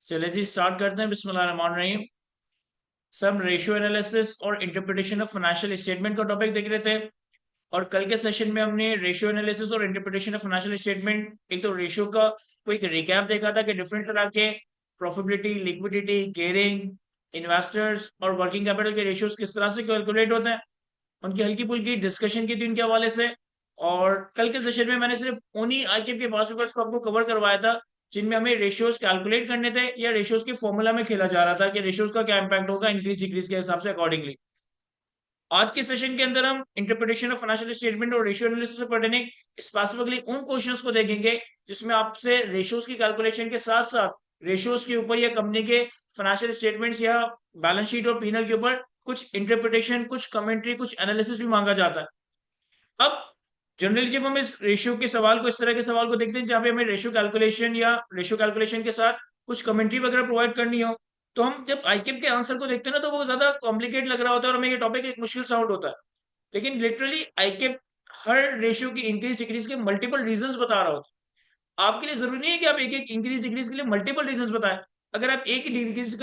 चलिए जी स्टार्ट करते हैं। बिस्मिल्लाहिर्रहमानिर्रहीम। सब रेशियो एनालिसिस और इंटरप्रिटेशन ऑफ फाइनेंशियल स्टेटमेंट का टॉपिक देख रहे थे। और कल के सेशन में हमने रेशियो एनालिसिस और इंटरप्रिटेशन ऑफ फाइनेंशियल स्टेटमेंट एक तो रेशियो का कोई रिकैप देखा था कि डिफरेंट तरह के प्रॉफिटेबिलिटी, लिक्विडिटी, गेयरिंग, इन्वेस्टर्स और वर्किंग कैपिटल के रेशियोज किस तरह से कैलकुलेट होते हैं, उनकी हल्की फुल्की डिस्कशन की थी उनके हवाले से। और कल के सेशन में मैंने सिर्फ उन्हीं आईक्यूब के पास पेपर्स को आपको कवर करवाया था जिनमें हमें रेशियोज कैलकुलेट करने थे या रेशियोज के फॉर्मूला में खेला जा रहा था कि रेशियोज का क्या इंपैक्ट होगा इंक्रीज डिक्रीज के हिसाब से अकॉर्डिंगली। आज के सेशन के अंदर हम इंटरप्रिटेशन ऑफ फाइनेंशियल स्टेटमेंट और रेशियो एनालिसिस से पढ़ने स्पेसिफिकली उन क्वेश्चंस को देखेंगे जिसमें आपसे रेशियोज की कैलकुलेशन के साथ साथ रेशियोज के ऊपर या कंपनी के फाइनेंशियल स्टेटमेंट्स या बैलेंस शीट और पीनल के ऊपर कुछ इंटरप्रिटेशन, कुछ कमेंट्री, कुछ एनालिसिस भी मांगा जाता है। अब जनरली जब हम इस रेशियो के सवाल को, इस तरह के सवाल को देखते हैं जहां पे हमें रेशियो कैलकुलेशन या रेशियो कैलकुलेशन के साथ कुछ कमेंट्री वगैरह प्रोवाइड करनी हो, तो हम जब आईक्यूब के आंसर को देखते हैं ना तो वो ज्यादा कॉम्प्लिकेट लग रहा होता है और हमें ये टॉपिक एक मुश्किल साउंड होता है। लेकिन लिटरली आईक्यूब हर रेशियो की इंक्रीज डिक्रीज के मल्टीपल रीजंस बता रहा होता है। आपके लिए जरूरी नहीं है कि आप एक एक इंक्रीज डिक्रीज के लिए मल्टीपल रीजंस बताएं। अगर आप एक ही डिक्रीज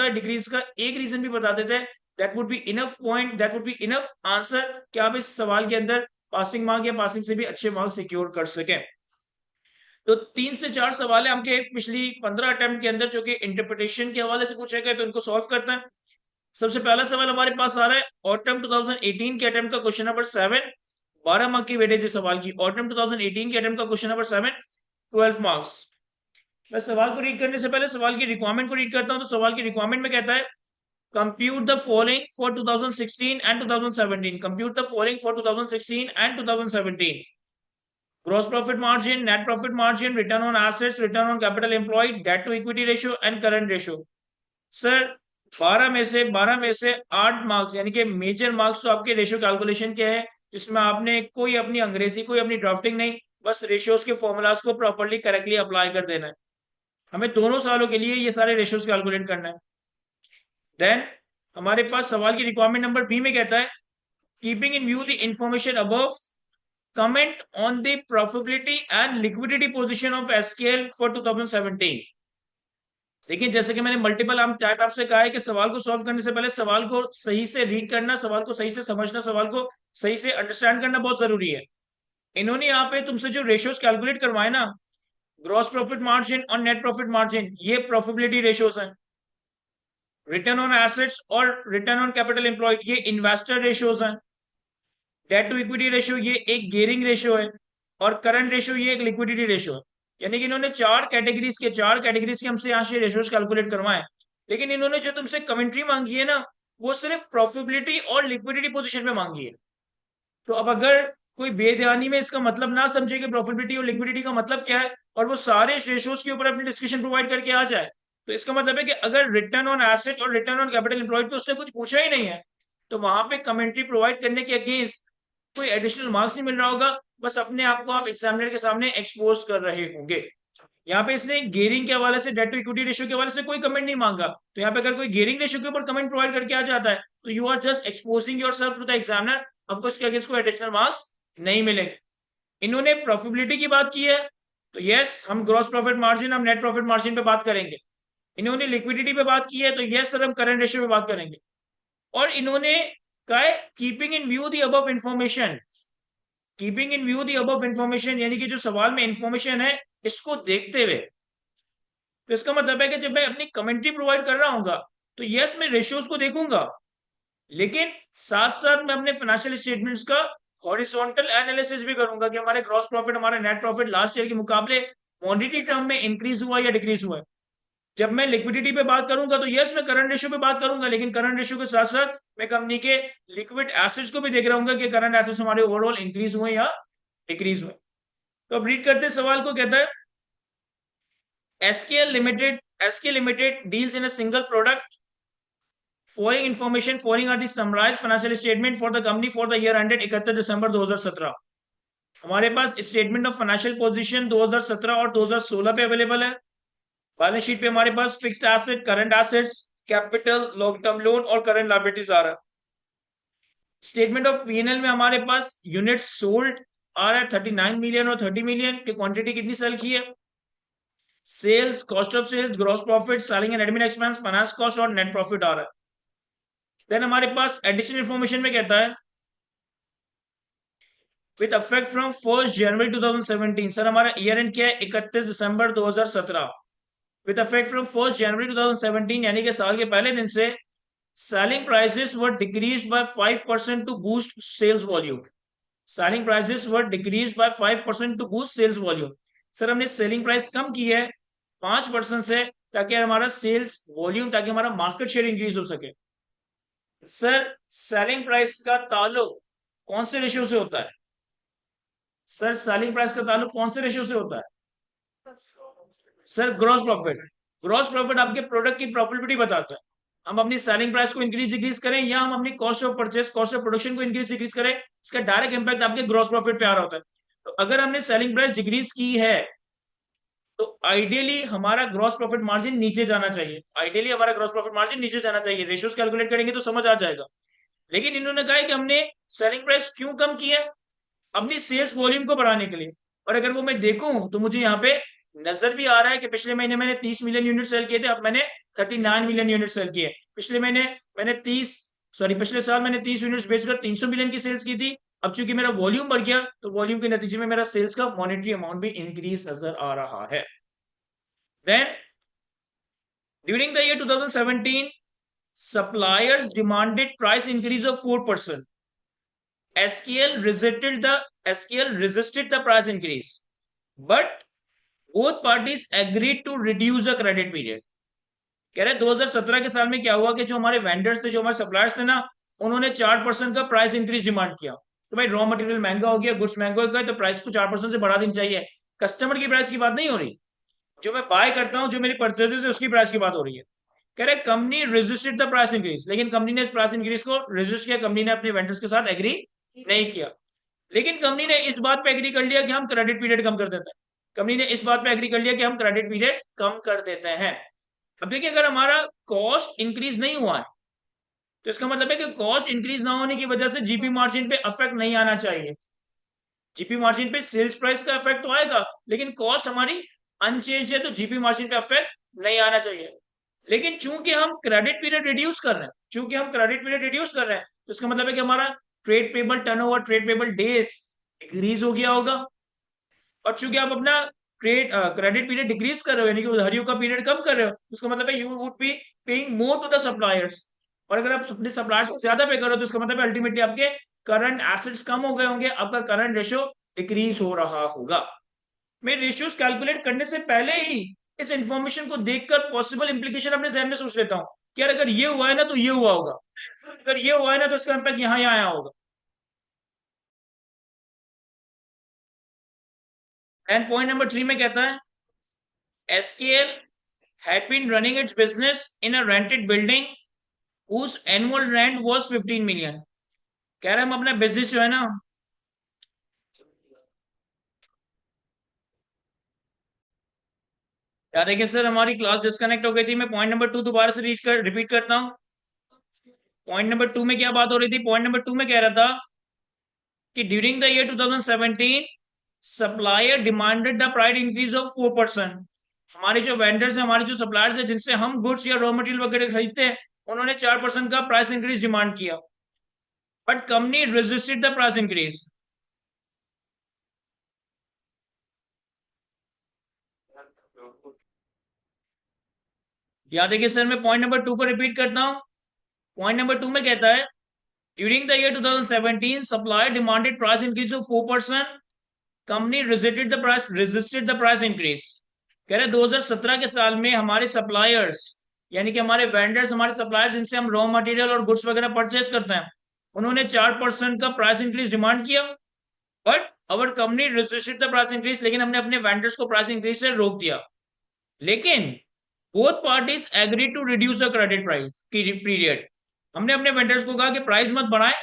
का एक रीजन भी बता देते हैं, that would be enough point, that would be enough answer कि आप इस सवाल के अंदर पासिंग मार्क या पासिंग से भी अच्छे मार्क सिक्योर कर सकें। तो 3 से 4 सवाल है हमके पिछली 15 अटेम्प्ट के अंदर जो कि इंटरप्रिटेशन के हवाले से पूछे गए, तो इनको सॉल्व करते हैं। सबसे पहला सवाल हमारे पास आ रहा है ऑटम 2018 के अटेम्प्ट का क्वेश्चन नंबर 7। 12 मार्क की वेटेज है सवाल की। ऑटम 2018 के अटेम्प्ट का क्वेश्चन नंबर 7, 12 मार्क्स। मैं सवाल को रीड करने से पहले सवाल की रिक्वायरमेंट को रीड करता हूं। तो सवाल की रिक्वायरमेंट में कहता है compute the following for 2016 and 2017। Compute the following for 2016 and 2017: gross profit margin, net profit margin, return on assets, return on capital employed, debt to equity ratio and current ratio। Sir 12 में से 8 marks यानी कि major marks तो आपके ratio calculation के हैं, जिसमें आपने कोई अपनी अंग्रेजी, कोई अपनी ड्राफ्टिंग नहीं, बस रेशियोज के फॉर्मूलाज को प्रॉपर्ली करेक्टली अप्लाई कर देना है। हमें दोनों सालों के लिए ये सारे रेशियोज कैलकुलेट करना है। देन हमारे पास सवाल की रिक्वायरमेंट नंबर बी में कहता है keeping in view the information above, comment on the profitability and liquidity position of SKL for 2017। देखिए जैसे कि मैंने मल्टीपल आम टाइप आपसे कहा है कि सवाल को सॉल्व करने से पहले सवाल को सही से रीड करना, सवाल को सही से समझना, सवाल को सही से अंडरस्टैंड करना बहुत जरूरी है। इन्होंने यहाँ पे तुमसे जो रेशियोज कैलकुलेट करवाए ना, ग्रॉस प्रॉफिट मार्जिन और नेट प्रॉफिट मार्जिन, ये प्रॉफिटेबिलिटी रेशियोज हैं। रिटर्न ऑन एसेट्स और रिटर्न ऑन कैपिटल एम्प्लॉयड, ये इन्वेस्टर रेशियोज हैं। डेट टू इक्विटी रेशियो, ये एक गियरिंग रेशियो है। और करंट रेशियो, ये एक लिक्विडिटी रेशियो है। यानी कि इन्होंने चार कैटेगरीज के हमसे यहाँ से रेशियोज कैलकुलेट करवाए। लेकिन इन्होंने जो तुमसे कमेंट्री मांगी है ना, वो सिर्फ प्रॉफिटेबिलिटी और लिक्विडिटी पोजीशन में मांगी है। तो अब अगर कोई बेध्यानी में इसका मतलब ना समझे कि प्रॉफिटेबिलिटी और लिक्विडिटी का मतलब क्या है, और वो सारे रेशियोज के ऊपर अपनी डिस्कशन प्रोवाइड करके आ जाए, तो इसका मतलब है कि अगर रिटर्न ऑन एसेट और रिटर्न ऑन कैपिटल एम्प्लॉयड पे उसने कुछ पूछा ही नहीं है, तो वहां पे कमेंट्री प्रोवाइड करने के अगेंस्ट कोई एडिशनल मार्क्स नहीं मिल रहा होगा, बस अपने आप को आप एग्जामिनर के सामने एक्सपोज कर रहे होंगे। यहाँ पे इसने गेयरिंग के हवाले से, डेट टू इक्विटी रेशियो के हवाले से कोई कमेंट नहीं मांगा। तो यहाँ पे अगर कोई गेयरिंग रेशियो के ऊपर कमेंट प्रोवाइड करके आ जाता है, तो you are just exposing yourself to the examiner. आपको इसके अगेंस्ट कोई एडिशनल मार्क्स नहीं मिलेंगे। इन्होंने प्रॉफिटेबिलिटी की बात की है, तो यस हम ग्रॉस प्रॉफिट मार्जिन, हम नेट प्रॉफिट मार्जिन पे बात करेंगे। इन्होंने लिक्विडिटी पे बात की है, तो यस सर हम करंट रेशियो पे बात करेंगे। और इन्होंने कहा है keeping in view the above information. Keeping in view the above information यानी कि जो सवाल में इंफॉर्मेशन है, इसको देखते हुए। तो इसका मतलब है कि जब मैं अपनी कमेंट्री प्रोवाइड कर रहा हूँ, तो यस मैं रेशियोज को देखूंगा, लेकिन साथ साथ मैं अपने फाइनेंशियल स्टेटमेंट्स का हॉरिजॉन्टल एनालिसिस भी करूंगा कि हमारे ग्रॉस प्रॉफिट, हमारा नेट प्रॉफिट लास्ट ईयर के मुकाबले मॉनिटरी टर्म में इंक्रीज हुआ या डिक्रीज हुआ है। जब मैं लिक्विडिटी पे बात करूंगा, तो यस मैं करंट रेशियो पे बात करूंगा, लेकिन करंट रेशियो के साथ साथ मैं कंपनी के लिक्विड एसेट्स को भी देख रहा हूँ कि करंट एसेट्स हमारे ओवरऑल इंक्रीज हुए या डिक्रीज हुए। तो अब रीड करते सवाल को। कहता है SK Limited deals in a single product. Following information, following are the summarized financial statement for the company for the year ended 31 दिसंबर 2017। हमारे पास स्टेटमेंट ऑफ फाइनेंशियल पोजीशन 2017 और 2016 पे अवेलेबल है। बैलेंस शीट पे हमारे पास fixed asset, current assets, capital, long term loan और current liabilities आ रहा है। स्टेटमेंट ऑफ P&L में हमारे पास यूनिट सोल्ड आ रहा है 39 मिलियन और 30 मिलियन की क्वांटिटी कितनी सेल की है। Sales, cost of sales, gross profit, selling and admin expense, finance cost और नेट प्रॉफिट आ रहा है। देन हमारे पास एडिशनल इंफॉर्मेशन में कहता है with affect from 1 January 2017। Sir हमारा ईयर एंड क्या है? 31 दिसंबर 2017। विद अफेक्ट फ्रॉम 1 जनवरी 2017 यानी कि साल के पहले दिन से selling prices were decreased by 5% to boost sales volume। selling prices were decreased by 5% to boost sales volume। Sir हमने सेलिंग प्राइस कम की है 5% से, ताकि हमारा सेल्स वॉल्यूम, ताकि हमारा मार्केट शेयर इंक्रीज हो सके। सर सेलिंग प्राइस का ताल्लुक कौन से रेशियो से होता है? सर सेलिंग प्राइस का ताल्लुक कौन से रेशियो से होता है? Sir gross profit. Gross profit आपके प्रोडक्ट की प्रॉफिटेबिलिटी बताता है। हम अपनी सेलिंग प्राइस को इंक्रीज डिक्रीज करें या हम अपनी cost of purchase, cost of production को इंक्रीज डिक्रीज करें, इसका डायरेक्ट इंपैक्ट आपके ग्रॉस प्रॉफिट पे आ रहा होता है। तो अगर हमने सेलिंग प्राइस डिक्रीज की है तो आइडियली हमारा ग्रॉस प्रॉफिट मार्जिन नीचे जाना चाहिए। आइडियली हमारा ग्रॉस प्रॉफिट मार्जिन नीचे जाना चाहिए। रेशियोज कैलकुलेट करेंगे तो समझ आ जाएगा। लेकिन इन्होंने कहा है कि हमने सेलिंग प्राइस क्यों कम की है? अपनी सेल्स वॉल्यूम को बढ़ाने के लिए। और अगर वो मैं देखूं तो मुझे यहाँ पे नजर भी आ रहा है कि पिछले महीने मैंने 30 मिलियन यूनिट सेल किए थे, अब मैंने 39 मिलियन यूनिट सेल किए। पिछले महीने मैंने 30 सॉरी पिछले साल मैंने 30 यूनिट्स बेचकर 300 मिलियन की सेल्स की थी। अब चूंकि मेरा वॉल्यूम बढ़ गया तो वॉल्यूम के नतीजे में मेरा सेल्स का मॉनेटरी अमाउंट भी इंक्रीज नजर आ रहा है। Then during the year 2017 suppliers demanded price increase of 4%। SKL resisted the price increase, but both parties agreed to reduce the credit period। कह रहे 2017 के साल में क्या हुआ कि जो हमारे वेंडर्स थे, जो हमारे सप्लायर्स थे ना, उन्होंने 4% का प्राइस इंक्रीज डिमांड किया। तो भाई रॉ मटेरियल महंगा हो गया, गुड्स महंगा हो गया, तो प्राइस को 4% से बढ़ा देनी चाहिए। कस्टमर की प्राइस की बात नहीं हो रही, जो मैं बाय करता हूँ, जो मेरी परचेजेस है उसकी प्राइस की बात हो रही है। कह रहे company resisted the price increase, लेकिन कंपनी ने इस प्राइस इंक्रीज को रेजिस्ट किया। कंपनी ने अपने वेंडर्स के साथ एग्री नहीं किया। लेकिन कंपनी ने इस बात पे एग्री कर लिया कि हम क्रेडिट पीरियड कम कर देते हैं। कंपनी ने इस बात पे एग्री कर लिया कि हम क्रेडिट पीरियड कम कर देते हैं। अब देखिए, अगर हमारा कॉस्ट इंक्रीज नहीं हुआ है तो इसका मतलब है कि कॉस्ट इंक्रीज ना होने की वजह से जीपी मार्जिन पे अफेक्ट नहीं आना चाहिए। जीपी मार्जिन पे सेल्स प्राइस का इफेक्ट तो आएगा, लेकिन कॉस्ट हमारी अनचेंज है, तो जीपी मार्जिन पे इफेक्ट नहीं आना चाहिए। लेकिन चूंकि हम क्रेडिट पीरियड रिड्यूस कर रहे हैं, चूंकि हम क्रेडिट पीरियड रिड्यूस कर रहे हैं, तो इसका मतलब है कि हमारा trade payable turnover, trade payable days decrease हो गया होगा। और चूंकि आप अपना क्रेडिट पीरियड डिक्रीज कर रहे हो, यानी कि उधारियों का पीरियड कम कर रहे हो, तो इसका मतलब है you would be paying more to the suppliers. और अगर आप अपने सप्लायर्स को ज्यादा पे करो तो इसका मतलब है अल्टीमेटली आपके करंट एसेट्स कम हो गए होंगे, आपका करंट रेशियो डिक्रीज हो रहा होगा। मैं रेशियोज कैलकुलेट करने से पहले ही इस इंफॉर्मेशन को देखकर पॉसिबल इंप्लीकेशन अपने जहन में सोच लेता हूँ कि यार अगर ये हुआ है ना तो ये हुआ होगा, अगर ये हुआ है ना तो इसका इम्पैक्ट यहाँ यहाँ आया होगा। एंड पॉइंट नंबर 3 में कहता है एसकेएल had been running its business in a rented building whose annual rent was 15 million। कह रहे हम अपना बिजनेस जो है ना, याद है कि सर हमारी क्लास डिस्कनेक्ट हो गई थी। मैं पॉइंट नंबर 2 दोबारा से रिपीट करता हूँ। पॉइंट नंबर 2 में क्या बात हो रही थी? पॉइंट नंबर 2 में कह रहा था कि during the year 2017 supplier demanded the price increase of 4%। हमारे जो वेंडर्स हैं, हमारे जो सप्लायर्स हैं, जिनसे हम गुड्स या रॉ मटेरियल वगैरह खरीदते हैं, उन्होंने 4% का प्राइस इंक्रीज डिमांड किया, but company resisted the price increase. याद है कि सर मैं पॉइंट नंबर 2 को रिपीट करता हूं। पॉइंट नंबर 2 में कहता है during the year 2017 supplier demanded price increase of 4%, company resisted the price increase. कह रहे 2017 के साल में हमारे सप्लायर्स, यानी कि हमारे वेंडर्स, हमारे सप्लायर्स जिनसे हम रॉ मटेरियल और गुड्स वगैरह परचेज करते हैं, उन्होंने 4% का प्राइस इंक्रीज डिमांड किया, but our company resisted the price increase. लेकिन हमने अपने वेंडर्स को प्राइस इंक्रीज से रोक दिया। लेकिन both parties agree to reduce the credit price period. हमने अपने वेंडर्स को कहा कि प्राइस मत बढ़ाएं,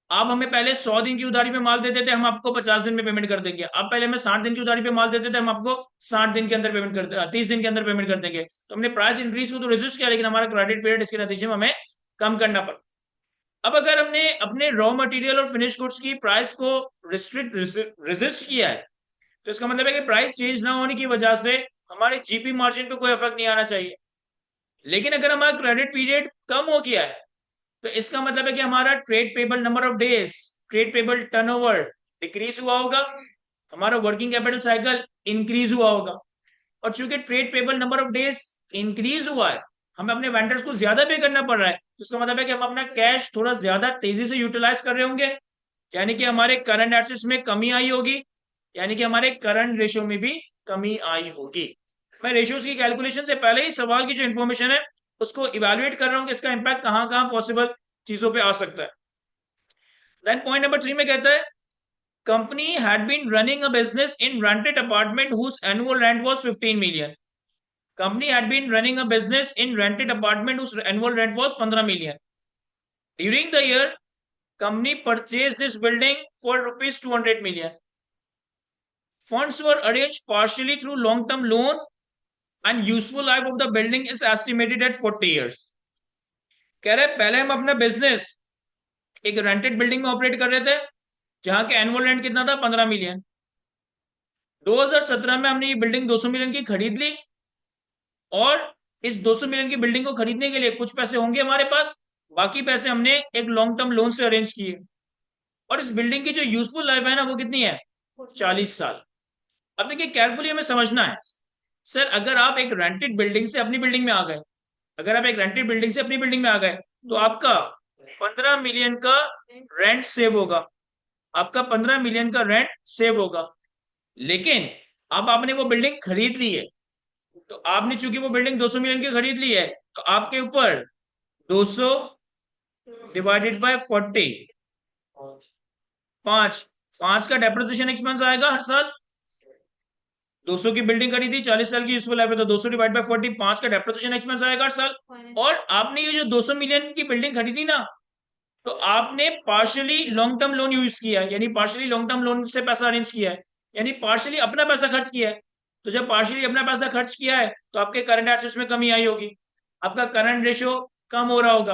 आप हमें पहले 100 दिन की उधारी पे माल देते थे, हम आपको 50 दिन में पेमेंट कर देंगे। आप पहले हमें 60 दिन की उधारी पे माल देते थे, हम आपको 60 दिन के अंदर पेमेंट कर 30 दिन के अंदर पेमेंट कर देंगे। तो हमने प्राइस इंक्रीज को तो रेजिस्ट किया, लेकिन हमारा क्रेडिट पीरियड इसके नतीजे में हमें कम करना पड़ा। अब अगर हमने अपने रॉ मटेरियल और फिनिश गुड्स की प्राइस को रेजिस्ट किया है, तो इसका मतलब है कि प्राइस चेंज ना होने की वजह से हमारे जीपी मार्जिन पे कोई इफेक्ट नहीं आना चाहिए। लेकिन अगर हमारा क्रेडिट पीरियड कम हो गया है तो इसका मतलब है कि हमारा trade payable number of days, trade payable turnover decrease हुआ होगा, हमारा वर्किंग कैपिटल साइकिल इंक्रीज हुआ होगा। और चूंकि trade payable number of days increase हुआ है, हमें अपने वेंडर्स को ज्यादा पे करना पड़ रहा है, तो इसका मतलब है कि हम अपना कैश थोड़ा ज्यादा तेजी से यूटिलाइज कर रहे होंगे, यानी कि हमारे करंट एसेट्स में कमी आई होगी, यानी कि हमारे करंट रेशियो में भी कमी आई होगी। मैं रेशियोज की कैलकुलेशन से पहले ही सवाल की जो इन्फॉर्मेशन है उसको इवेलुएट कर रहा हूं कि इसका इंपैक्ट कहां कहां पॉसिबल चीजों पे आ सकता है। देन पॉइंट नंबर 3 में कहता है company had been running a business in rented apartment whose annual rent was 15 million. Company had been running a business in rented apartment whose annual rent was 15 million. During the year, company purchased this building for rupees 200 million. Funds were arranged partially through long-term loan and useful life of the building is estimated at 40 years. कह रहे पहले हम अपना business एक rented building में operate कर रहे थे जहां के एनुअल रेंट कितना था, 15 मिलियन। 2017 में हमने ये बिल्डिंग 200 मिलियन की खरीद ली, और इस 200 मिलियन की बिल्डिंग को खरीदने के लिए कुछ पैसे होंगे हमारे पास, बाकी पैसे हमने एक लॉन्ग टर्म लोन से अरेंज किए। और इस बिल्डिंग की जो यूजफुल लाइफ है ना वो कितनी है, 40 साल। अब देखिए केयरफुली हमें समझना है, सर अगर आप एक रेंटेड बिल्डिंग से अपनी बिल्डिंग में आ गए, अगर आप एक रेंटेड बिल्डिंग से अपनी बिल्डिंग में आ गए तो आपका 15 मिलियन का रेंट सेव होगा, आपका 15 मिलियन का रेंट सेव होगा। लेकिन अब आपने वो बिल्डिंग खरीद ली है, तो आपने चूंकि वो बिल्डिंग 200 मिलियन की खरीद ली है, तो आपके ऊपर 200 डिवाइडेड बाय 40, 5 का डेप्रिसिएशन एक्सपेंस आएगा हर साल। 200 की बिल्डिंग खरीदी, 40 साल की यूजफुल लाइफ है, तो 200 डिवाइड बाय 40, 5 का डेप्रिसिएशन एक्सपेंस आएगा हर साल। और आपने ये जो 200 मिलियन की बिल्डिंग खरीदी ना, तो आपने partially long term loan use किया है, यानी पार्शियली लॉन्ग टर्म लोन से पैसा अरेंज किया है, यानी पार्शियली अपना पैसा खर्च किया है। तो जब पार्शियली अपना पैसा खर्च किया है तो आपके करंट एसेट्स में कमी आई होगी, आपका करंट रेशियो कम हो रहा होगा।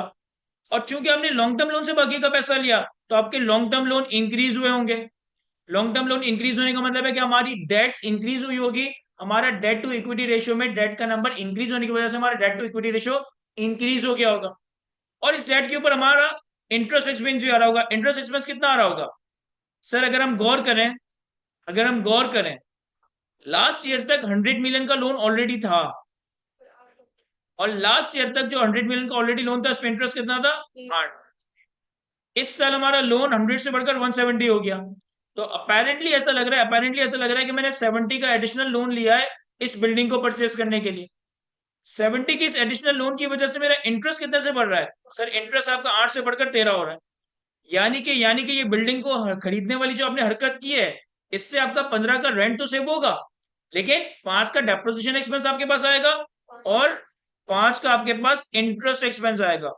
और चूंकि आपने लॉन्ग टर्म लोन से बाकी का पैसा लिया तो आपके लॉन्ग टर्म लोन इंक्रीज हुए होंगे। लॉन्ग टर्म लोन इंक्रीज होने का मतलब है कि हमारी डेट्स इंक्रीज हुई होगी, हमारा डेट टू इक्विटी रेशियो में डेट का नंबर इंक्रीज होने की वजह से हमारा debt to equity ratio increase हो गया होगा। और इस डेट के ऊपर हमारा इंटरेस्ट एक्सपेंस भी आ रहा होगा। इंटरेस्ट एक्सपेंस कितना आ रहा होगा, सर अगर हम गौर करें, अगर हम गौर करें, लास्ट ईयर तक 100 मिलियन का लोन ऑलरेडी था, और लास्ट ईयर तक जो 100 मिलियन का ऑलरेडी लोन था उसमें इंटरेस्ट कितना था, 8। इस साल हमारा लोन 100 से बढ़कर 170 हो गया। तो अपेरेंटली ऐसा लग रहा है, अपेरेंटली ऐसा लग रहा है कि मैंने 70 का एडिशनल लोन लिया है इस बिल्डिंग को परचेस करने के लिए। 70 की इस एडिशनल लोन की वजह से मेरा इंटरेस्ट कितने से बढ़ रहा है, सर इंटरेस्ट आपका 8 से बढ़कर 13 हो रहा है। यानी कि ये बिल्डिंग को खरीदने वाली जो आपने हरकत की है, इससे आपका 15 का रेंट तो सेव होगा, लेकिन 5 का डेप्रिसिएशन एक्सपेंस आपके पास आएगा, और 5 का आपके पास इंटरेस्ट एक्सपेंस आएगा।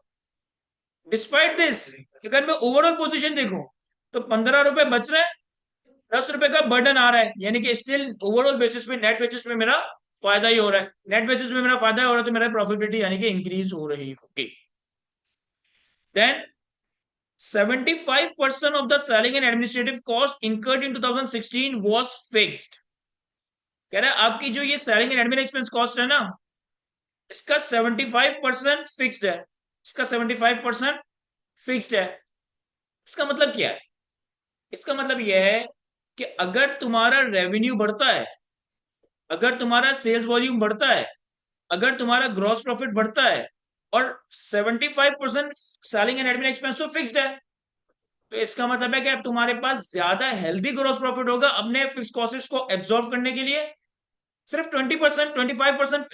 डिस्पाइट दिस, अगर मैं ओवरऑल पोजीशन देखूं तो 15 रुपए बच रहे हैं, 10 रुपए का बर्डन आ रहा है, यानी कि स्टिल ओवरऑल बेसिस पे, नेट बेसिस पे मेरा फायदा ही हो रहा है। नेट बेसिस पे मेरा फायदा हो रहा है तो मेरा प्रॉफिटेबिलिटी यानी कि इंक्रीज हो रही होगी। Then 75% of the selling and administrative cost incurred in 2016 was fixed। कह रहा है आपकी जो ये selling and admin expense cost है ना, इसका 75% फिक्स्ड है, इसका 75% फिक्स्ड है। इसका मतलब क्या है, इसका मतलब यह है कि अगर तुम्हारा रेवेन्यू बढ़ता है, अगर तुम्हारा सेल्स वॉल्यूम बढ़ता है, अगर तुम्हारा ग्रॉस प्रॉफिट बढ़ता है, और 75% सेलिंग एंड एडमिन एक्सपेंस तो फिक्स्ड है, तो इसका मतलब है कि अब तुम्हारे पास ज्यादा हेल्दी ग्रॉस प्रॉफिट होगा अपने फिक्स कॉस्ट को एब्जॉर्ब करने के लिए। सिर्फ 20%, 25%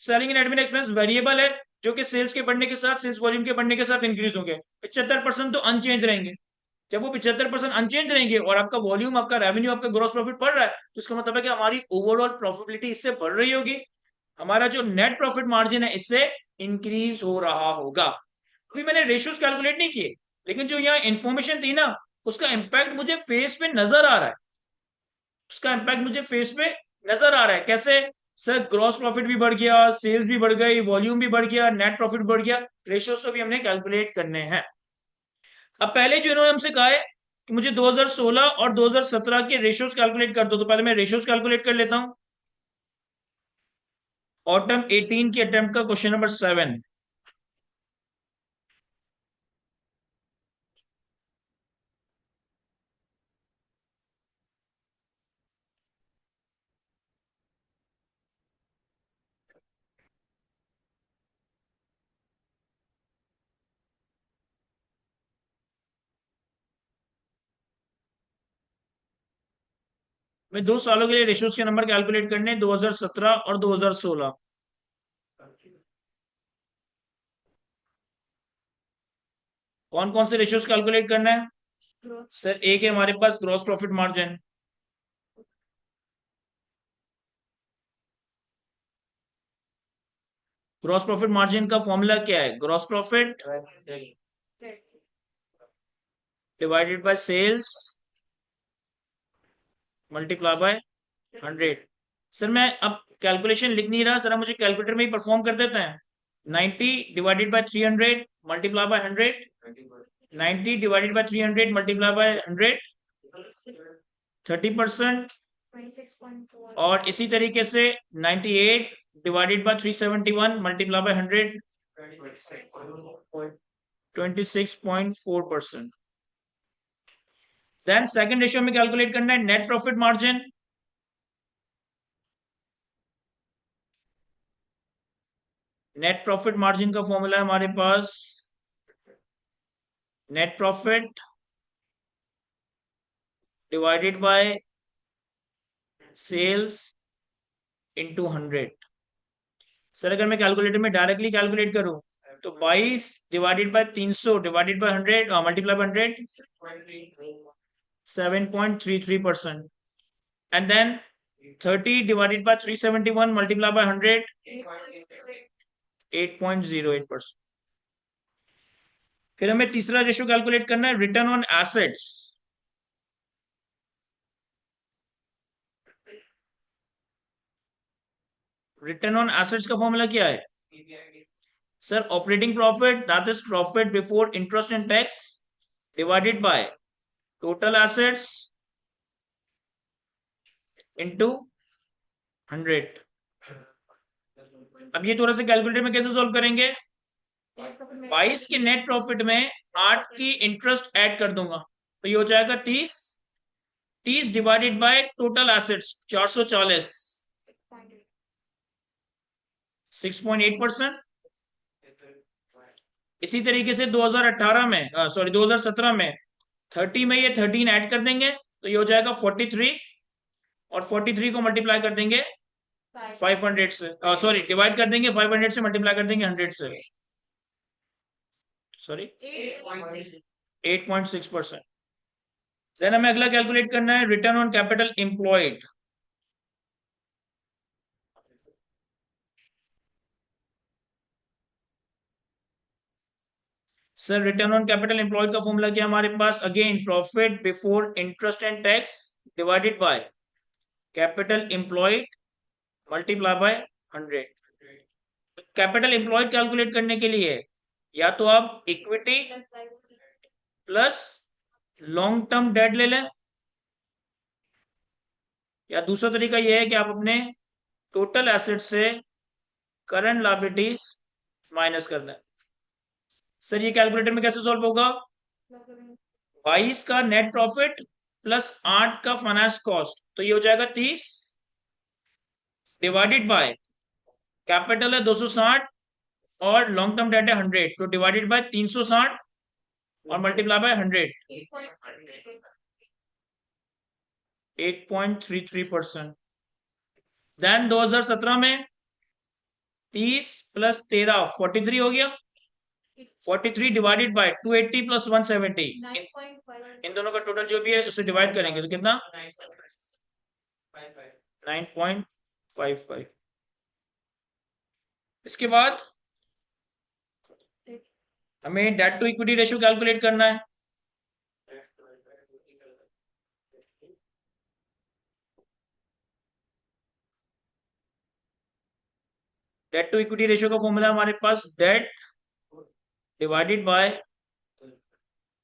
selling and admin expense variable है, जो कि सेल्स के बढ़ने के साथ, सेल्स वॉल्यूम के बढ़ने के साथ इंक्रीज होंगे। 75% तो अनचेंज रहेंगे। जब वो 75% अनचेंज रहेंगे और आपका वॉल्यूम, आपका रेवेन्यू, आपका ग्रॉस प्रॉफिट बढ़ रहा है, तो इसका मतलब है कि हमारी ओवरऑल प्रॉफिटेबिलिटी इससे बढ़ रही होगी, हमारा जो नेट प्रॉफिट मार्जिन है इससे इंक्रीज हो रहा होगा। अभी मैंने रेशियोज कैलकुलेट नहीं किए, लेकिन जो यहाँ इंफॉर्मेशन थी ना, उसका इंपैक्ट मुझे फेस पे नजर आ रहा है, उसका इंपैक्ट मुझे फेस पे नजर आ रहा है। कैसे, सर ग्रॉस प्रॉफिट भी बढ़ गया, सेल्स भी बढ़ गई, वॉल्यूम भी बढ़ गया, नेट प्रॉफिट बढ़ गया। रेशियोज तो भी हमने कैलकुलेट करने हैं। अब पहले जो इन्होंने हमसे कहा है कि मुझे 2016 और 2017 के रेशियोज कैलकुलेट कर दो, तो पहले मैं रेशियोज कैलकुलेट कर लेता हूं। ऑटम 18 की अटेम्प्ट का क्वेश्चन नंबर 7। मैं 2 सालों के लिए रेशियोज के नंबर कैलकुलेट करने 2017 और 2016। कौन कौन से रेशियोज कैलकुलेट करना है? सर एक है हमारे पास gross profit margin. Gross profit margin का फॉर्मूला क्या है? Gross profit divided by sales multiply by 100। Sir मैं अब कैलकुलेशन लिख नहीं रहा, जरा मुझे कैलकुलेटर में ही परफॉर्म कर देते हैं। 90 divided by 300 multiply by 100। 90 divided by 300 multiply by 100, 30%। और इसी तरीके से 98 divided by 371 multiply by 100, 26.4%। Then second ratio में कैलकुलेट करना है net profit margin. Net profit margin का फॉर्मूला है हमारे पास net profit divided by sales into 100। Sir अगर मैं कैलकुलेटर में डायरेक्टली कैलकुलेट करूं तो 22 divided by 300 divided bye 100 multiply by 100, 7.33%। And then 30 divided by 371 multiply by 100, 8.08%। फिर हमें तीसरा रेशियो कैलकुलेट करना है return on assets. Return on assets का फॉर्मूला क्या है? Sir operating profit that is profit before interest and tax divided by total assets into 100। अब ये थोड़ा सा कैलकुलेटर में कैसे सॉल्व करेंगे? 22 के नेट प्रॉफिट में 8 की इंटरेस्ट ऐड कर दूंगा तो ये हो जाएगा 30। 30 डिवाइडेड बाय टोटल एसेट्स 440, 6.8%। इसी तरीके से 2018 में सॉरी 2017 में 30 में ये 13 ऐड कर देंगे तो ये हो जाएगा 43। और 43 को मल्टीप्लाई कर देंगे 500 से, सॉरी डिवाइड कर देंगे 500 से, मल्टीप्लाई कर देंगे 100 से, सॉरी 8.6%। देन हमें अगला कैलकुलेट करना है return on capital employed. Sir return on capital employed का फॉर्मूला क्या हमारे पास? Again profit before interest and tax divided by capital employed multiply by 100। Capital employed calculate करने के लिए या तो आप equity plus long term debt ले लें, या दूसरा तरीका यह है कि आप अपने टोटल एसेट से करंट लायबिलिटीज माइनस कर दें। सर ये कैलकुलेटर में कैसे सॉल्व होगा? 22 का नेट प्रॉफिट प्लस 8 का फाइनेंस कॉस्ट तो ये हो जाएगा 30 डिवाइडेड बाय कैपिटल है 260 और लॉन्ग टर्म डेट है 100 तो डिवाइडेड बाय 360 और मल्टीप्लाई बाय 100, 8.33%। देन 2017 में 30 प्लस 13 43 हो गया। 43 डिवाइडेड बाय 280 प्लस 170, इन दोनों का टोटल जो भी है उसे डिवाइड करेंगे तो कितना? 9.55। इसके बाद हमें debt to equity ratio calculate करना है। डेट टू इक्विटी रेशियो का फॉर्मूला हमारे पास debt divided by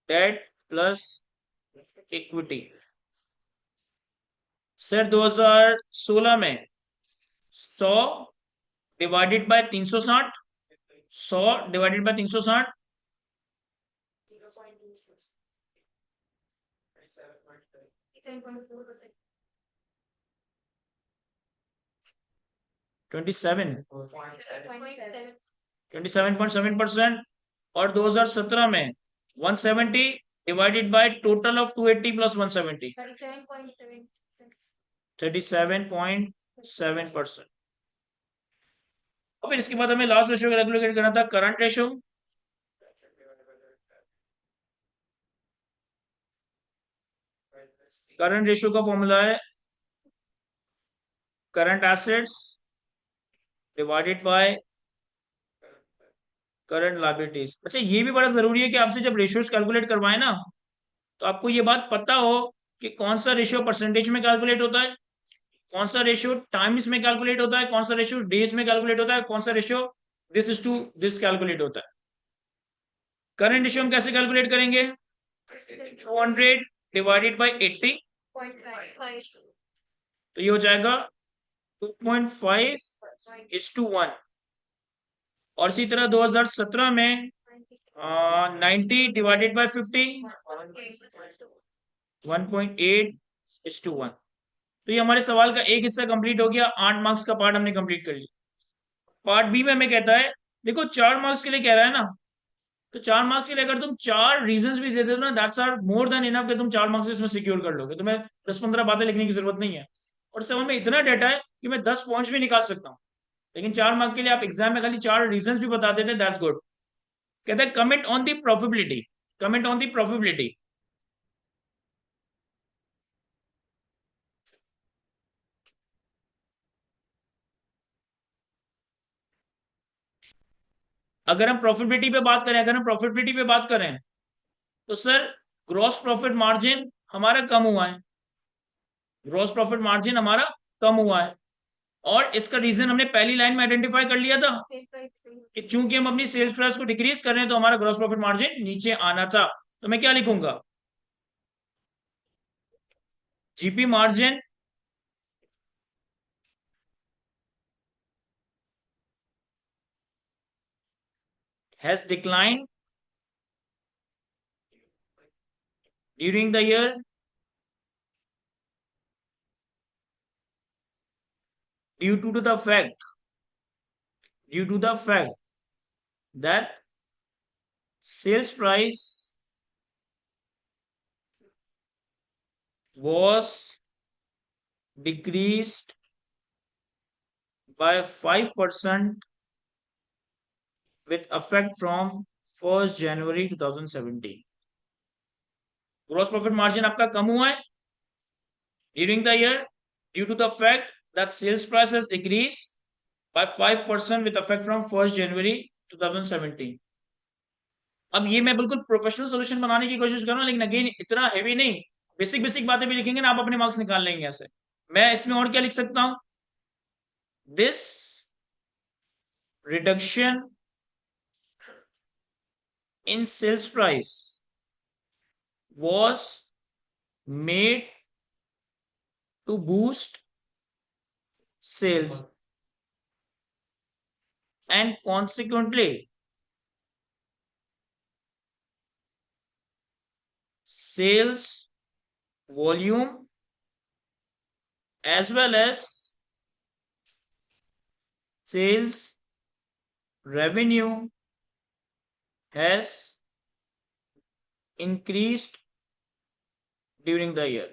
debt plus equity. Sir 2016 में 100 डिवाइडेड बाय 360, 100 डिवाइडेड बाय 360, 27.7%। और 2017 में 170 divided by total of 280 plus 170, 37.7%। और फिर इसके बाद हमें लास्ट रेशियो कैलकुलेट करना था, करंट रेशियो। करंट रेशियो का फॉर्मूला है current assets divided by current liabilities. अच्छा, ये भी बड़ा जरूरी है कि आपसे जब रेशियोज कैलकुलेट करवाए ना, तो आपको ये बात पता हो कि कौन सा रेशियो परसेंटेज में कैलकुलेट होता है, कौन सा रेशियो टाइम्स में कैलकुलेट होता है, कौन सा रेशियो डेज में कैलकुलेट होता है, कौन सा ratio this is to this calculate होता है। करंट रेशियो हम कैसे कैलकुलेट करेंगे? 200 डिवाइडेड बाय 80, तो ये हो जाएगा 2.5:1। और इसी तरह 2017 में 90 डिवाइडेड बाय 50, 1.8:1। तो ये हमारे सवाल का एक हिस्सा कंप्लीट हो गया। 8 मार्क्स का पार्ट हमने कंप्लीट कर लिया। पार्ट बी में हमें कहता है, देखो 4 मार्क्स के लिए कह रहा है ना, तो 4 मार्क्स के लिए अगर तुम 4 रीजंस भी दे देते हो ना, that's are more than enough कि तुम 4 मार्क्स इसमें सिक्योर कर लोगे। तुम्हें 10-15 बातें लिखने की जरूरत नहीं है। और सवाल में इतना डाटा है कि मैं 10 पॉइंट्स भी निकाल सकता हूँ। लेकिन 4 मार्क्स के लिए आप एग्जाम में खाली 4 रीजंस भी बता देते, दैट्स गुड। कहता है comment on the probability, comment on the probability. अगर हम प्रॉफिटेबिलिटी पे बात करें तो सर ग्रॉस प्रॉफिट मार्जिन हमारा कम हुआ है, ग्रॉस प्रॉफिट मार्जिन हमारा कम हुआ है। और इसका रीजन हमने पहली लाइन में आइडेंटिफाई कर लिया था कि चूंकि हम अपनी सेल्स प्राइस को डिक्रीज कर रहे हैं तो हमारा ग्रॉस प्रॉफिट मार्जिन नीचे आना था। तो मैं क्या लिखूंगा? GP margin has decline during the year due to the fact due to the fact that sales price was decreased by 5% with effect from 1st January 2017। Gross profit margin आपका कम हुआ है during the year due to the fact that sales price has decrease by 5% with effect from 1st January 2017। अब ये मैं बिल्कुल professional solution बनाने की कोशिश कर रहा हूँ, लेकिन अगेन इतना हैवी नहीं, बेसिक बेसिक बातें भी लिखेंगे ना, आप अपने मार्क्स निकाल लेंगे ऐसे। मैं इसमें और क्या लिख सकता हूं? This reduction in sales price was made to boost sales and consequently sales volume as well as sales revenue has increased during the year।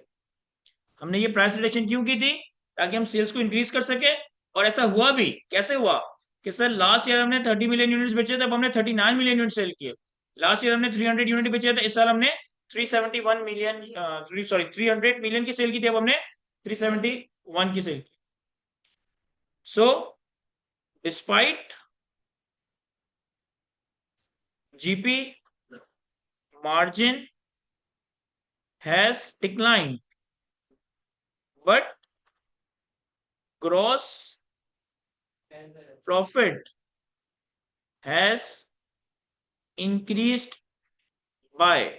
हमने ये प्राइस रिडक्शन क्यों की थी? ताकि हम सेल्स को इंक्रीज कर सके। और ऐसा हुआ भी। कैसे हुआ कि सर लास्ट ईयर हमने 30 मिलियन यूनिट्स बेचे थे, अब हमने 39 मिलियन यूनिट सेल किए। लास्ट ईयर हमने 300 यूनिट बेचे थे, इस साल हमने 371 मिलियन, सॉरी 300 मिलियन की सेल की थी, अब हमने 371 की सेल की। So despite GP margin has declined, but gross profit has increased by।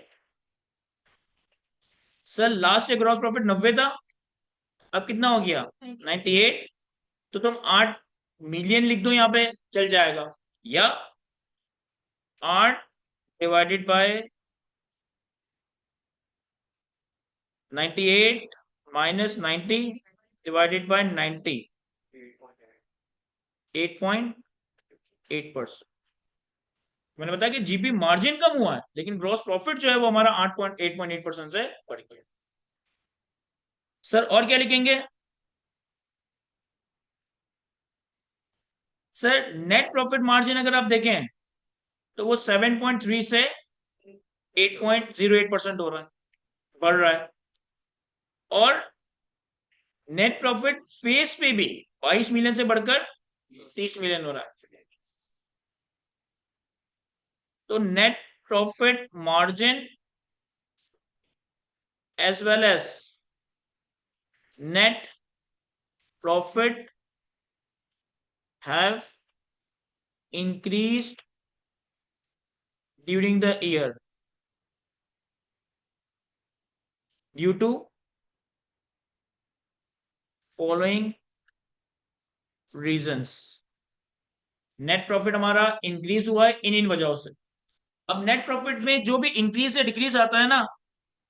Sir last year gross profit 90 था, अब कितना हो गया? 98। तो तुम 8 मिलियन लिख दो यहाँ पे चल जाएगा, या 8 divided by 98 minus 90 divided bye 90, 8.8%। मैंने बताया कि जीपी मार्जिन कम हुआ है, लेकिन ग्रॉस प्रॉफिट जो है वो हमारा 8.8% से बढ़ गया। सर और क्या लिखेंगे? सर नेट प्रॉफिट मार्जिन अगर आप देखें तो वो 7.3 से 8.08% हो रहा है, बढ़ रहा है। और नेट प्रॉफिट फेस पे भी 22 मिलियन से बढ़कर 30 मिलियन हो रहा है। तो net profit margin as well as net profit have increased during the year due to following reasons। Net profit हमारा इंक्रीज हुआ है इन वजहों से। अब नेट प्रॉफिट में जो भी इंक्रीज या डिक्रीज आता है ना,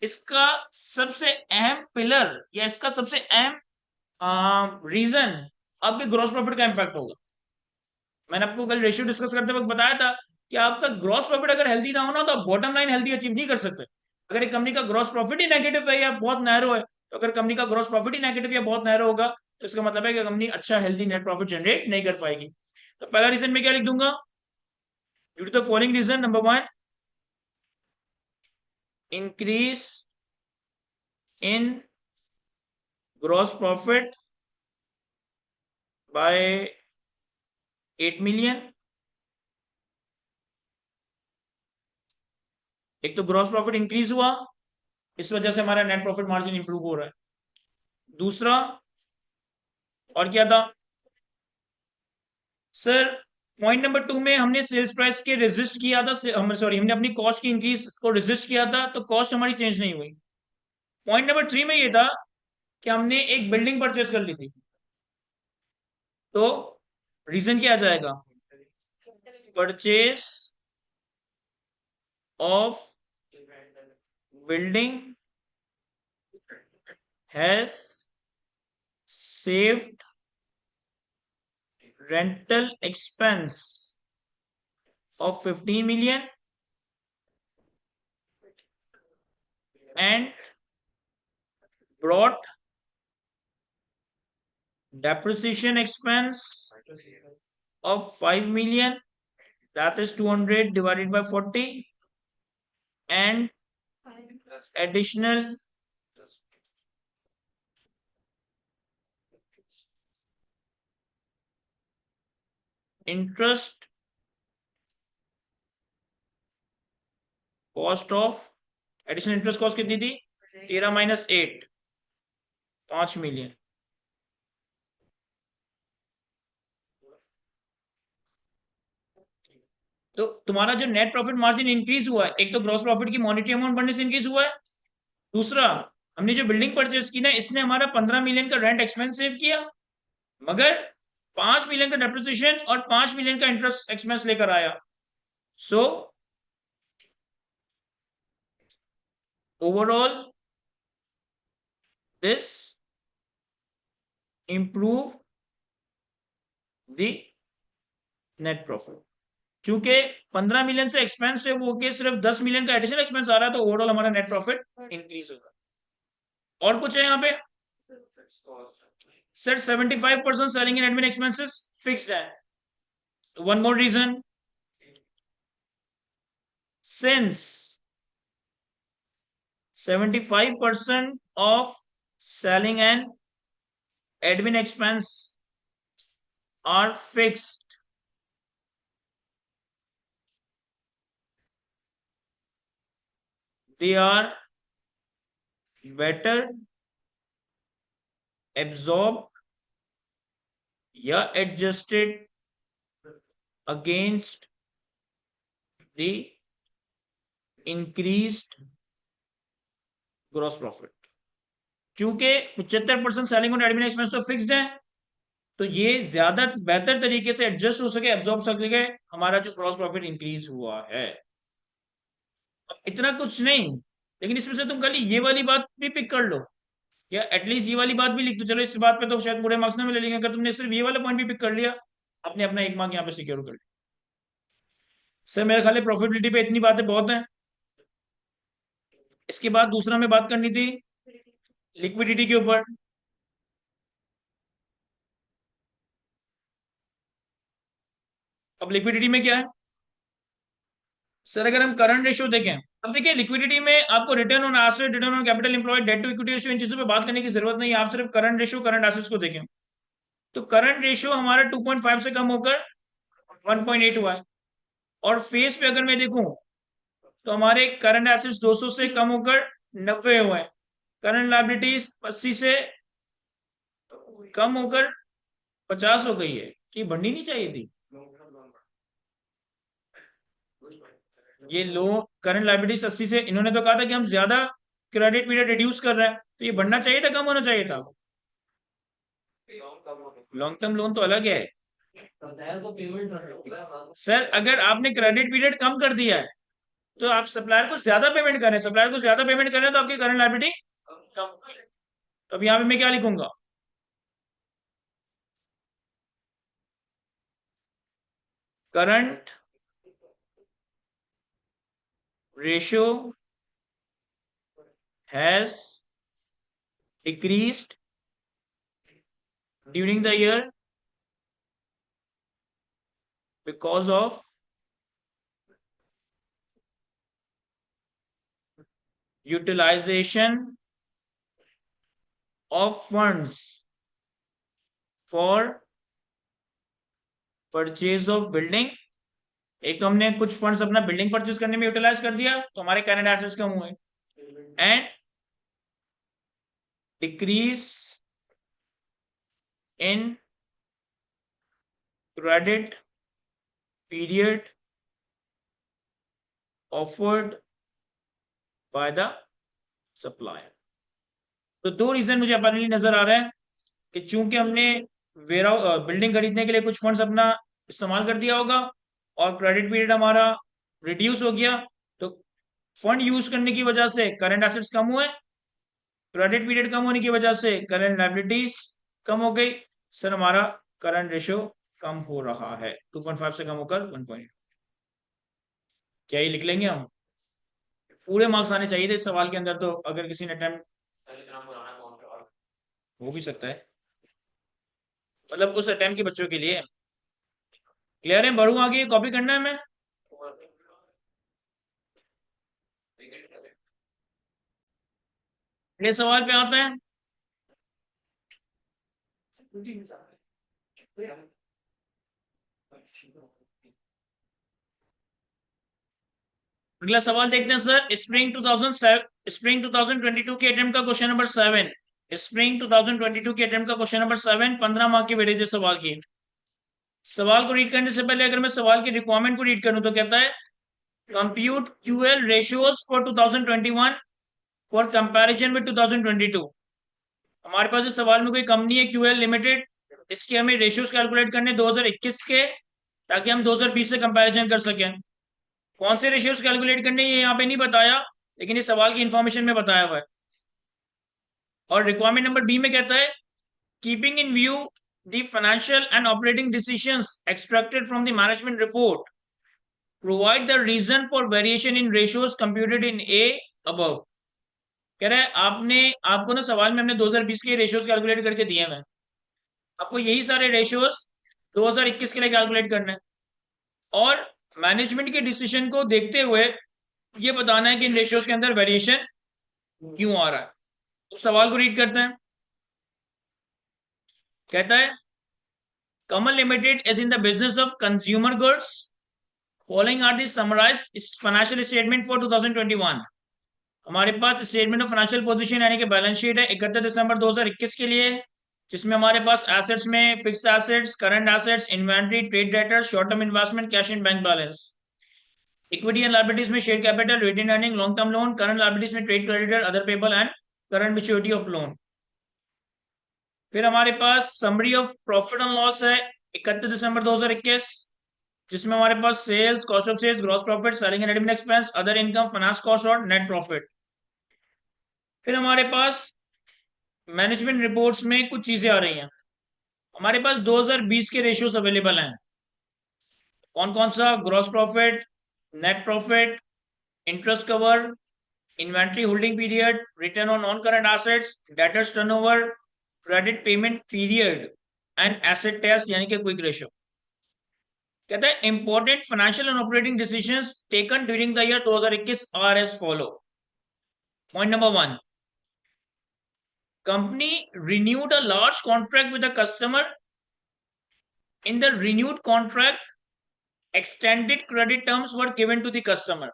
इसका सबसे अहम पिलर या इसका सबसे अहम रीजन आपके ग्रॉस प्रॉफिट का इंपैक्ट होगा। मैंने आपको कल रेशियो डिस्कस करते वक्त बताया था कि आपका ग्रॉस प्रॉफिट अगर हेल्दी ना हो ना, तो आप बॉटम लाइन हेल्दी अचीव नहीं कर सकते। अगर एक कंपनी का ग्रॉस प्रॉफिट ही नेगेटिव है या बहुत नैरो है, तो अगर कंपनी का ग्रॉस प्रॉफिट ही नेगेटिव या बहुत नैरो होगा, तो इसका मतलब है कि कंपनी अच्छा हेल्दी नेट प्रॉफिट जनरेट नहीं कर पाएगी। तो पहला रीजन में क्या लिख दूंगा? Due to the following reason, number 1, increase in gross profit by 8 million. एक तो ग्रॉस प्रॉफिट इंक्रीज हुआ, इस वजह से हमारा नेट प्रॉफिट मार्जिन इंप्रूव हो रहा है। दूसरा और क्या था सर? पॉइंट नंबर 2 में हमने सेल्स प्राइस के रेजिस्ट किया था, हमने अपनी कॉस्ट की इंक्रीज को रेजिस्ट किया था, तो कॉस्ट हमारी चेंज नहीं हुई। पॉइंट नंबर 3 में ये था कि हमने एक बिल्डिंग परचेस कर ली थी, तो रीजन क्या आ जाएगा? Purchase of building has saved rental expense of 15 million and brought depreciation expense of 5 million, that is 200 divided by 40, and additional interest cost of, additional interest cost कितनी थी? 13 माइनस 8, 5 मिलियन। तो तुम्हारा जो नेट प्रॉफिट मार्जिन इंक्रीज हुआ है, एक तो gross profit की मॉनिटरी अमाउंट बढ़ने से इंक्रीज हुआ है, दूसरा हमने जो बिल्डिंग परचेस की ना, इसने हमारा 15 मिलियन का रेंट एक्सपेंस सेव किया, मगर 5 मिलियन का डेप्रिसिएशन और 5 मिलियन का इंटरेस्ट एक्सपेंस लेकर आया। So overall this improve the net profit। क्योंकि 15 मिलियन से एक्सपेंस है वो के सिर्फ 10 मिलियन का एडिशनल एक्सपेंस आ रहा है, तो ओवरऑल हमारा नेट प्रॉफिट इंक्रीज होगा। और कुछ है यहाँ पे sir? 75% selling and admin expenses fixed है। One more reason, since 75% of selling and admin expense are fixed, they are better absorbed या adjusted against the increased gross profit। क्योंकि 75% सेलिंग और एडमिन एक्सपेंस तो फिक्स्ड है, तो ये ज्यादा बेहतर तरीके से एडजस्ट हो सके, एब्जॉर्ब सके, हमारा जो ग्रॉस प्रॉफिट इंक्रीज हुआ है। अब इतना कुछ नहीं, लेकिन इसमें से तुम खाली ये वाली बात भी पिक कर लो, या एटलीस्ट ये वाली बात भी लिख दो। चलो इस बात पे तो शायद पूरे मार्क्स ना मिले, लेकिन अगर तुमने सिर्फ ये वाला पॉइंट भी पिक कर लिया, आपने अपना एक मार्क यहाँ पे सिक्योर कर लिया। सर मेरे ख्याल प्रॉफिटेबिलिटी पे इतनी बातें बहुत हैं। इसके बाद दूसरा में बात करनी थी लिक्विडिटी के ऊपर। अब लिक्विडिटी में क्या है सर, अगर हम करंट रेशियो देखें, अब देखिए लिक्विडिटी में आपको return on asset, return on capital employed, debt to equity ratio, इन चीजों पे बात करने की जरूरत नहीं है। आप सिर्फ करंट रेशियो, करंट एसेट्स को देखें, तो करंट रेशियो हमारा 2.5 से कम होकर 1.8 हुआ है। और फेस पे अगर मैं देखूं, तो हमारे करंट एसेट्स 200 से कम होकर 90 हुए हैं। करंट लायबिलिटीज 80 से कम होकर 50 हो गई है, कि बढ़नी नहीं चाहिए थी। ये लो करंट लायबिलिटीज 80 से, इन्होंने तो कहा था कि हम ज्यादा क्रेडिट पीरियड रिड्यूस कर रहे हैं, तो ये बढ़ना चाहिए था, कम होना चाहिए था। लॉन्ग टर्म लोन तो अलग है सर। अगर आपने क्रेडिट पीरियड कम कर दिया है, तो आप सप्लायर को ज्यादा पेमेंट करें, सप्लायर को ज्यादा पेमेंट करें तो आपकी करंट लायबिलिटी कम। तो अब यहाँ पे मैं क्या लिखूंगा, current ratio has decreased during the year because of utilisation of funds for purchase of building. एक तो हमने कुछ फंड्स अपना बिल्डिंग परचेज करने में यूटिलाइज कर दिया, तो हमारे करंट एसेट्स कम हुए। And decrease in credit period offered by the supplier. तो दो रीजन मुझे अपनी नजर आ रहा है कि चूंकि हमने वेरा बिल्डिंग खरीदने के लिए कुछ फंड्स अपना इस्तेमाल कर दिया होगा, और क्रेडिट पीरियड हमारा रिड्यूस हो गया, तो फंड यूज करने की वजह से करंट एसेट्स कम हुए, क्रेडिट पीरियड कम होने की वजह से करंट लायबिलिटीज कम हो गई। सर हमारा करंट रेशियो कम हो रहा है, 2.5 से कम होकर 1. क्या ये लिख लेंगे हम? पूरे मार्क्स आने चाहिए थे इस सवाल के अंदर, तो अगर किसी ने अटेम्प्ट, हो भी सकता है, मतलब उस अटेम्प्ट के बच्चों के लिए। क्लियर है, बढ़ू आगे, कॉपी करना है मैं। अगले सवाल पे आते हैं। अगला सवाल देखते हैं सर, स्प्रिंग 2022 के अटेम्प्ट का क्वेश्चन नंबर 7। स्प्रिंग 2022 के अटेम्प्ट का क्वेश्चन नंबर 7, 15 मार्क की वेटेज है सवाल की। सवाल को रीड करने से पहले अगर मैं सवाल की रिक्वायरमेंट को रीड करूं, तो कहता है compute QL ratios for 2021 for comparison with 2022। हमारे पास इस सवाल में कोई कंपनी है क्यूएल लिमिटेड, इसके हमें रेशियोज कैलकुलेट करने 2021 के, ताकि हम 2020 से कंपैरिजन कर सकें। कौन से रेशियोज कैलकुलेट करने ये यहाँ पे नहीं बताया, लेकिन इस सवाल की इंफॉर्मेशन में बताया हुआ है। और रिक्वायरमेंट नंबर बी में कहता है keeping in view the financial and operating decisions extracted from the management report, provide the reason for variation in ratios computed in a above. कह रहा है आपने, आपको ना सवाल में हमने 2020 के रेशियोज कैलकुलेट करके दिए हैं, आपको यही सारे रेशियोज 2021 के लिए कैलकुलेट करना है, और मैनेजमेंट के डिसीजन को देखते हुए ये बताना है कि इन रेशियोज के अंदर वेरिएशन क्यों आ रहा है। तो सवाल को रीड करते हैं। कहता है Kamal limited is in the business of consumer goods, following are the summarized financial statement for 2021। हमारे पास स्टेटमेंट ऑफ फाइनेंशियल पोजीशन यानी कि बैलेंस शीट है 31 दिसंबर 2021 के लिए, जिसमें हमारे पास एसेट्स में fixed assets, current assets, inventory, trade debtors, short term investment, cash in bank balance. Equity and liabilities में share capital, retained earning, long term loan. Current liabilities में trade creditor, other payable and current maturity of loan. फिर हमारे पास summary of profit and loss है 31 दिसंबर 2021, जिसमें हमारे पास sales, cost of sales, gross profit, selling and admin expense, other income, finance cost और नेट प्रॉफिट। फिर हमारे पास मैनेजमेंट रिपोर्ट्स में कुछ चीजें आ रही हैं। हमारे पास 2020 के रेशियोज अवेलेबल हैं। कौन कौन सा? Gross profit, net profit, interest cover, inventory holding period, return on non current assets, debtors turnover, credit payment period and asset test यानी कि क्विक रेशियो। कहता है important financial and operating decisions taken during the year 2021 are as follow. Point number 1, company renewed a large contract with a customer. In the renewed contract, extended credit terms were given to the customer.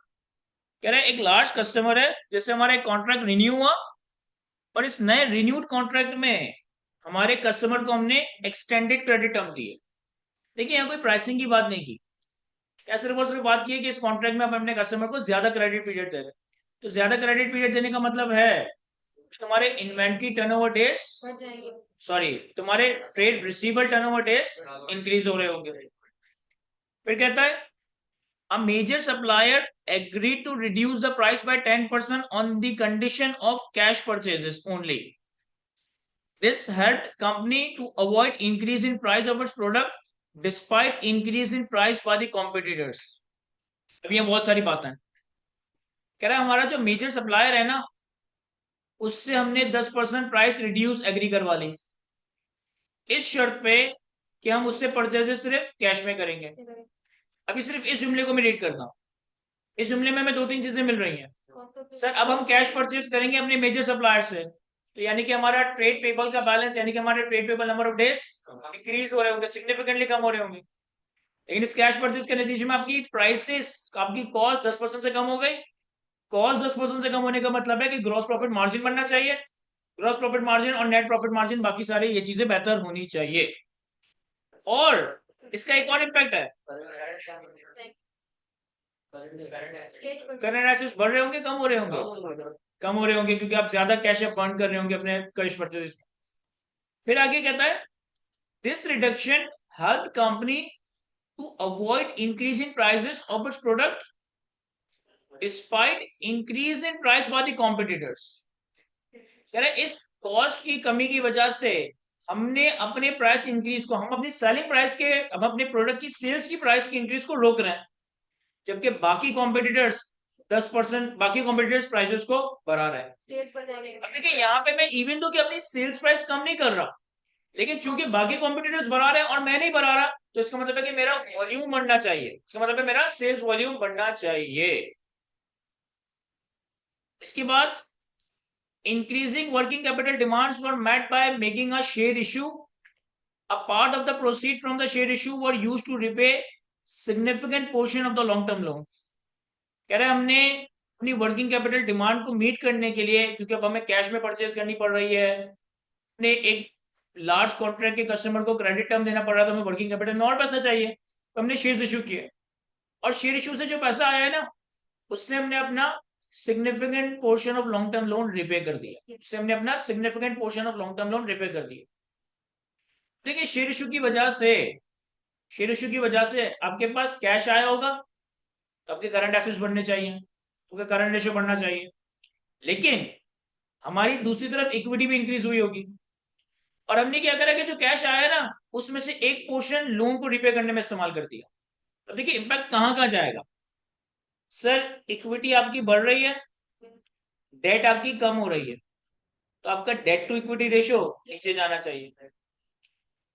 कह रहा है एक large customer है, जैसे हमारा एक contract renew हुआ और इस नए रिन्यूड कॉन्ट्रैक्ट में हमारे कस्टमर को हमने एक्सटेंडेड क्रेडिट टर्म दिए। देखिए यहाँ कोई प्राइसिंग की बात नहीं की, क्या सिर्फ और सिर्फ बात की है कि इस कॉन्ट्रैक्ट में आप अपने कस्टमर को ज्यादा क्रेडिट पीरियड दे रहे हैं। तो ज्यादा क्रेडिट पीरियड देने का मतलब है तुम्हारे इन्वेंट्री टर्नओवर डेज, सॉरी तुम्हारे trade receivable turnover days increase हो रहे होंगे। फिर कहता है a major supplier agreed to reduce the price by 10% on the condition of cash purchases only. This helped company to avoid increase in price of its product despite increase in price by the competitors. अब ये बहुत सारी बातें कह रहा है हमारा जो मेजर सप्लायर है ना, उससे हमने 10% प्राइस रिड्यूस एग्री करवा ली, इस शर्त पे कि हम उससे परचेजेस सिर्फ कैश में करेंगे। अभी सिर्फ इस जुमले को मैं रीड करता हूँ। इस जुमले में हमें दो तीन चीजें मिल रही हैं। सर अब हम कैश परचेज करेंगे अपने मेजर सप्लायर से, तो यानी कि हमारा ट्रेड पेबल का बैलेंस, यानी कि हमारे trade payable number of days increase हो रहे होंगे, सिग्निफिकेंटली कम हो रहे होंगे। लेकिन इस कैश परचेज के नतीजे में आपकी प्राइसेस, आपकी कॉस्ट 10% से कम हो गई। कॉस्ट 10% से कम होने का मतलब है कि ग्रॉस प्रॉफिट मार्जिन बनना चाहिए। ग्रॉस प्रॉफिट मार्जिन और नेट प्रॉफिट मार्जिन, बाकी सारे ये चीजें बेहतर होनी चाहिए। और इसका एक और इम्पैक्ट है, करंट एसेट्स बढ़ रहे होंगे, कम हो रहे होंगे? कम हो रहे होंगे, क्योंकि आप ज्यादा कैश बर्न कर रहे होंगे अपने कैश परचेज में। फिर आगे कहता है this reduction help company to avoid increase in prices of its product despite increase in price by the competitors. कह रहे इस कॉस्ट की कमी की वजह से हमने अपने प्राइस इंक्रीज को, हम अपनी सेलिंग प्राइस के, हम अपने प्रोडक्ट की सेल्स की प्राइस की इंक्रीज को रोक रहे हैं, जबकि बाकी कॉम्पिटिटर्स 10%, बाकी कॉम्पिटिटर्स प्राइसेस को बढ़ा रहे हैं। अब देखिए यहाँ पे मैं इवन तो कि अपनी सेल्स प्राइस कम नहीं कर रहा, लेकिन चूंकि बाकी कॉम्पिटिटर्स बढ़ा रहे हैं और मैं नहीं बढ़ा रहा, तो इसका मतलब है कि मेरा वॉल्यूम बढ़ना चाहिए। इसका मतलब है मेरा सेल्स वॉल्यूम बढ़ना चाहिए। इसके बाद increasing working capital demands were met by making a share issue. A part of the proceed from the share issue were used to repay significant portion of the long term loan. कह रहे हैं हमने अपनी working capital demand को meet करने के लिए, क्योंकि अब हमें कैश में परचेज करनी पड़ रही है, हमने एक लार्ज कॉन्ट्रैक्ट के कस्टमर को क्रेडिट टर्म देना पड़ रहा था, हमें वर्किंग कैपिटल में और पैसा चाहिए, तो हमने शेयर इशू किए। और शेयर इशू से जो पैसा आया है ना, उससे हमने अपना significant portion of long term loan repay कर दिया। उससे हमने अपना significant portion of long term loan repay कर दिया। देखिए शेयर इशू की वजह से, शेयर इशू की वजह से आपके पास कैश आया होगा, तो आपके करंट एसेट्स बढ़ने चाहिए, आपका करंट रेशियो बढ़ना चाहिए। लेकिन हमारी दूसरी तरफ इक्विटी भी इंक्रीज हुई होगी, और हमने क्या करा कि जो कैश आया ना, उसमें से एक पोर्शन लोन को रिपे करने में इस्तेमाल कर दिया। तो देखिए इंपैक्ट कहां कहां जाएगा। सर इक्विटी आपकी बढ़ रही है, डेट आपकी कम हो रही है, तो आपका डेट टू इक्विटी रेशियो नीचे जाना चाहिए।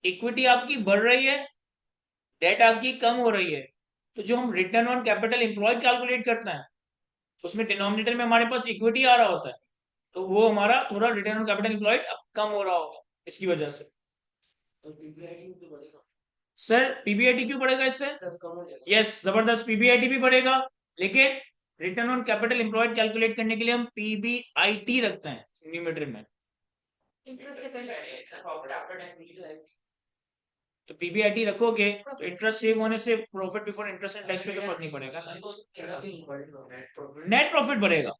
इक्विटी आपकी बढ़ रही है, डेट आपकी कम हो रही है, तो जो हम return on capital employed calculate करते हैं, उसमें डिनोमिनेटर में हमारे पास इक्विटी आ रहा होता है, तो वो हमारा थोड़ा रिटर्न ऑन कैपिटल एम्प्लॉयड अब कम हो रहा होगा इसकी वजह से। सर पीबीआईटी क्यों बढ़ेगा इससे? यस जबरदस्त, पीबीआईटी भी बढ़ेगा, लेकिन return on capital employed calculate करने के लिए हम पीबीआईटी रखते हैं न्यूमेरेटर में। तो पीबीआईटी रखोगे तो इंटरेस्ट सेव होने से profit before interest and tax पे कोई फर्क नहीं पड़ेगा। नेट प्रॉफिट बढ़ेगा,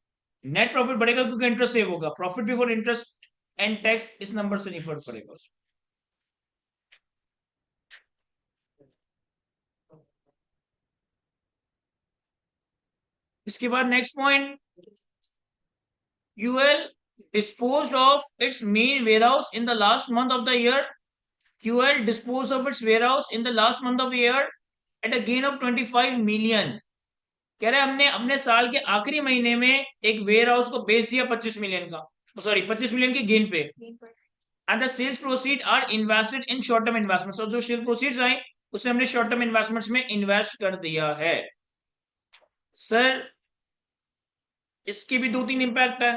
नेट प्रॉफिट बढ़ेगा क्योंकि इंटरेस्ट सेव होगा। Profit before interest and tax इस नंबर से नहीं फर्क पड़ेगा। इसके बाद next point, QL disposed of its main warehouse in the last month of the year. QL disposed of its warehouse in the last month of the year at a gain of 25 million. कह रहे हमने अपने साल के आखिरी महीने में एक वेयर हाउस को बेच दिया 25 मिलियन का, सॉरी 25 मिलियन के गेन पे। And the sales proceed are invested in short term investments, और जो सेल प्रोसीड्स आए उसे हमने शॉर्ट टर्म इन्वेस्टमेंट्स में इन्वेस्ट कर दिया है। सर इसकी भी 2-3 इंपैक्ट है।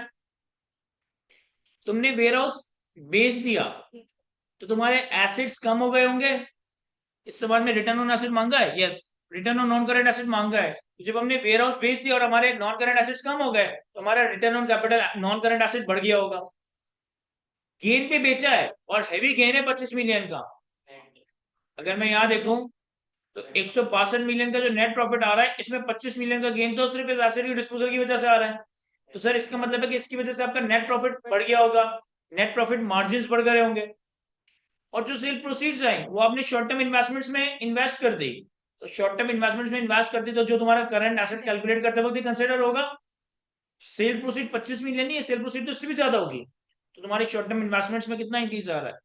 तुमने वेयर हाउस बेच दिया तो तुम्हारे एसेट्स कम हो गए होंगे, इससे बाद में रिटर्न ऑन एसेट मांगा है, yes return on non current asset मांगा है। तो जब हमने वेयर हाउस बेच दिया और हमारे नॉन करेंट एसेट्स कम हो गए तो हमारा return on capital non current asset बढ़ गया होगा। गेन पे बेचा है और हैवी गेन है 25 मिलियन का। अगर मैं यहाँ देखूं तो 162 मिलियन का जो नेट प्रॉफिट आ रहा है, इसमें 25 मिलियन का गेन तो सिर्फ इस एसेट की डिस्पोजल की वजह से आ रहा है। तो सर इसका मतलब है कि इसकी वजह से आपका नेट प्रॉफिट बढ़ गया होगा, नेट प्रॉफिट मार्जिन बढ़ गए होंगे। और जो सेल प्रोसीड्स आए वो आपने शॉर्ट टर्म इन्वेस्टमेंट्स में इन्वेस्ट कर दी। तो शॉर्ट टर्म इन्वेस्टमेंट्स में इन्वेस्ट करती तो जो तुम्हारा करंट एसेट कैलकुलेट करते वक्त कंसिडर होगा, सेल प्रोसीड 25 मिलियन नहीं है, सेल प्रोसीड तो इससे भी ज्यादा होगी। तो तुम्हारी शॉर्ट टर्म इन्वेस्टमेंट्स में कितना इंक्रीज आ रहा है?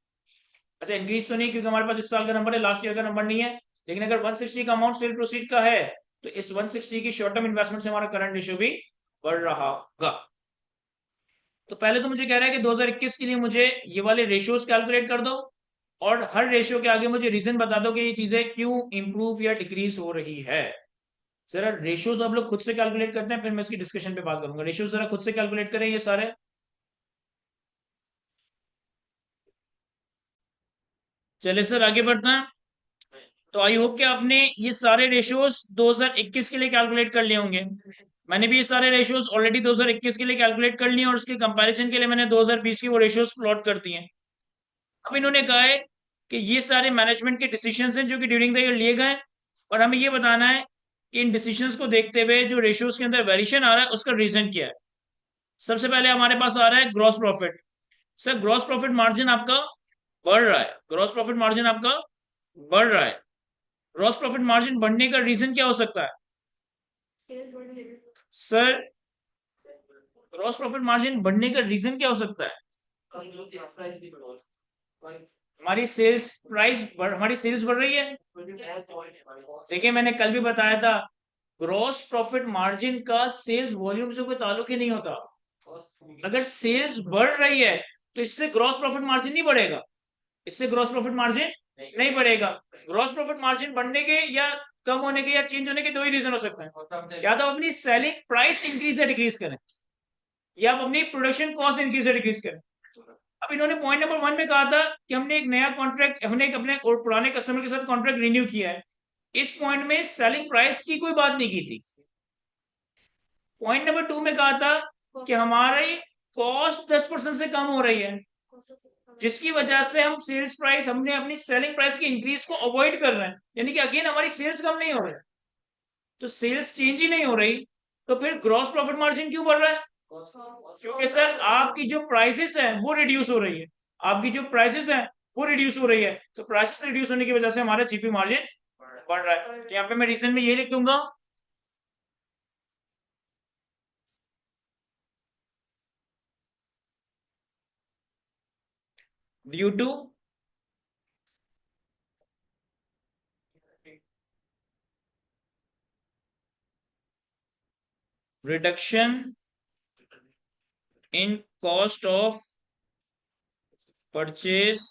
अच्छा इंक्रीज तो नहीं क्योंकि हमारे पास इस साल का नंबर है, लास्ट ईयर का नंबर नहीं है। लेकिन अगर 160 का अमाउंट सेल प्रोसीड का है तो इस 160 की शॉर्ट टर्म इन्वेस्टमेंट से हमारा करंट रेशियो भी बढ़ रहा होगा। तो पहले तो मुझे कह रहा है कि 2021 के लिए मुझे ये वाले रेशियोज कैलकुलेट कर दो और हर रेशियो के आगे मुझे रीजन बता दो कि ये चीजें क्यों इंप्रूव या डिक्रीज हो रही है। जरा रेशियोज आप लोग खुद से कैलकुलेट करते हैं, फिर मैं इसकी डिस्कशन पे बात करूंगा। रेशियोज जरा खुद से कैलकुलेट करें ये सारे। चले सर आगे बढ़ते हैं। तो आई होप कि आपने ये सारे रेशियोज 2021 के लिए कैलकुलेट कर लिए होंगे। मैंने भी ये सारे रेशियोज ऑलरेडी 2021 के लिए कैलकुलेट कर लिए और उसके कंपैरिजन के लिए मैंने 2020 की वो रेशियोज प्लॉट कर दिए हैं। अब इन्होंने कहा है कि ये सारे मैनेजमेंट के डिसीजंस हैं जो कि ड्यूरिंग द ईयर लिए गए, और हमें ये बताना है कि इन डिसीजंस को देखते हुए जो रेशियोज के अंदर वेरिएशन आ रहा है उसका रीजन क्या है। सबसे पहले हमारे पास आ रहा है gross profit. Sir gross profit margin आपका बढ़ रहा है, ग्रॉस प्रॉफिट मार्जिन आपका बढ़ रहा है। ग्रॉस प्रॉफिट मार्जिन बढ़ने का रीजन क्या हो सकता है? सर ग्रॉस प्रॉफिट मार्जिन बढ़ने का रीजन क्या हो सकता है? हमारी सेल्स बढ़ रही है। देखिए मैंने कल भी बताया था, ग्रॉस प्रॉफिट मार्जिन का सेल्स वॉल्यूम से कोई ताल्लुक ही नहीं होता। अगर सेल्स बढ़ रही है तो इससे ग्रॉस प्रॉफिट मार्जिन नहीं बढ़ेगा, इससे ग्रॉस प्रॉफिट मार्जिन नहीं बढ़ेगा। ग्रॉस प्रॉफिट मार्जिन बढ़ने के या कम होने के या चेंज होने के दो ही रीजन हो सकते हैं, या तो अपनी सेलिंग प्राइस इंक्रीज या डिक्रीज करें, या आप अपनी प्रोडक्शन कॉस्ट इंक्रीज या डिक्रीज करें। अब इन्होंने पॉइंट नंबर 1 में कहा था कि हमने एक नया कॉन्ट्रैक्ट, हमने एक अपने और पुराने कस्टमर के साथ कॉन्ट्रैक्ट रिन्यू किया है। इस पॉइंट में सेलिंग प्राइस की कोई बात नहीं की थी। पॉइंट नंबर 2 में कहा था कि हमारी कॉस्ट 10% से कम हो रही है, जिसकी वजह से हम सेल्स प्राइस, हमने अपनी सेलिंग प्राइस की इंक्रीज को अवॉइड कर रहे हैं, यानी कि अगेन हमारी सेल्स कम नहीं हो रही। तो सेल्स चेंज ही नहीं हो रही तो फिर ग्रॉस प्रॉफिट मार्जिन क्यों बढ़ रहा है? क्योंकि सर आपकी जो प्राइसेस है वो रिड्यूस हो रही है, आपकी जो प्राइसेस है वो रिड्यूस हो रही है। तो प्राइसेस रिड्यूस होने की वजह से हमारा जीपी मार्जिन बढ़ रहा है। तो यहाँ पे मैं रीजन में ये लिख दूंगा, due to reduction in cost of purchase,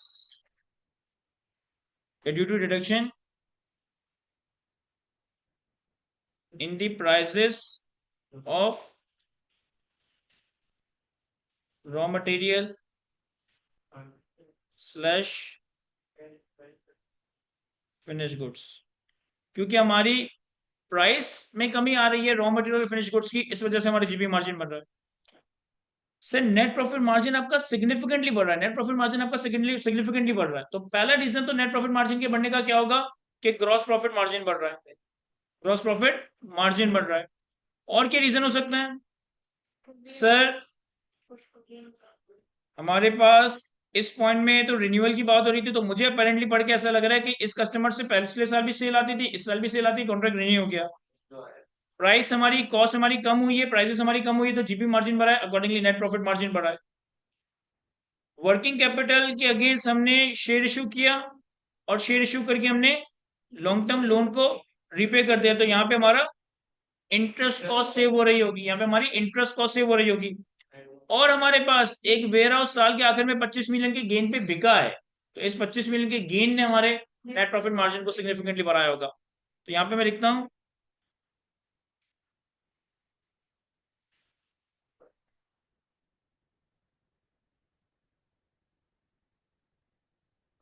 due to reduction in the prices of raw material slash finished goods। क्योंकि हमारी प्राइस में कमी आ रही है रॉ मटेरियल फिनिश गुड्स की, इस वजह से हमारा जीपी मार्जिन बढ़ रहा है। सर नेट प्रॉफिट मार्जिन आपका सिग्निफिकेंटली बढ़ रहा है, नेट प्रॉफिट मार्जिन आपका सिग्निफिकेंटली बढ़ रहा है। तो पहला रीजन तो नेट प्रॉफिट मार्जिन के बढ़ने का क्या होगा कि ग्रॉस प्रॉफिट मार्जिन बढ़ रहा है, ग्रॉस प्रॉफिट मार्जिन बढ़ रहा है। और क्या रीजन हो सकते हैं? सर हमारे पास इस पॉइंट में तो रिन्यूअल की बात हो रही थी, तो मुझे अपेरेंटली पढ़ के ऐसा लग रहा है कि इस कस्टमर से पिछले साल भी सेल आती थी, इस साल भी सेल आती, कॉन्ट्रैक्ट रिन्यू हो गया। प्राइस हमारी, कॉस्ट हमारी कम हुई है, प्राइसेस हमारी कम हुई है, तो जीपी मार्जिन बढ़ा है, अकॉर्डिंगली नेट प्रॉफिट मार्जिन बढ़ा है। वर्किंग कैपिटल के अगेंस्ट हमने शेयर इशू किया, और शेयर इशू करके हमने लॉन्ग टर्म लोन को रिपे कर दिया, तो यहाँ पे हमारा इंटरेस्ट कॉस्ट सेव हो रही होगी, यहाँ पे हमारी इंटरेस्ट कॉस्ट सेव हो रही होगी। और हमारे पास एक वेयर हाउस साल के आखिर में 25 मिलियन के गेन पे बिका है, तो इस 25 मिलियन के गेन ने हमारे नेट प्रॉफिट मार्जिन को सिग्निफिकेंटली बढ़ाया होगा। तो यहाँ पे मैं लिखता हूं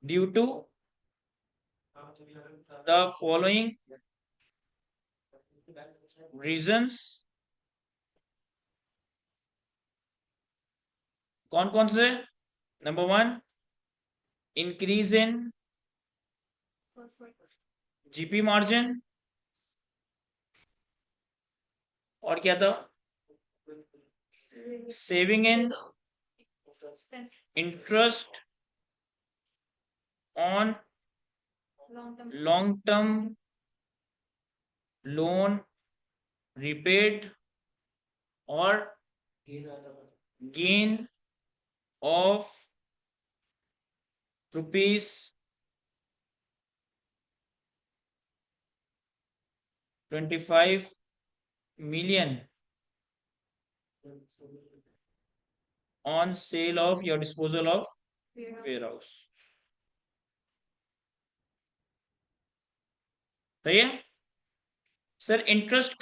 due to the following reasons. कौन कौन से? Number one, increase in GP margin, और क्या था? Saving in interest on long term loan repaid, और gain of rupees 25 million on sale of your disposal of warehouse। सही है सर। इंटरेस्ट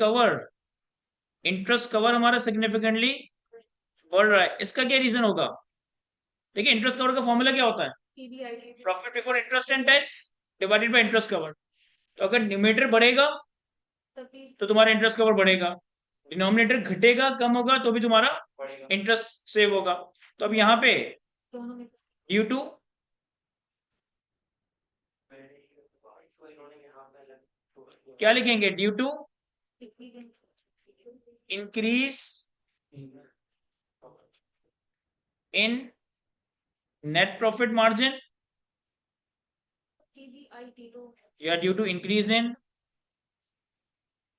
कवर हमारा सिग्निफिकेंटली बढ़ रहा है, इसका क्या रीजन होगा? देखिए, इंटरेस्ट कवर का फॉर्मूला क्या होता है? Profit before interest and tax divided bye interest cover. तो अगर न्यूमरेटर बढ़ेगा तो तुम्हारा इंटरेस्ट कवर बढ़ेगा, डिनोमिनेटर घटेगा, कम होगा, तो भी तुम्हारा इंटरेस्ट सेव होगा। तो अब यहाँ पे ड्यू टू, क्या लिखेंगे? Due to increase in net profit margin, या due to increase in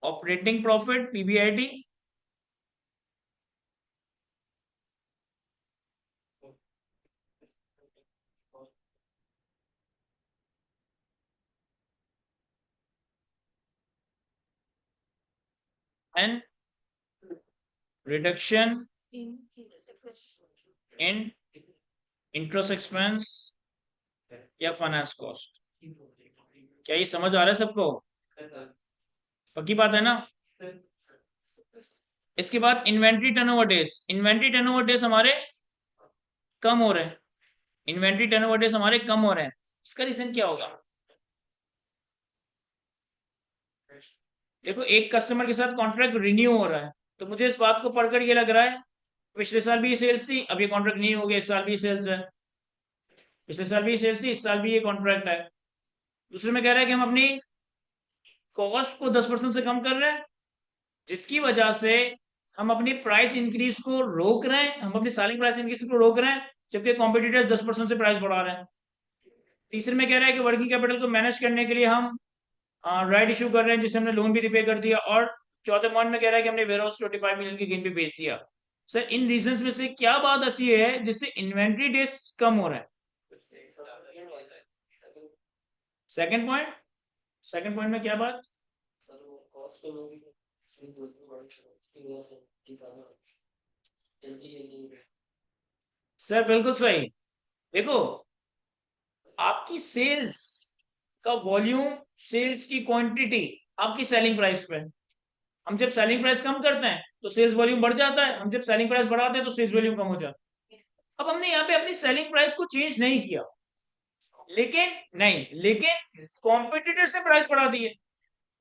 operating profit PBIT, and reduction in interest expense या फाइनेंस कॉस्ट। क्या ये समझ आ रहा है सबको? पक्की बात है ना? इसके बाद inventory turnover days. Inventory turnover days हमारे कम हो रहे हैं, इन्वेंट्री टर्नओवर डेज हमारे कम हो रहे हैं। इसका रीजन क्या होगा? देखो, एक कस्टमर के साथ कॉन्ट्रैक्ट रिन्यू हो रहा है, तो मुझे इस बात को पढ़कर ये लग रहा है पिछले साल भी ये सेल्स थी, अब ये कॉन्ट्रैक्ट नहीं हो गया, इस साल भी सेल्स है, पिछले साल भी ये सेल्स थी, इस साल भी ये कॉन्ट्रैक्ट है। दूसरे में कह रहा है कि हम अपनी कॉस्ट को 10% से कम कर रहे हैं, जिसकी वजह से हम अपनी प्राइस इंक्रीज को रोक रहे हैं, हम अपनी सेलिंग प्राइस इंक्रीज को रोक रहे हैं, जबकि कॉम्पिटिटर्स 10% से प्राइस बढ़ा रहे हैं। तीसरे में कह रहा है कि वर्किंग कैपिटल को मैनेज करने के लिए हम राइट इशू कर रहे हैं, जिससे हमने लोन भी रिपे कर दिया। और चौथे पॉइंट में कह रहा है कि हमने वेयर हाउस 25 मिलियन के गेन पे बेच दिया। सर, इन रीजंस में से क्या बात ऐसी है जिससे इन्वेंट्री डेज कम हो रहा है? सेकंड पॉइंट, सेकंड पॉइंट में क्या बात? सर बिल्कुल सही। देखो, आपकी सेल्स का वॉल्यूम, सेल्स की क्वांटिटी आपकी सेलिंग प्राइस पे। हम जब सेलिंग प्राइस कम करते हैं तो सेल्स वॉल्यूम बढ़ जाता है, हम जब सेलिंग प्राइस बढ़ाते हैं तो सेल्स वॉल्यूम कम हो जाता है। अब हमने यहाँ पे अपनी सेलिंग प्राइस को चेंज नहीं किया, लेकिन कॉम्पिटिटर से प्राइस बढ़ा दिए।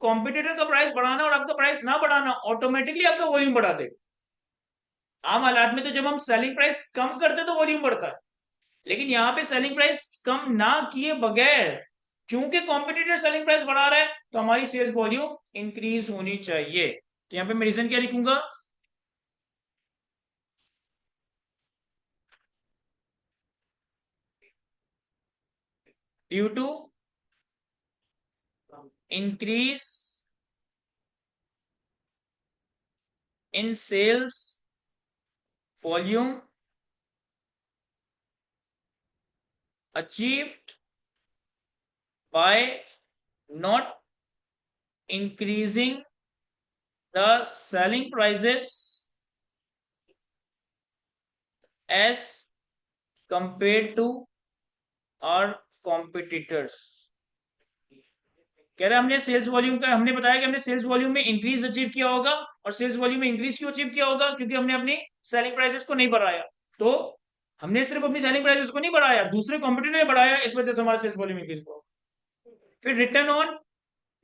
कॉम्पिटिटर का प्राइस बढ़ाना और आपका प्राइस ना बढ़ाना ऑटोमेटिकली आपका वॉल्यूम बढ़ा देगा। आम हालात में तो जब हम सेलिंग प्राइस कम करते हैं तो वॉल्यूम बढ़ता है, लेकिन यहाँ पे सेलिंग प्राइस कम ना किए बगैर, चूंकि कॉम्पिटिटर सेलिंग प्राइस बढ़ा रहा है, तो हमारी सेल्स वॉल्यूम इंक्रीज होनी चाहिए। तो यहाँ पे मैं रीजन क्या लिखूंगा? Due to increase in sales volume achieved by not increasing the selling prices as compared to our competitors. कह रहे हैं हमने सेल्स वॉल्यूम का हमने बताया कि हमने सेल्स वॉल्यूम में इंक्रीज अचीव किया होगा, और सेल्स वॉल्यूम में इंक्रीज क्यों अचीव किया होगा, क्योंकि हमने अपनी सेलिंग प्राइसेस को नहीं बढ़ाया। तो हमने सिर्फ अपनी सेलिंग प्राइसेस को नहीं बढ़ाया, दूसरे कॉम्पिटिटर ने बढ़ाया, इस वजह से हमारा सेल्स वॉल्यूम इंक्रीज हुआ। फिर return on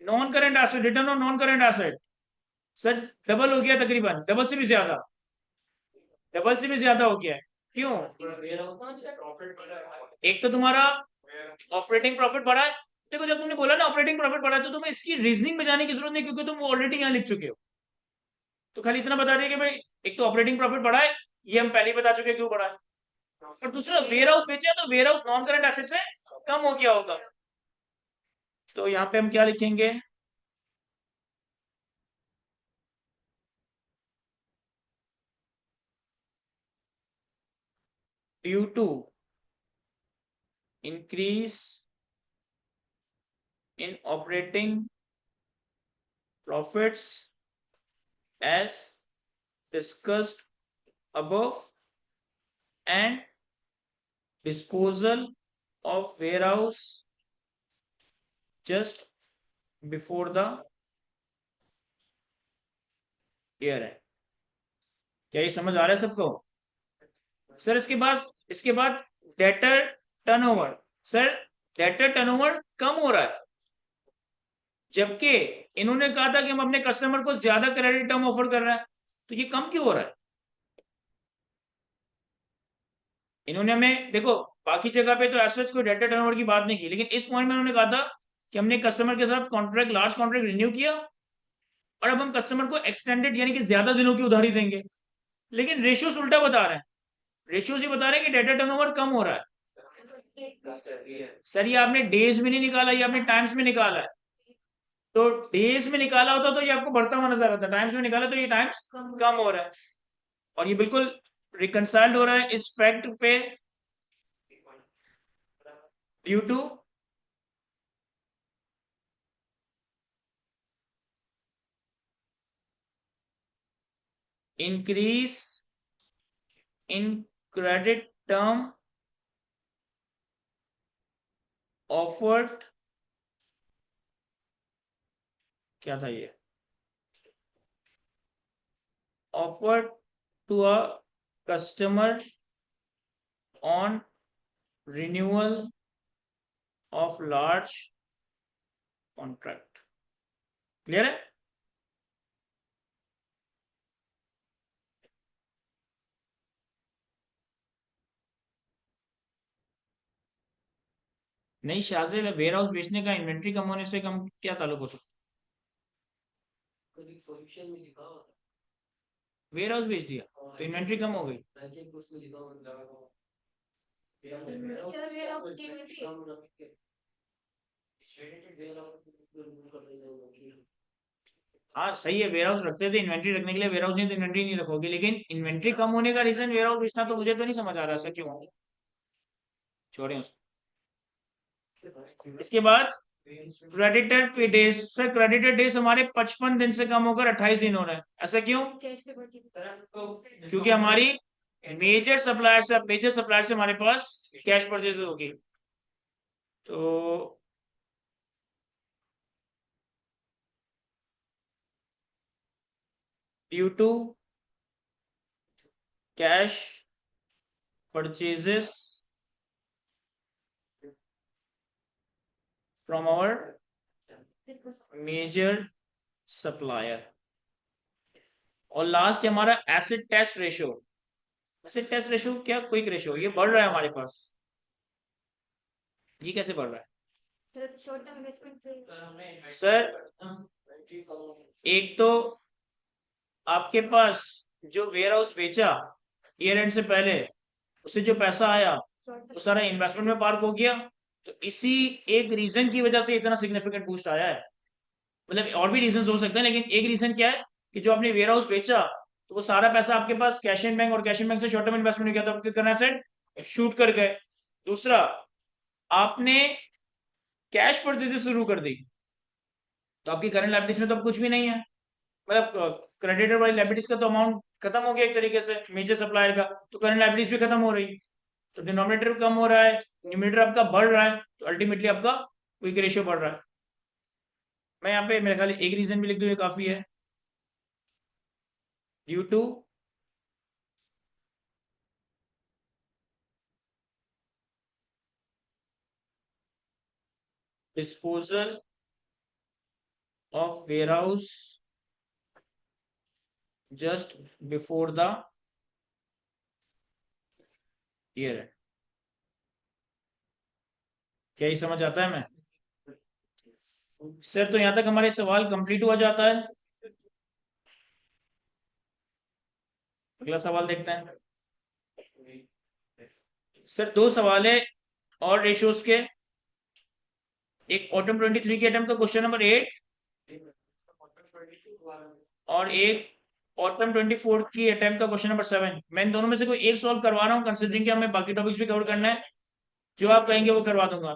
non current asset, return on non current asset sir double हो गया, तकरीबन डबल से भी ज्यादा, डबल से भी ज्यादा हो गया है। क्यों? एक तो तुम्हारा ऑपरेटिंग प्रॉफिट बढ़ा है। देखो जब तुमने बोला ना ऑपरेटिंग प्रॉफिट बढ़ा है, तो तुम्हें इसकी रीजनिंग में जाने की जरूरत नहीं, क्योंकि तुम ऑलरेडी यहाँ लिख चुके हो। तो खाली इतना बता दिया कि भाई एक तो ऑपरेटिंग प्रॉफिट बढ़ा है, ये हम पहले ही बता चुके हैं क्यों बढ़ा है, और दूसरा वेयर हाउस बेचा है, तो warehouse non current asset से कम हो गया होगा। तो यहाँ पे हम क्या लिखेंगे? Due to increase in operating profits as discussed above, and disposal of warehouse just before the year end. क्या ये समझ आ रहा है सबको? सर इसके बाद debtor turnover, sir debtor turnover कम हो रहा है, जबकि इन्होंने कहा था कि हम अपने कस्टमर को ज्यादा क्रेडिट टर्म ऑफर कर रहे हैं, तो ये कम क्यों हो रहा है? इन्होंने हमें देखो बाकी जगह पे तो एज कोई डेटा टर्नओवर की बात नहीं की, लेकिन इस पॉइंट में उन्होंने कहा था कि हमने कस्टमर के साथ कॉन्ट्रैक्ट लार्ज कॉन्ट्रैक्ट रिन्यू किया, और अब हम कस्टमर को एक्सटेंडेड यानी कि ज्यादा दिनों की उधारी देंगे। लेकिन रेशियोस उल्टा बता रहे हैं, रेशियोस ये बता रहे हैं कि डेटा टर्नओवर कम हो रहा है। सर ये आपने डेज में नहीं निकाला, ये आपने टाइम्स में निकाला है। तो डेज में निकाला होता तो ये आपको बढ़ता हुआ नजर आता, टाइम्स में निकाला तो ये टाइम्स कम हो रहा है, और ये बिल्कुल रिकंसाइल्ड हो रहा है इस फैक्ट पे, due to increase in credit term offered, क्या था ये, offered to a customer on renewal of large contract। Clear है? नहीं शाजिल, वेयर हाउस बेचने का इन्वेंट्री कम होने से कम क्या ताल्लुक हो सकता? वेयर हाउस बेच दिया तो इन्वेंट्री कम हो गई। हाँ सही है, वेयर हाउस रखते थे इन्वेंट्री रखने के लिए, वेयर हाउस नहीं तो इन्वेंट्री नहीं रखोगे, लेकिन इन्वेंट्री कम होने का रीजन वेयर हाउस बेचना तो मुझे तो नहीं समझ आ रहा, ऐसा क्यों? छोड़े उसको। इसके बाद क्रेडिटेड पे डेज, सर क्रेडिटेड डेज हमारे 55 दिन से कम होकर 28 दिन हो रहे हैं, ऐसा क्यों? क्योंकि हमारी मेजर सप्लायर से हमारे पास कैश परचेज होगी। तो due to cash purchases from our major supplier, और लास्ट है हमारा acid test ratio. Acid test ratio क्या, क्विक रेशियो, ये बढ़ रहा है हमारे पास, ये कैसे बढ़ रहा है? सर एक तो आपके पास जो वेयर हाउस बेचा ईयर एंड से पहले, उससे जो पैसा आया वो सारा इन्वेस्टमेंट में पार्क हो गया, तो इसी एक रीजन की वजह से इतना सिग्निफिकेंट बूस्ट आया है। मतलब और भी रीजन हो सकते हैं, लेकिन एक रीजन क्या है कि जो आपने वेयर हाउस बेचा तो वो सारा पैसा आपके पास कैश इन बैंक, और कैश इन बैंक से शॉर्ट टर्म इन्वेस्टमेंट में गया, तो आपके करंट एसेट शूट कर गए। दूसरा, आपने कैश परचेजेस शुरू कर दी, तो आपकी करंट लायबिलिटीज में तो अब कुछ भी नहीं है। मतलब क्रेडिटर वाली लायबिलिटीज का तो अमाउंट खत्म हो गया एक तरीके से मेजर सप्लायर का, तो करंट लायबिलिटीज भी खत्म हो रही। तो डिनोमिनेटर कम हो रहा है, न्यूमरेटर आपका बढ़ रहा है, तो अल्टीमेटली आपका क्विक रेशियो बढ़ रहा है। मैं यहाँ पे मेरे ख्याल एक रीजन भी लिख दूं, ये काफी है। Due to disposal of warehouse just before the year end. क्या ही समझ आता है मैं सर? तो यहाँ तक हमारे सवाल कंप्लीट हुआ जाता है। अगला सवाल देखते हैं। सर दो सवाल है और रेशियोज के, एक ऑटम 23 के अटेम्प्ट का क्वेश्चन नंबर 8 और एक ऑटम 24 की अटेम्प्ट का क्वेश्चन नंबर 7। मैं इन दोनों में से कोई एक सॉल्व करवा रहा हूँ, कंसिडरिंग कि हमें बाकी टॉपिक्स भी कवर करना है। जो आप कहेंगे वो करवा दूंगा।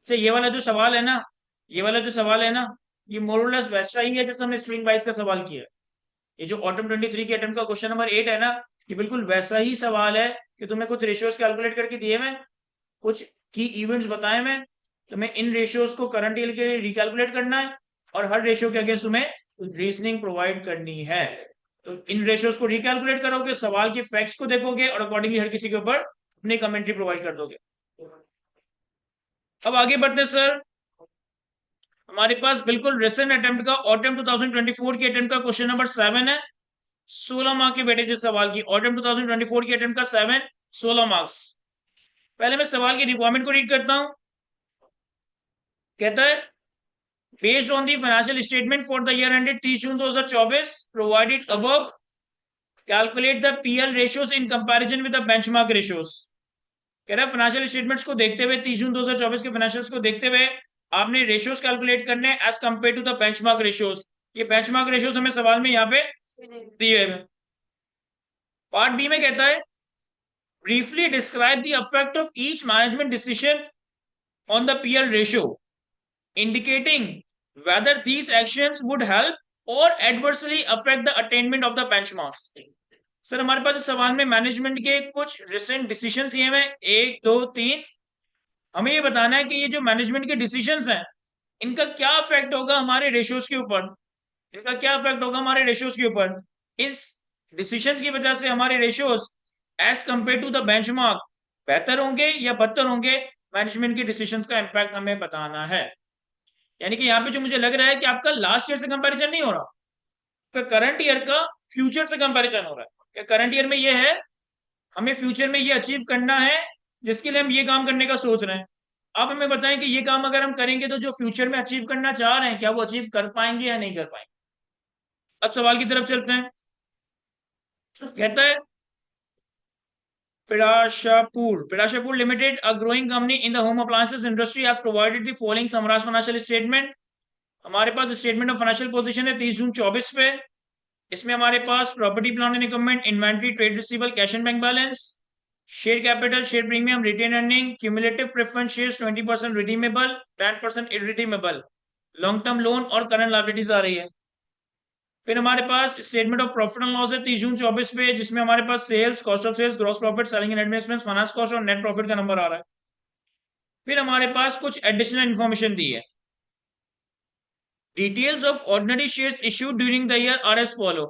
अच्छा, ये वाला जो सवाल है ना, ये वाला जो सवाल है ना, ये मोरलेस वैसा ही है जैसे हमने स्प्रिंग बाइस का सवाल किया। ये जो ऑटम 23 के अटेम्प्ट का क्वेश्चन नंबर 8 है ना, ये बिल्कुल वैसा ही सवाल है कि तुम्हें कुछ रेशियोज कैलकुलेट करके दिए मैं, कुछ की इवेंट्स बताए मैं, तुम्हें इन रेशियोज को करंट ईयर के लिए रिकैलकुलेट करना है, और हर रेशियो के अगेंस्ट तुम्हें रीजनिंग प्रोवाइड करनी है। तो इन रेशियोज को रिकैलकुलेट करोगे, सवाल के फैक्ट्स को देखोगे, और अकॉर्डिंगली हर किसी के ऊपर अपनी कमेंट्री प्रोवाइड कर दोगे। अब आगे बढ़ते हैं सर। हमारे पास बिल्कुल रिसेंट अटेम्प्ट का ऑटम 2024 के अटेम्प्ट का क्वेश्चन नंबर 7 है। 16 मार्क के बेटे जिस सवाल की, ऑटम 2024 के अटेम्प्ट का 7, 16 मार्क्स। पहले मैं सवाल की रिक्वायरमेंट को रीड करता हूं। कहता है, based on the financial statement for the year ended 30 June 2024 provided above, calculate the PL ratios in comparison with the benchmark ratios. कह रहा है फाइनेंशियल स्टेटमेंट्स को देखते हुए, 30 जून 2024 के फाइनेंशियल्स को देखते हुए आपने रेशियोज कैलकुलेट करने as compare to the benchmark ratios. ये बेंचमार्क रेशियोज हमें सवाल में यहाँ पे दिए हुए। पार्ट बी में कहता है, briefly describe the effect of each management decision on the PL ratio, indicating whether these actions would help or adversely affect the attainment of the benchmarks। Sir हमारे पास इस सवाल में मैनेजमेंट के कुछ रिसेंट डिसीजन दिए हैं, 1 2 3। हमें ये बताना है कि ये जो मैनेजमेंट के डिसीजंस हैं, इनका क्या इफेक्ट होगा हमारे रेशियोज के ऊपर, इनका क्या इफेक्ट होगा हमारे रेशियोज के ऊपर। इस डिसीजंस की वजह से हमारे ratios as compare to the benchmark बेहतर होंगे या बदतर होंगे, मैनेजमेंट के डिसीजंस का इंपैक्ट हमें बताना है। यानी कि यहाँ पे जो मुझे लग रहा है कि आपका लास्ट ईयर से कंपैरिजन नहीं हो रहा, तो करंट ईयर का फ्यूचर से कंपैरिजन हो रहा है। करंट ईयर में ये है, हमें फ्यूचर में ये अचीव करना है, जिसके लिए हम ये काम करने का सोच रहे हैं। आप हमें बताएं कि ये काम अगर हम करेंगे तो जो फ्यूचर में अचीव करना चाह रहे हैं, क्या वो अचीव कर पाएंगे या नहीं कर पाएंगे। अब सवाल की तरफ चलते हैं। कहता है, Pirashapur Limited, a growing company in the home appliances industry, has provided the following summarized financial statement। हमारे पास स्टेटमेंट ऑफ फाइनेंशियल पोजीशन है 30 जून 24 पे। इसमें हमारे पास property plant and equipment, inventory, trade receivable, cash and bank balance, share capital, share premium, retained earning, cumulative preference shares 20% redeemable, 10% irredeemable, long term loan और current liabilities आ रही है। फिर हमारे पास statement of profit and loss है 30 June 24 पे, जिसमें हमारे पास sales, cost of sales, gross profit, selling and administration, finance cost और नेट प्रॉफिट का नंबर आ रहा है। फिर हमारे पास कुछ एडिशनल इंफॉर्मेशन दी है। Details of ordinary shares issued during the year are as follow.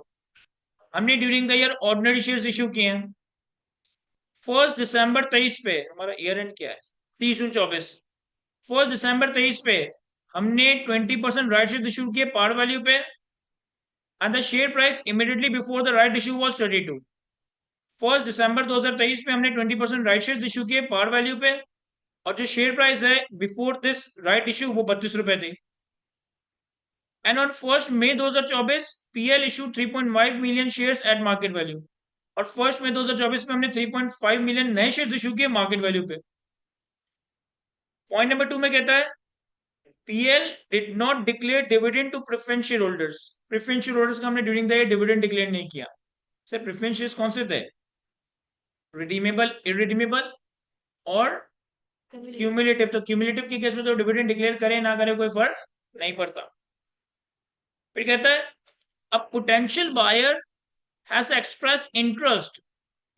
हमने during the year ordinary shares issue किए हैं। 1 दिसंबर 23 पे, हमारा ईयर एंड क्या है, 30 जून 24। 1 दिसंबर 23 पे हमने 20% राइट शेयर इश्यू किए पार वैल्यू पे, and the share price immediately before the right issue was 32। 1 दिसंबर 2023 में हमने 20% राइट शेयर इश्यू किए पार वैल्यू पे, और जो शेयर प्राइस है बिफोर दिस राइट इश्यू वो 32 रुपए थी। एंड ऑन 1 मई 2024 PL issue 3.5 million shares at market value. और फर्स्ट में 2024 में हमने 3.5 मिलियन नए शेयर इशू किए मार्केट वैल्यू पे। पॉइंट नंबर 2 में कहता है PL did not declare dividend to preference share holders. Preference share holders का हमने during the year dividend declare नहीं किया। सर प्रेफरेंस शेयर्स कौन से थे? रिडीमेबल, इरिडीमेबल और क्यूमुलेटिव। तो क्यूमुलेटिव के केस में तो डिविडेंड डिक्लेयर करे ना करे कोई फर्क नहीं पड़ता। फिर कहता है a potential buyer has expressed interest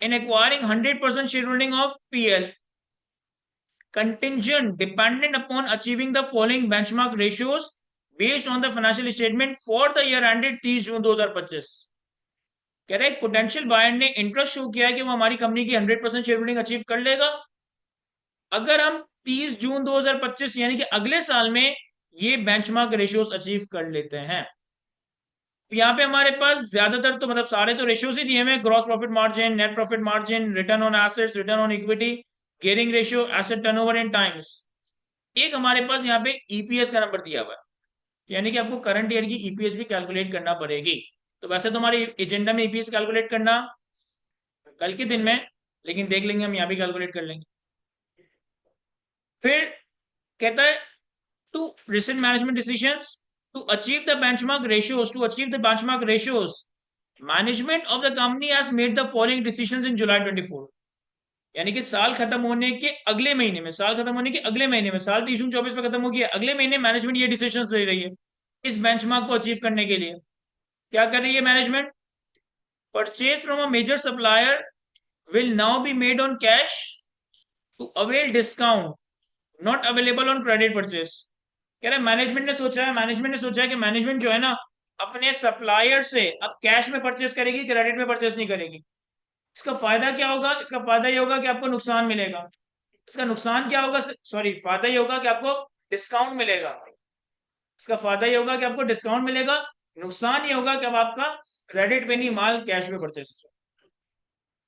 in acquiring 100% shareholding of PL contingent dependent upon achieving the following benchmark ratios based on the financial statement for the year ended 30 जून 2025। कह रहे हैं पोटेंशियल बायर ने इंटरेस्ट शो किया है कि वो हमारी company की 100% शेयर होल्डिंग अचीव कर लेगा अगर हम 30 जून 2025 यानी कि अगले साल में ये बेंचमार्क रेशियोज अचीव कर लेते हैं। यहाँ पे हमारे पास ज्यादातर तो मतलब सारे तो रेशियोज ही दिए हुए, gross profit margin, net profit margin, return on assets, return on equity, gearing ratio, asset turnover in times. एक हमारे पास यहाँ पे ईपीएस का नंबर दिया हुआ है, यानी कि आपको करंट ईयर की ईपीएस भी कैलकुलेट करना पड़ेगी। तो वैसे तो हमारे एजेंडा में ईपीएस कैलकुलेट करना कल के दिन में, लेकिन देख लेंगे हम यहाँ भी कैलकुलेट कर लेंगे। फिर कहता है two recent management decisions to achieve the benchmark ratios, management of the company has made the following decisions in July 24। यानी कि साल खत्म होने के अगले महीने में, साल 30 जून 24 में खत्म हो गया, अगले महीने मैनेजमेंट ये डिसीजन ले रही है इस बेंचमार्क को अचीव करने के लिए। क्या कर रही है management? Purchase from a major supplier will now be made on cash to avail discount not available on credit purchase. कह रहे मैनेजमेंट ने सोचा है कि मैनेजमेंट जो है ना अपने सप्लायर से अब कैश में परचेस करेगी, क्रेडिट में परचेस नहीं करेगी। इसका फायदा क्या होगा? इसका फायदा ये होगा कि आपको नुकसान मिलेगा। इसका नुकसान क्या होगा? सॉरी, फायदा ये होगा कि आपको डिस्काउंट मिलेगा। इसका फायदा ये होगा कि आपको डिस्काउंट मिलेगा, नुकसान ये होगा कि अब आपका क्रेडिट पे नहीं माल कैश में परचेस।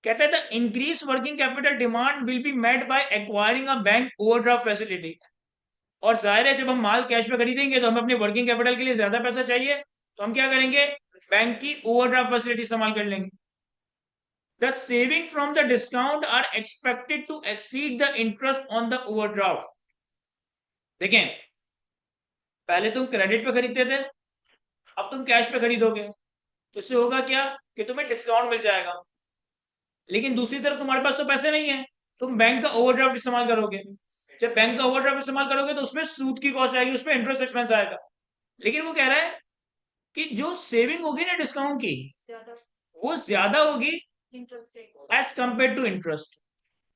कहते हैं the increase working capital demand will be met by acquiring a bank overdraft facility. और जाहिर है जब हम माल कैश में खरीदेंगे तो हमें अपने वर्किंग कैपिटल के लिए ज्यादा पैसा चाहिए, तो हम क्या करेंगे? बैंक की ओवरड्राफ्ट फैसिलिटी इस्तेमाल कर लेंगे। The saving from the discount are expected to exceed the interest on the overdraft. देखें, पहले तुम क्रेडिट पे खरीदते थे, अब तुम कैश पे खरीदोगे, तो इससे होगा क्या कि तुम्हें डिस्काउंट मिल जाएगा। लेकिन दूसरी तरफ तुम्हारे पास तो पैसे नहीं है, तुम बैंक का ओवरड्राफ्ट इस्तेमाल करोगे। जब बैंक का ओवरड्राफ्ट इस्तेमाल करोगे तो उसमें सूद की कॉस्ट आएगी, उसमें इंटरेस्ट एक्सपेंस आएगा। लेकिन वो कह रहा है कि जो सेविंग होगी ना डिस्काउंट की, वो ज्यादा होगी एज कंपेयर टू इंटरेस्ट।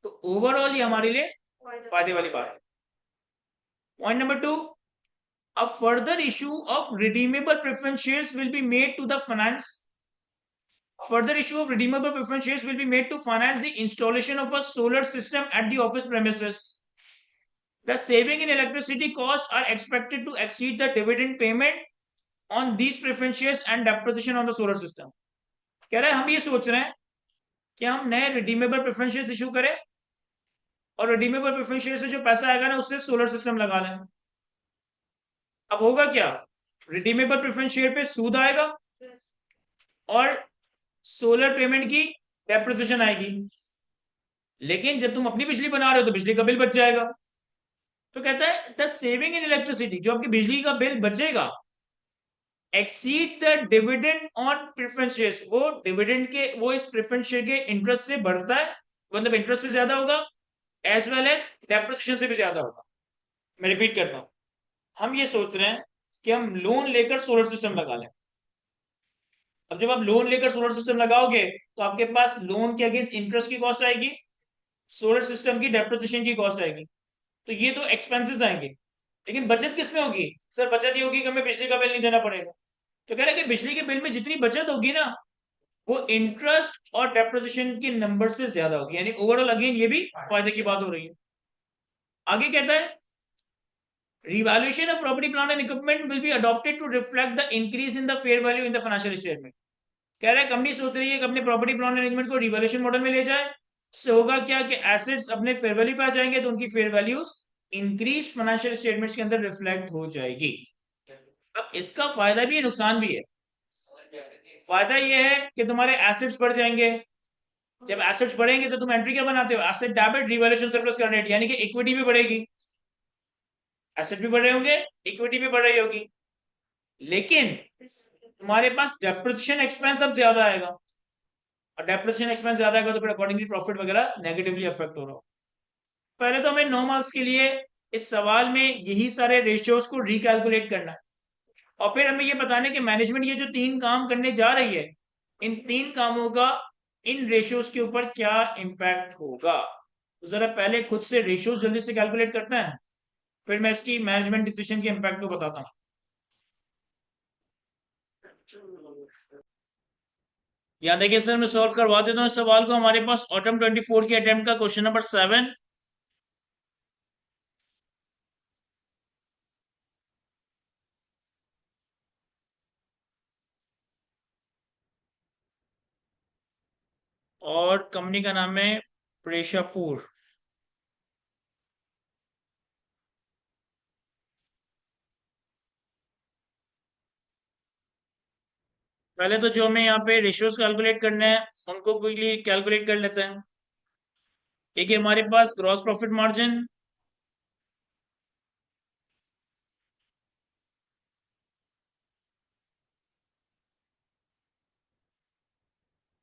तो ओवरऑल ये हमारे लिए फायदे वाली बात है। Point number 2, a further issue of redeemable preference shares will be made to the finance. Further issue of redeemable preference shares will be made to finance the installation of a solar system at the office premises. The saving in electricity costs are expected to exceed the dividend payment on these preference shares and depreciation on the solar system। कह रहे हैं हम ये सोच रहे हैं कि हम नए रिडीमेबल प्रेफरेंस शेयर्स इशू करें और रिडीमेबल प्रेफरेंस शेयर से जो पैसा आएगा ना उससे सोलर सिस्टम लगा लें। अब होगा क्या? रिडीमेबल प्रेफरेंस शेयर पे सूद आएगा और सोलर पेमेंट की डेप्रिसिएशन आएगी। लेकिन जब तुम अपनी बिजली बना रहे हो तो बिजली का बिल बच जाएगा। तो कहता है द सेविंग इन इलेक्ट्रिसिटी, जो आपकी बिजली का बिल बचेगा, exceed the dividend on preference shares, वो डिविडेंड के वो इस प्रेफरेंस शेयर के इंटरेस्ट से बढ़ता है, मतलब इंटरेस्ट से ज्यादा होगा, एज वेल एज डेप्रिसिएशन से भी ज्यादा होगा। मैं रिपीट करता हूं, हम ये सोच रहे हैं कि हम लोन लेकर सोलर सिस्टम लगा लें। अब जब आप लोन लेकर सोलर सिस्टम लगाओगे तो आपके पास लोन के अगेंस्ट इंटरेस्ट की कॉस्ट आएगी, सोलर सिस्टम की डेप्रिसिएशन की कॉस्ट आएगी। तो ये तो एक्सपेंसेस आएंगे, लेकिन बचत किसमें होगी? सर बचत ये होगी कि हमें बिजली का बिल नहीं देना पड़ेगा। तो कह रहे हैं कि बिजली के बिल में जितनी बचत होगी ना वो इंटरेस्ट और डेप्रिसिएशन के नंबर से ज्यादा होगी, यानी ओवरऑल अगेन ये भी फायदे की बात हो रही है। आगे कहता है revaluation of property plant and equipment will be adopted to reflect the increase in the fair value in the financial statement। कह रहा है कंपनी सोच रही है कि अपने प्रॉपर्टी प्लांट एंड इक्विपमेंट को रिवैल्यूएशन मॉडल में ले जाए। इससे होगा क्या कि एसेट्स अपने फेयर वैल्यू पे आ जाएंगे तो उनकी fair values increase financial statements के अंदर रिफ्लेक्ट हो जाएगी। अब इसका फायदा भी है नुकसान भी है। फायदा ये है कि तुम्हारे एसेट्स बढ़ जाएंगे, जब एसेट्स बढ़ेंगे तो तुम एंट्री क्या बनाते हो, asset debit revaluation surplus current, यानी कि इक्विटी भी बढ़ेगी, एसेट भी बढ़ रहे होंगे, इक्विटी भी बढ़ रही होगी, लेकिन तुम्हारे पास डेप्रिसिएशन एक्सपेंस अब ज्यादा आएगा, और डेप्रिसिएशन एक्सपेंस ज्यादा आएगा तो फिर अकॉर्डिंगली प्रॉफिट वगैरह नेगेटिवली अफेक्ट हो रहा हो। पहले तो हमें 9 मार्क्स के लिए इस सवाल में यही सारे रेशियोज को रिकैलकुलेट करना है, और फिर हमें ये बताना है कि मैनेजमेंट ये जो 3 काम करने जा रही है, इन 3 कामों का इन रेशियोज के ऊपर क्या इम्पैक्ट होगा। तो जरा पहले खुद से रेशियोज जल्दी से कैलकुलेट करते हैं, फिर मैं इसकी मैनेजमेंट डिसीजन के इम्पैक्ट को बताता हूँ। यहाँ देखिए सर, मैं सॉल्व करवा देता हूँ इस सवाल को। हमारे पास ऑटम 24 के अटेम्प्ट का क्वेश्चन नंबर 7, और कंपनी का नाम है प्रेशापुर। पहले तो जो हमें यहाँ पे रेशियोज कैलकुलेट करने हैं उनको क्विकली कैलकुलेट कर लेते हैं। एक है हमारे पास gross profit margin,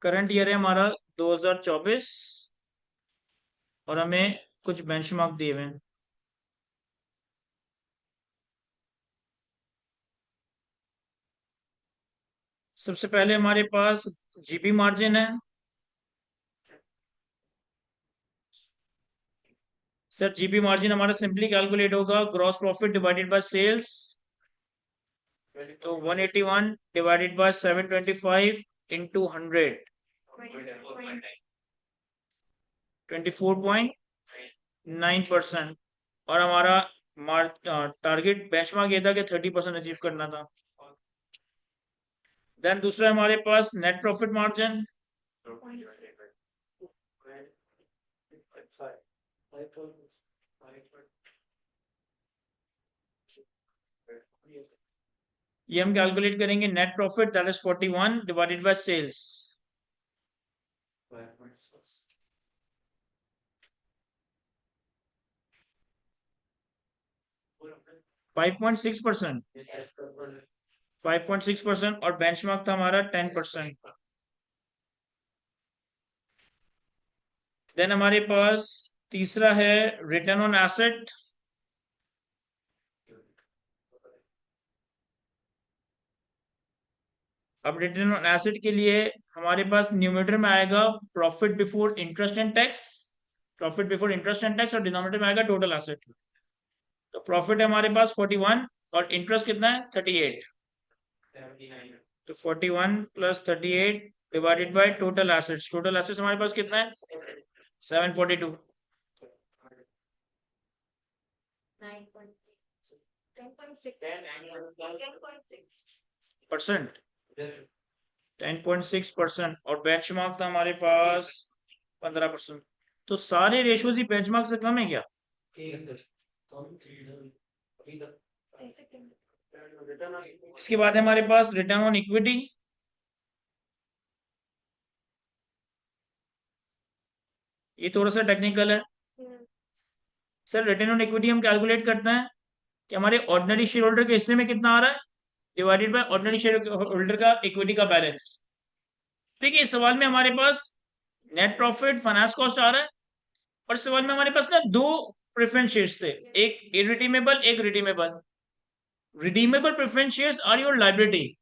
current year है हमारा 2024, और हमें कुछ बेंचमार्क दिए हुए हैं। सबसे पहले हमारे पास जीपी मार्जिन है। सर जीपी मार्जिन हमारा सिंपली कैलकुलेट होगा gross profit divided by sales, तो 181 डिवाइडेड बाय 725 इंटू 100, 24.9%। और हमारा टारगेट बेंचमार्क ये था कि 30% अचीव करना था। देन दूसरा हमारे पास नेट प्रॉफिट मार्जिन, ये हम कैलकुलेट करेंगे net profit, that is 41 divided by sales, 5.6%, 5.6%, और बेंचमार्क था हमारा 10%। देन हमारे पास तीसरा है रिटर्न ऑन एसेट। अब रिटर्न ऑन एसेट के लिए हमारे पास न्यूमरेटर में आएगा profit before interest and tax, profit before interest and tax, और डिनोमिनेटर में आएगा टोटल एसेट। तो प्रॉफिट है हमारे पास 41, और इंटरेस्ट कितना है 38, तो 41 plus 38 divided by total assets, total assets हमारे पास कितना है 742 परसेंट, 10.6%, और बेंचमार्क था हमारे पास 15%। तो सारे रेशियोज ही बेंचमार्क से कम है क्या? इसके बाद है हमारे पास रिटर्न ऑन इक्विटी। ये थोड़ा सा टेक्निकल है सर। रिटर्न ऑन इक्विटी हम कैलकुलेट करते हैं कि हमारे ऑर्डिनरी शेयर होल्डर के हिस्से में कितना आ रहा है, divided by ordinary share holder का इक्विटी का बैलेंस। देखिए इस सवाल में हमारे पास नेट प्रॉफिट फाइनेंस कॉस्ट आ रहा है, और इस सवाल में हमारे पास ना दो प्रेफरेंस शेयर्स थे, एक इरिडीमेबल एक redeemable. Redeemable preference shares are your liability,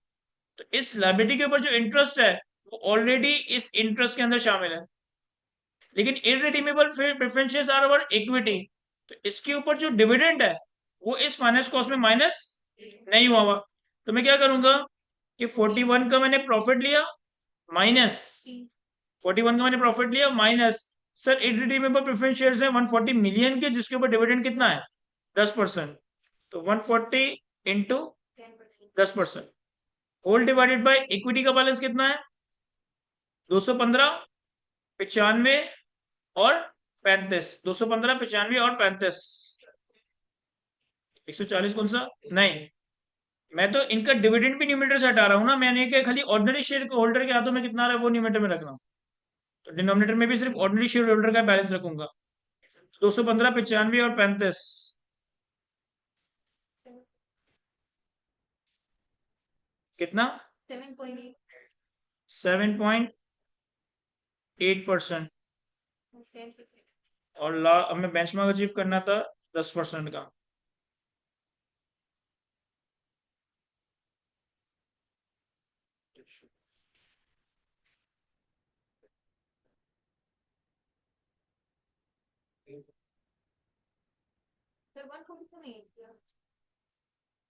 तो इस लाइबिलिटी के ऊपर जो इंटरेस्ट है वो ऑलरेडी इस इंटरेस्ट के अंदर शामिल है, लेकिन irredeemable preference shares are our equity, तो इसके ऊपर जो डिविडेंड है वो इस फाइनेंस कॉस्ट में माइनस नहीं हुआ हुआ। तो मैं क्या करूंगा कि 41 का मैंने प्रॉफिट लिया माइनस, 41 का मैंने प्रॉफिट लिया minus, sir irredeemable preference shares है 140 मिलियन के, जिसके ऊपर डिविडेंड कितना है 10%, तो 140 into 10%, whole divided by equity का बैलेंस कितना है 215, 95 और 35, 215, 95 और 35, 140 कौन सा नहीं, मैं तो इनका डिविडेंड भी न्यूमरेटर से हटा रहा हूं ना, मैंने क्या खाली ऑर्डिनरी शेयर होल्डर के हाथों में कितना आ रहा है वो न्यूमरेटर में रख रहा हूं। तो डिनोमिनेटर में भी सिर्फ ऑर्डिनरी शेयर होल्डर का बैलेंस रखूंगा। 215, 95 और 35 कितना? 7.8%। और हमें बेंचमार्क अचीव करना था 10% का।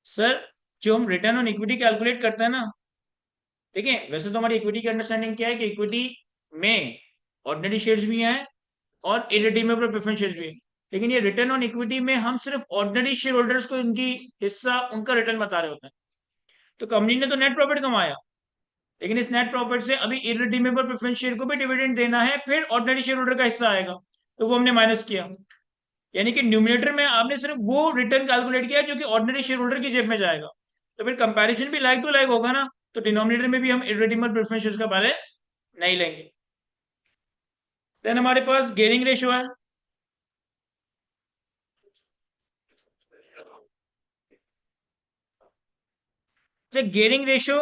सर जो हम रिटर्न ऑन इक्विटी कैलकुलेट करते हैं ना, ठीक है, वैसे तो हमारी इक्विटी की अंडरस्टैंडिंग क्या है कि इक्विटी में ऑर्डिनरी शेयर्स भी हैं और इररिडीमेबल प्रेफरेंस शेयर्स भी हैं। लेकिन ये रिटर्न ऑन इक्विटी में हम सिर्फ ऑर्डिनरी शेयर होल्डर्स को उनकी हिस्सा उनका रिटर्न बता रहे होते हैं। तो कंपनी ने तो नेट प्रॉफिट कमाया, लेकिन इस नेट प्रॉफिट से अभी इररिडीमेबल प्रेफरेंस शेयर को भी डिविडेंड देना है, फिर ऑर्डिनरी शेयर होल्डर का हिस्सा आएगा, तो वो हमने माइनस किया। यानी कि न्यूमिनेटर में आपने सिर्फ वो रिटर्न कैलकुलेट किया जो कि ऑर्डिनरी शेयर होल्डर की जेब में जाएगा। तो फिर कंपैरिजन भी लाइक टू लाइक होगा ना, तो डिनोमिनेटर में भी हम इररिडीमेबल प्रेफरेंस शेयर्स का बैलेंस नहीं लेंगे। देन हमारे पास गेयरिंग रेशियो है। गेयरिंग रेशियो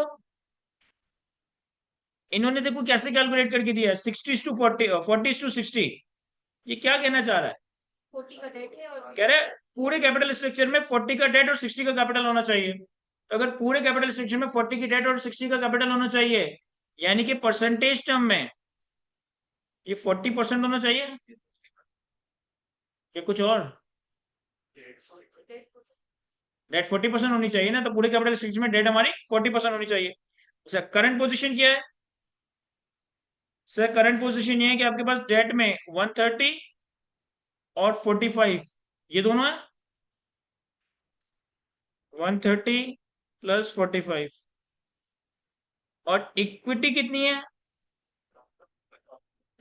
इन्होंने देखो कैसे कैलकुलेट करके दिया है, 60:40, 40:60। ये क्या कहना चाह रहा है? 40 का डेट है और कह रहे हैं पूरे कैपिटल स्ट्रक्चर में 40 का डेट और 60 का कैपिटल होना चाहिए। तो अगर पूरे कैपिटल स्ट्रक्चर में 40 की डेट और 60 का कैपिटल होना चाहिए, यानी कि परसेंटेज टर्म में ये 40% होना चाहिए या कुछ और? डेट 40% होनी चाहिए ना, तो पूरे कैपिटल स्ट्रक्चर में डेट हमारी 40% होनी चाहिए। अच्छा, करंट पोजीशन क्या है? सर करंट पोजीशन ये है कि आपके पास डेट में 130 और 45 ये दोनों है। 130 प्लस 45। और इक्विटी कितनी है?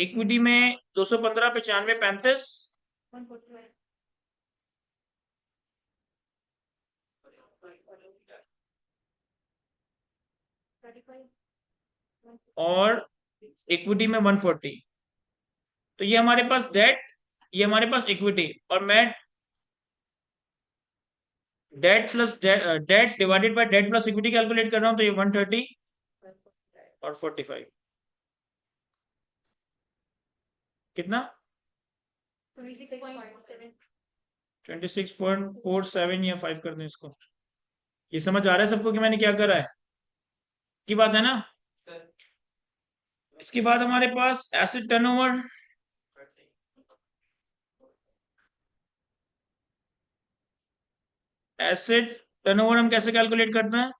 इक्विटी में 215, 95, 35 और इक्विटी में 140। तो ये हमारे पास डेट, ये हमारे पास इक्विटी, और मैं debt plus debt divided by debt plus equity calculate कर रहा हूं, तो ये 130 और 45 कितना? 26.47 या 5 कर दें इसको। ये समझ आ रहा है सबको कि मैंने क्या करा है की बात है ना? इसके बाद हमारे पास एसेट टर्नओवर। एसेट टर्नओवर हम कैसे कैलकुलेट करते हैं?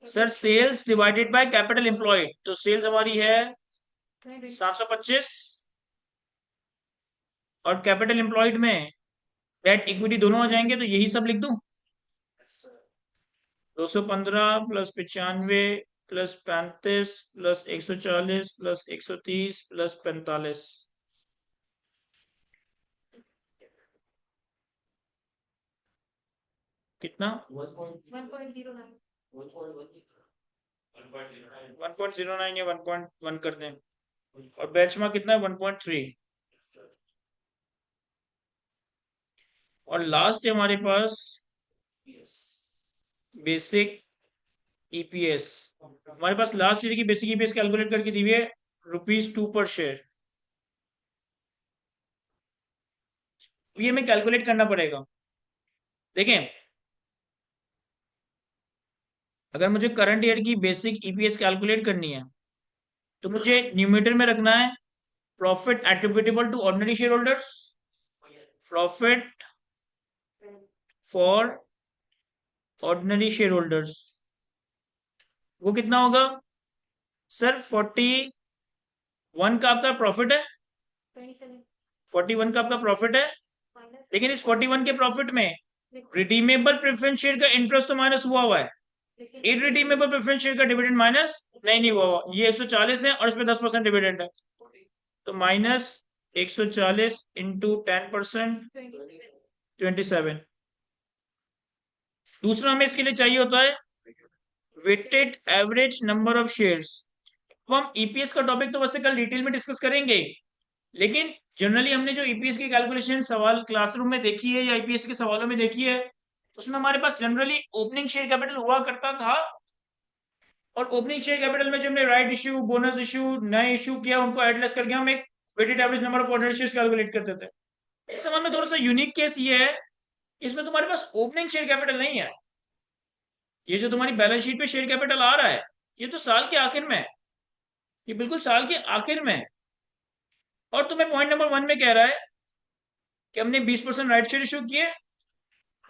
Sir sales divided by capital employed. तो सेल्स हमारी है 725 और कैपिटल एम्प्लॉयड में डेट इक्विटी दोनों आ जाएंगे, तो यही सब लिख दूं। 215 plus 95 plus 35 plus 140 plus 130 plus 45 कितना? 1.09 या 1.1 कर दें। और बेंचमार्क कितना है? 1.3। और लास्ट है हमारे पास बेसिक ईपीएस। हमारे पास लास्ट ईयर की बेसिक ईपीएस कैलकुलेट करके दी हुई है, ₹2 पर शेयर। ये हमें कैलकुलेट करना पड़ेगा। देखें, अगर मुझे करंट ईयर की बेसिक ईपीएस कैलकुलेट करनी है, तो मुझे न्यूमरेटर में रखना है profit attributable to ordinary share holders, profit for ordinary share holders. वो कितना होगा? सर 41 का आपका प्रॉफिट है, 41 का आपका प्रॉफिट है, लेकिन इस 41 के प्रॉफिट में रिडीमेबल प्रेफरेंस शेयर का इंटरेस्ट तो माइनस हुआ है, इररिडीमेबल प्रेफरेंस शेयर का डिविडेंड माइनस नहीं हुआ। ये 140 है और इसमें 10% डिविडेंड है, तो माइनस 140 इंटू 10%, 27। दूसरा हमें इसके लिए चाहिए होता है weighted average number of shares. तो हम ईपीएस का टॉपिक तो वैसे कल डिटेल में डिस्कस करेंगे, लेकिन जनरली हमने जो ईपीएस की कैलकुलेशन सवाल क्लासरूम में देखी है या ईपीएस के सवालों में देखी है, उसमें हमारे पास जनरली ओपनिंग शेयर कैपिटल हुआ करता था, और ओपनिंग शेयर कैपिटल में जो हमने राइट इश्यू, बोनस इश्यू, नए इश्यू किया, उनको एडलेस करके हम एक weighted average number of ordinary shares calculate करते थे। इस सवाल में थोड़ा सा यूनिक केस ये है, इसमें तुम्हारे पास ओपनिंग शेयर कैपिटल नहीं है। ये जो तुम्हारी बैलेंस शीट पे शेयर कैपिटल आ रहा है, ये तो साल के आखिर में है, ये बिल्कुल साल के आखिर में है। और तुम्हें पॉइंट नंबर 1 में कह रहा है कि हमने 20% राइट शेयर इशू किए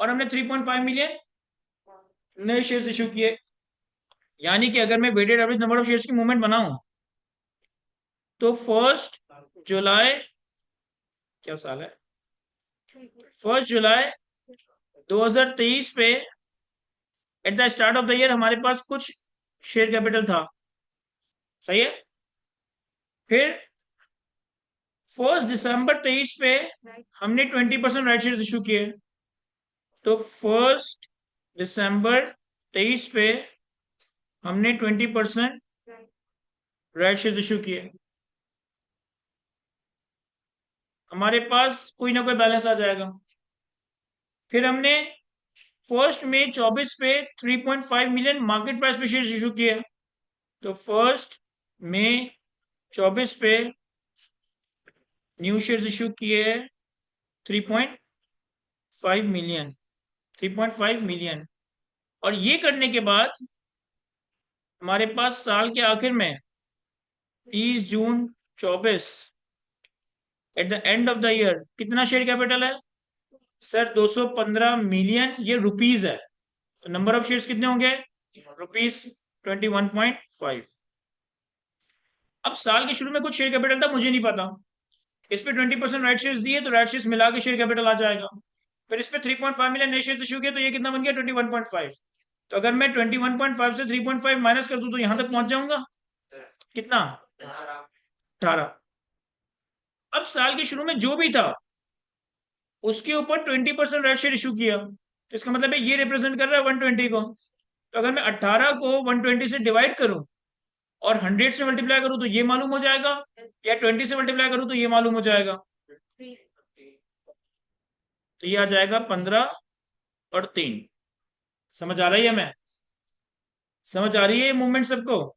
और हमने 3.5 मिलियन नए शेयर्स इशू किए। यानी कि अगर मैं weighted average number of shares की मूवमेंट बनाऊं, तो 1 जुलाई, क्या साल है, 1 जुलाई 2023 पे at the start of the year हमारे पास कुछ शेयर कैपिटल था, सही है। फिर 1 दिसंबर 23 पे हमने 20% राइट शेयर इशू किए। तो 1 दिसंबर 23 पे हमने 20% राइट शेयर इशू किए। हमारे पास कोई ना कोई बैलेंस आ जाएगा। फिर हमने 1 मई 24 पे 3.5 मिलियन मार्केट प्राइस पे शेयर इशू किए। तो 1 मई 24 पे न्यू शेयर इशू किए 3.5 मिलियन, 3.5 मिलियन। और ये करने के बाद हमारे पास साल के आखिर में 30 June 24 at the end of the year कितना शेयर कैपिटल है सर? 215 मिलियन, ये रुपीज है। तो नंबर ऑफ शेयर्स कितने होंगे? ₹21.5। अब साल के शुरू में कुछ शेयर कैपिटल था, मुझे नहीं पता, इस पे 20% राइट शेयर्स दिए, तो राइट शेयर्स मिला के शेयर कैपिटल आ जाएगा। फिर इस पे 3.5 मिलियन नए शेयर इशू किए, तो ये कितना बन गया? 21.5। तो अगर मैं 21.5 से 3.5 माइनस कर दूं तो यहां तक पहुंच जाऊंगा, कितना? 18। अब साल के शुरू में जो भी था उसके ऊपर 20% राइट शेयर इशू किया, तो इसका मतलब है ये रिप्रेजेंट कर रहा है 120 को। तो अगर मैं 18 को 120 से डिवाइड करूं और 100 से मल्टीप्लाई करूं तो ये मालूम हो जाएगा, या 20 से मल्टीप्लाई करूं तो ये मालूम हो जाएगा। तो ये आ जाएगा 15 और 3। समझ आ रही है? मैं समझ आ रही है ये मूवमेंट सबको?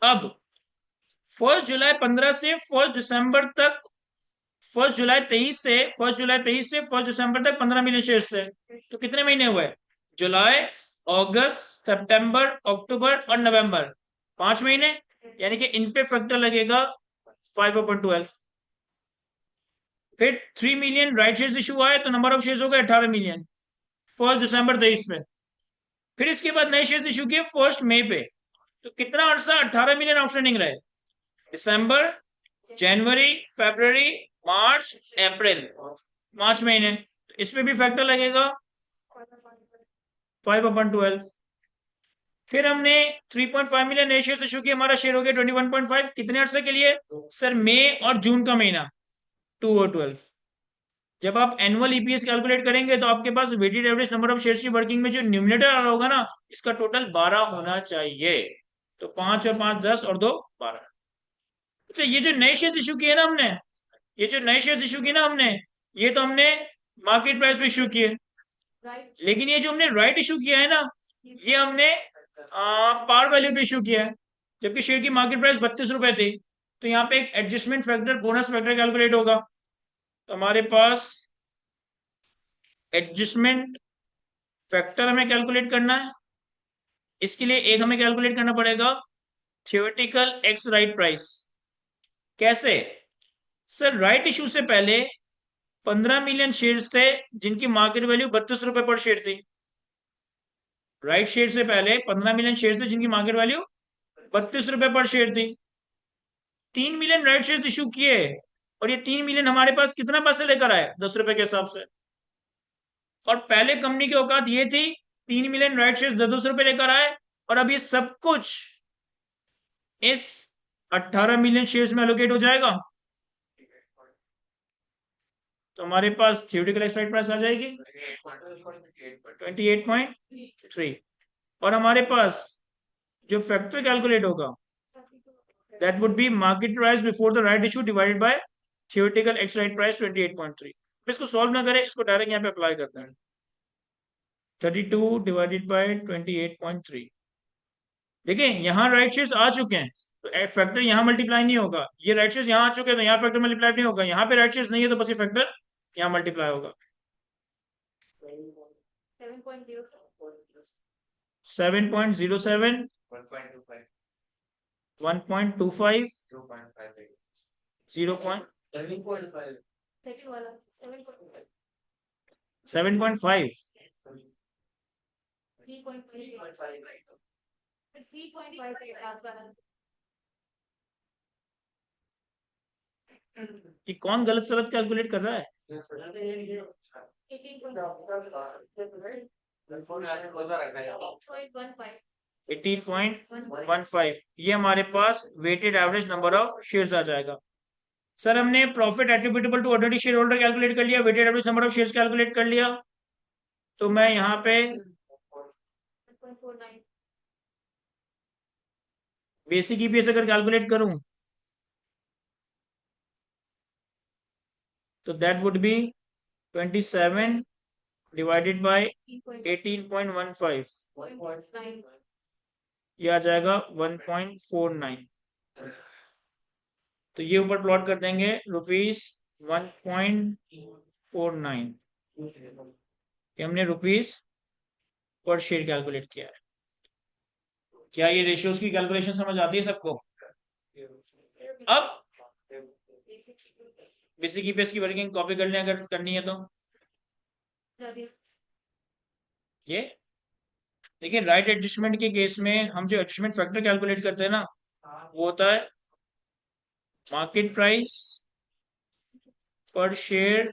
अब 1 जुलाई 15 से 1 दिसंबर तक, 1 जुलाई 23 से 1 दिसंबर तक 15 मिलियन शेयर थे। तो कितने महीने हुए? जुलाई, अगस्त, सितंबर, अक्टूबर और नवंबर, 5 महीने। यानी कि इन पे फैक्टर लगेगा 5/12। फिर 3 मिलियन राइट शेयर इशू आए, तो नंबर ऑफ शेयर हो गए 18 मिलियन 1 दिसंबर 23 में। फिर इसके बाद नए शेयर इशू किए 1 मई पे। तो कितना अरसा 18 मिलियन आउटस्टैंडिंग रहे? दिसंबर, जनवरी, फरवरी, मार्च, अप्रैल, 5 महीने। तो इसमें भी फैक्टर लगेगा 5/12। फिर हमने 3.5 मिलियन नए शेयर इशू किए, हमारा शेयर हो गया 21.5। कितने अरसे के लिए सर? मई और जून का महीना, 2 और 12। जब आप एनुअल ईपीएस कैलकुलेट करेंगे तो आपके पास weighted average number of shares की वर्किंग में जो न्यूमिनेटर आ रहा होगा ना, इसका टोटल 12 होना चाहिए। तो 5 और 5 10 और 2 12। अच्छा, ये जो नए शेयर इशू किए ना हमने, ये जो नए शेयर इशू किए ना हमने, ये तो हमने मार्केट प्राइस पे इशू किए। लेकिन ये जो हमने राइट इशू किया है ना, ये हमने पार वैल्यू पे इशू किया है, जबकि शेयर की मार्केट प्राइस 32 रुपए थी। तो यहाँ पे एक adjustment factor, bonus factor calculate होगा। तो हमारे पास एडजस्टमेंट फैक्टर हमें कैलकुलेट करना है। इसके लिए एक हमें कैलकुलेट करना पड़ेगा थियोरेटिकल एक्स राइट प्राइस। कैसे सर? राइट इशू से पहले 15 मिलियन शेयर्स थे जिनकी मार्केट वैल्यू 32 रुपए पर शेयर थी। राइट शेयर से पहले 15 मिलियन शेयर्स थे जिनकी मार्केट वैल्यू 32 रुपए पर शेयर थी। 3 मिलियन राइट शेयर इशू किए, और ये 3 मिलियन हमारे पास कितना पैसे लेकर आए? 10 रुपए के हिसाब से। और पहले कंपनी की औकात ये थी, 3 मिलियन राइट शेयर 10 रुपए लेकर आए, और अब ये सब कुछ इस 18 मिलियन शेयर्स में एलोकेट हो जाएगा। तो हमारे पास थियोरेटिकल एक्सराइट प्राइस आ जाएगी 28.3। और हमारे पास जो फैक्टर कैलकुलेट होगा that would be market price before the right issue divided by theoretical x right price 28.3। इसको सॉल्व ना करें, इसको डायरेक्ट यहाँ पे अप्लाई करते हैं। 32 डिवाइडेड बाय 28.3। देखिए यहाँ राइट शेयर्स आ चुके हैं, तो फैक्टर यहाँ मल्टीप्लाई नहीं होगा। ये राइट शेयर्स यहाँ आ चुके हैं तो यहाँ फैक्टर मल्टीप्लाई नहीं होगा। यहाँ पे राइट शेयर्स नहीं है तो बस ये फैक्टर यहाँ मल्टीप्लाई होगा। 7.07, 1.25, 0.7.5। कि कौन गलत सलत कैलकुलेट कर रहा है? 18.15 ये हमारे पास weighted average number of shares आ जाएगा। सर हमने profit attributable to ordinary share holder calculate कर लिया, weighted average number of shares calculate कर लिया। तो मैं यहाँ पे बेसिक ईपीएस अगर कैलकुलेट करूं तो that would be 27 divided by 18.15, ये आ जाएगा 1.49। तो ये ऊपर प्लॉट कर देंगे ₹1.49। ये हमने रुपीस पर शेयर कैलकुलेट किया है। क्या ये रेशियोज की कैलकुलेशन समझ आती है सबको? अब बेसिक ईपीएस की वर्किंग कॉपी कर लें अगर करनी है तो। ये देखिए राइट एडजस्टमेंट के केस में हम जो एडजस्टमेंट फैक्टर कैलकुलेट करते हैं ना, वो होता है मार्केट प्राइस पर share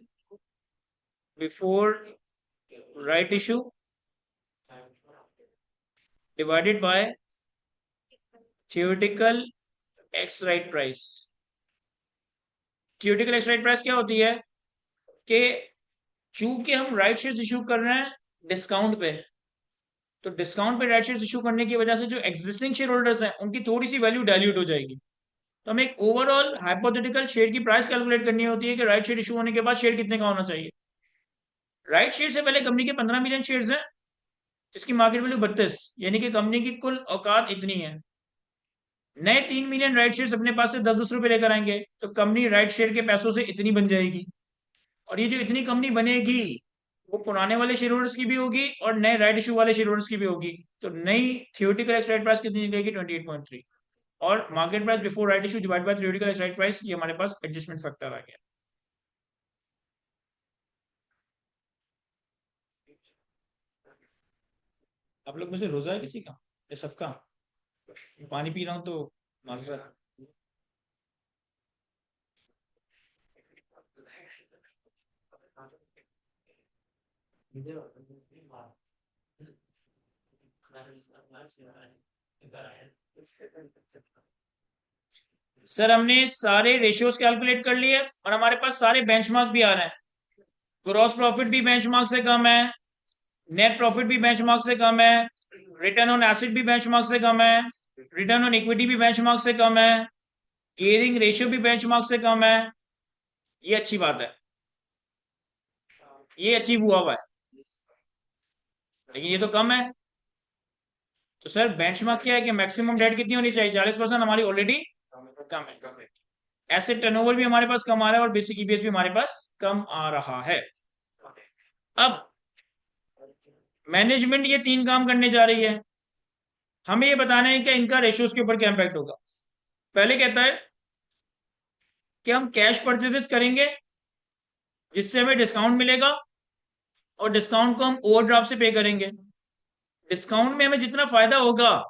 before right issue divided by theoretical x right price. Theoretical x right price क्या होती है कि चूंकि हम राइट शेयर्स इशू कर रहे हैं डिस्काउंट पे, तो डिस्काउंट पे राइट शेयर्स इशू करने की वजह से जो एग्जिस्टिंग शेयर होल्डर्स हैं उनकी थोड़ी सी वैल्यू डाइल्यूट हो जाएगी। तो हमें एक ओवरऑल हाइपोथेटिकल शेयर की प्राइस कैलकुलेट करनी होती है कि राइट शेयर इशू होने के बाद शेयर कितने का होना चाहिए। राइट शेयर से पहले कंपनी के 15 मिलियन शेयर्स हैं जिसकी मार्केट वैल्यू 32, यानी कि कंपनी की कुल औकात इतनी है। नए 3 मिलियन राइट शेयर्स अपने पास से 10-10 रुपए लेकर आएंगे तो कंपनी राइट शेयर के पैसों से इतनी बन जाएगी। और ये जो इतनी कंपनी बनेगी वो पुराने वाले शेयर होल्डर्स की भी होगी और नए राइट इशू वाले शेयर होल्डर्स की भी होगी। तो नई थियोरेटिकल एक्स राइट प्राइस कितनी निकलेगी? 28.3। और market price before right issue divide by theoretical x right price, ये हमारे पास एडजस्टमेंट फैक्टर आ गया। आप लोग में से रोजा है किसी का या सबका? पानी पी रहा हूँ तो माजरत। सर हमने सारे रेशियोज कैलकुलेट कर लिए और हमारे पास सारे बेंचमार्क भी आ रहे हैं। ग्रॉस प्रॉफिट भी बेंचमार्क से कम है, नेट प्रॉफिट भी बेंचमार्क से कम है, रिटर्न ऑन एसेट भी बेंचमार्क से कम है, रिटर्न ऑन इक्विटी भी बेंचमार्क से कम है, गियरिंग रेशियो भी बेंचमार्क से कम है। ये अच्छी बात है, ये अचीव हुआ है, लेकिन ये तो कम है। तो सर बेंचमार्क क्या है कि मैक्सिमम डेट कितनी होनी चाहिए? 40%। हमारी ऑलरेडी कम है। एसेट टर्नओवर भी हमारे पास कम आ रहा है और बेसिक ईपीएस भी हमारे पास कम आ रहा है। अब मैनेजमेंट ये 3 काम करने जा रही है, हमें ये बताना है कि इनका रेशियोज के ऊपर क्या इंपैक्ट होगा। पहले कहता है कि हम कैश परचेजेस करेंगे जिससे हमें डिस्काउंट मिलेगा और डिस्काउंट को हम ओवरड्राफ्ट से पे करेंगे। डिस्काउंट में हमें जितना फायदा होगा